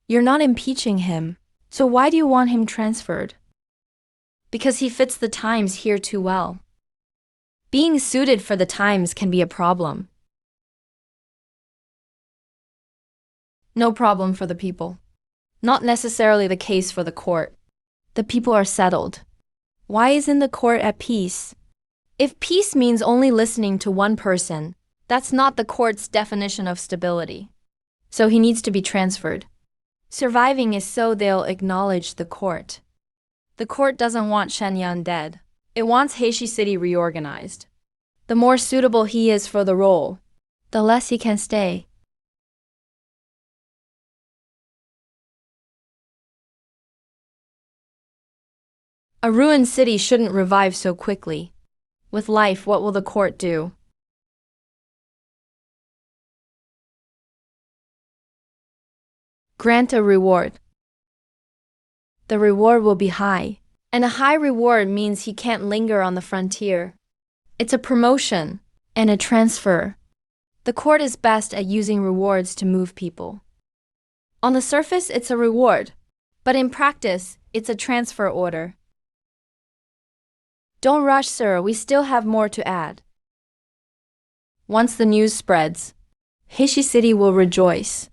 You're not impeaching him, so why do you want him transferred? Because he fits the times here too well. Being suited for the times can be a problem. No problem for the people. Not necessarily the case for the court. The people are settled. Why isn't the court at peace? If peace means only listening to one person, that's not the court's definition of stability. So he needs to be transferred. Surviving is so they'll acknowledge the court. The court doesn't want Shenyang dead. It wants Heishi City reorganized. The more suitable he is for the role, the less he can stay. A ruined city shouldn't revive so quickly. With life, what will the court do? Grant a reward. The reward will be high, and a high reward means he can't linger on the frontier. It's a promotion and a transfer. The court is best at using rewards to move people. On the surface, it's a reward, but in practice, it's a transfer order. Don't rush, sir, we still have more to add. Once the news spreads, Heishi City will rejoice.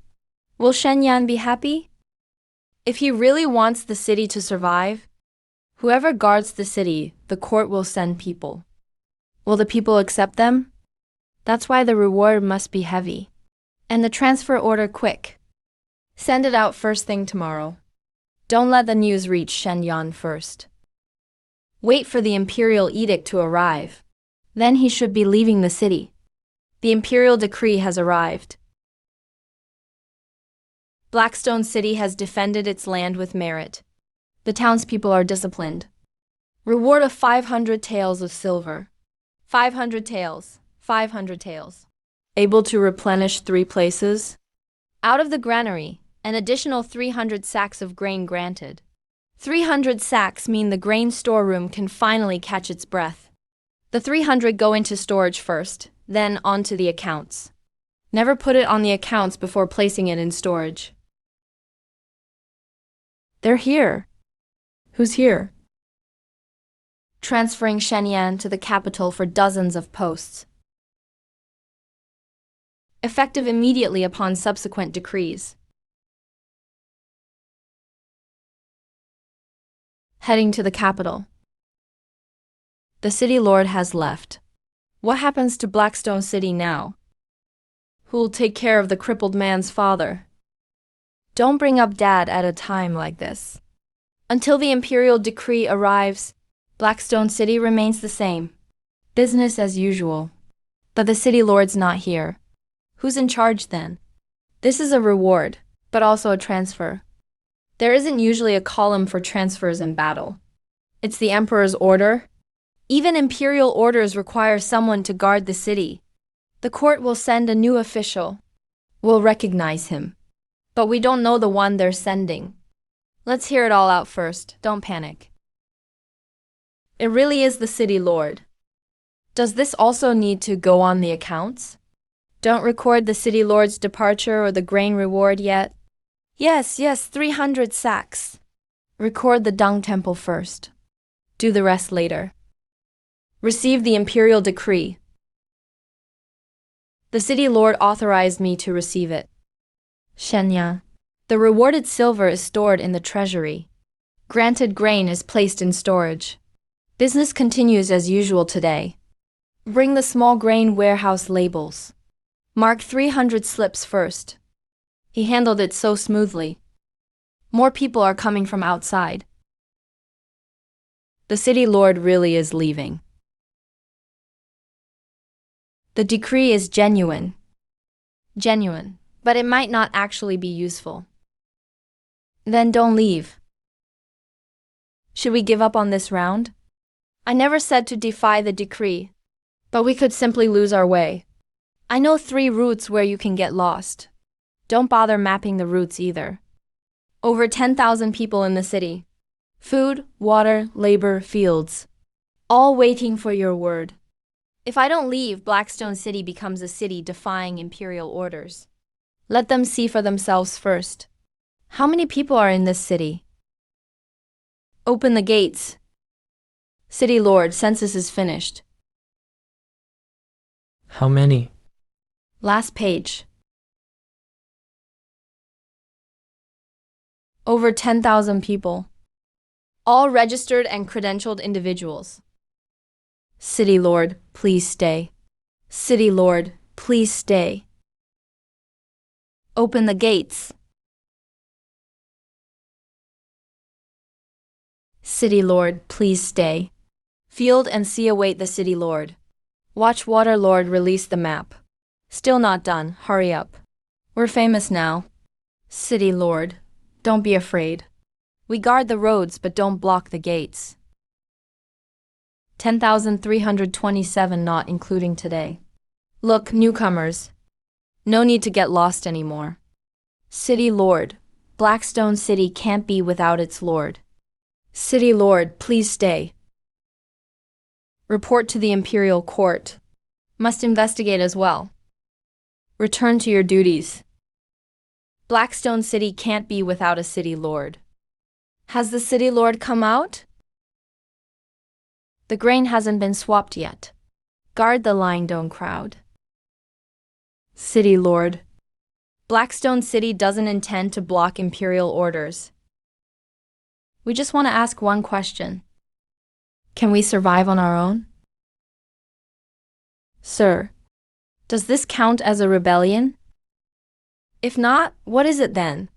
Will Shenyang be happy? If he really wants the city to survive, whoever guards the city, the court will send people. Will the people accept them? That's why the reward must be heavy. And the transfer order quick. Send it out first thing tomorrow. Don't let the news reach Shenyang first. Wait for the imperial edict to arrive. Then he should be leaving the city. The imperial decree has arrived. Blackstone City has defended its land with merit. The townspeople are disciplined. Reward of 500 taels of silver. 500 taels. 500 taels. Able to replenish 3 places? Out of the granary, an additional 300 sacks of grain granted. 300 sacks mean the grain storeroom can finally catch its breath. The 300 go into storage first, then onto the accounts. Never put it on the accounts before placing it in storage. They're here. Who's here? Transferring Shenyang to the capital for dozens of posts. Effective immediately upon subsequent decrees. Heading to the capital. The city lord has left. What happens to Blackstone City now? Who'll take care of the crippled man's father? Don't bring up Dad at a time like this. Until the imperial decree arrives, Blackstone City remains the same. Business as usual. But the city lord's not here. Who's in charge then? This is a reward, but also a transfer. There isn't usually a column for transfers in battle. It's the emperor's order. Even imperial orders require someone to guard the city. The court will send a new official. We'll recognize him. But we don't know the one they're sending. Let's hear it all out first. Don't panic. It really is the city lord. Does this also need to go on the accounts? Don't record the city lord's departure or the grain reward yet. Yes, 300 sacks. Record the dung temple first. Do the rest later. Receive the imperial decree. The city lord authorized me to receive it. Shenyang. The rewarded silver is stored in the treasury. Granted grain is placed in storage. Business continues as usual today. Bring the small grain warehouse labels. Mark 300 slips first. He handled it so smoothly. More people are coming from outside. The city lord really is leaving. The decree is genuine. Genuine, but it might not actually be useful. Then don't leave. Should we give up on this round? I never said to defy the decree, but we could simply lose our way. I know 3 routes where you can get lost. Don't bother mapping the routes either. Over 10,000 people in the city. Food, water, labor, fields. All waiting for your word. If I don't leave, Blackstone City becomes a city defying imperial orders. Let them see for themselves first. How many people are in this city? Open the gates. City Lord, census is finished. How many? Last page. Over 10,000 people. All registered and credentialed individuals. City Lord, please stay. City Lord, please stay. Open the gates. City Lord, please stay. Field and sea await the City Lord. Watch Water Lord release the map. Still not done, hurry up. We're famous now. City Lord, don't be afraid. We guard the roads but don't block the gates. 10,327 not including today. Look, newcomers. No need to get lost anymore. City Lord, Blackstone City can't be without its Lord. City Lord, please stay. Report to the Imperial Court. Must investigate as well. Return to your duties. Blackstone City can't be without a City Lord. Has the City Lord come out? The grain hasn't been swapped yet. Guard the lying dome crowd. City Lord. Blackstone City doesn't intend to block Imperial orders. We just want to ask one question. Can we survive on our own? Sir, does this count as a rebellion? If not, what is it then?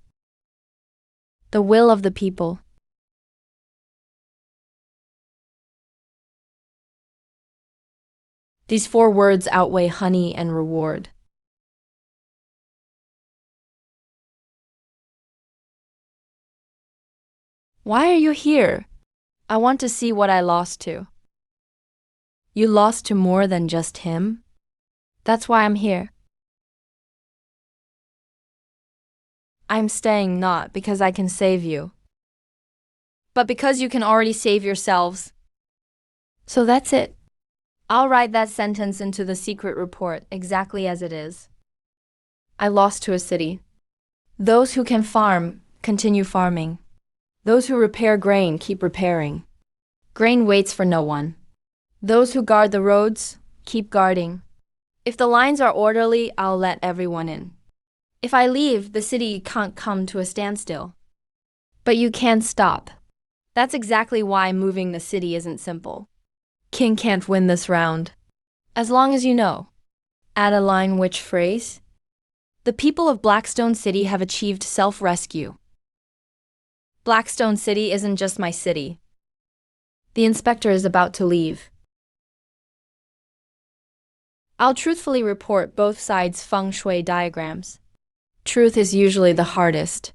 The will of the people. These 4 words outweigh honey and reward. Why are you here? I want to see what I lost to. You lost to more than just him? That's why I'm here. I'm staying not because I can save you, but because you can already save yourselves. So that's it. I'll write that sentence into the secret report exactly as it is. I lost to a city. Those who can farm, continue farming. Those who repair grain, keep repairing. Grain waits for no one. Those who guard the roads, keep guarding. If the lines are orderly, I'll let everyone in. If I leave, the city can't come to a standstill. But you can't stop. That's exactly why moving the city isn't simple. King can't win this round. As long as you know. Add a line which phrase? The people of Blackstone City have achieved self-rescue. Blackstone City isn't just my city. The inspector is about to leave. I'll truthfully report both sides' feng shui diagrams. Truth is usually the hardest,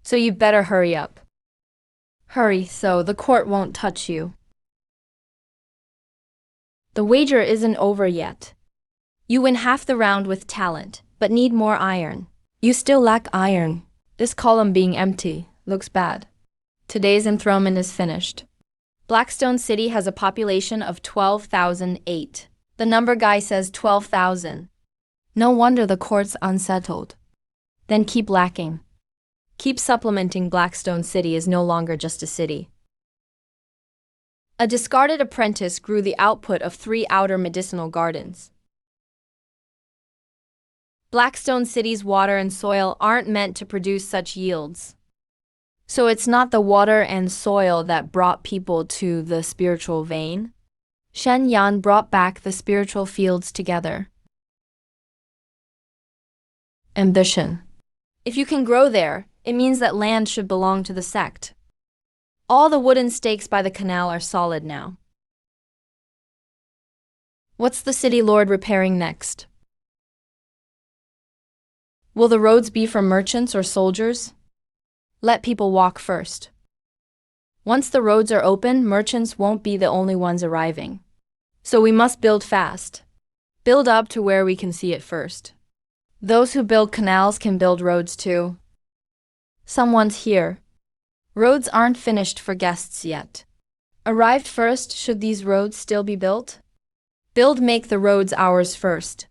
so you'd better hurry up. Hurry so the court won't touch you. The wager isn't over yet. You win half the round with talent, but need more iron. You still lack iron. This column being empty looks bad. Today's enthronement is finished. Blackstone City has a population of 12,008. The number guy says 12,000. No wonder the court's unsettled. Then keep lacking. Keep supplementing. Blackstone City is no longer just a city. A discarded apprentice grew the output of 3 outer medicinal gardens. Blackstone City's water and soil aren't meant to produce such yields. So it's not the water and soil that brought people to the spiritual vein. Shen Yan brought back the spiritual fields together. Ambition. If you can grow there, it means that land should belong to the sect. All the wooden stakes by the canal are solid now. What's the city lord repairing next? Will the roads be for merchants or soldiers? Let people walk first. Once the roads are open, merchants won't be the only ones arriving. So we must build fast. Build up to where we can see it first. Those who build canals can build roads too. Someone's here. Roads aren't finished for guests yet. Arrived first, should these roads still be built? Make the roads ours first.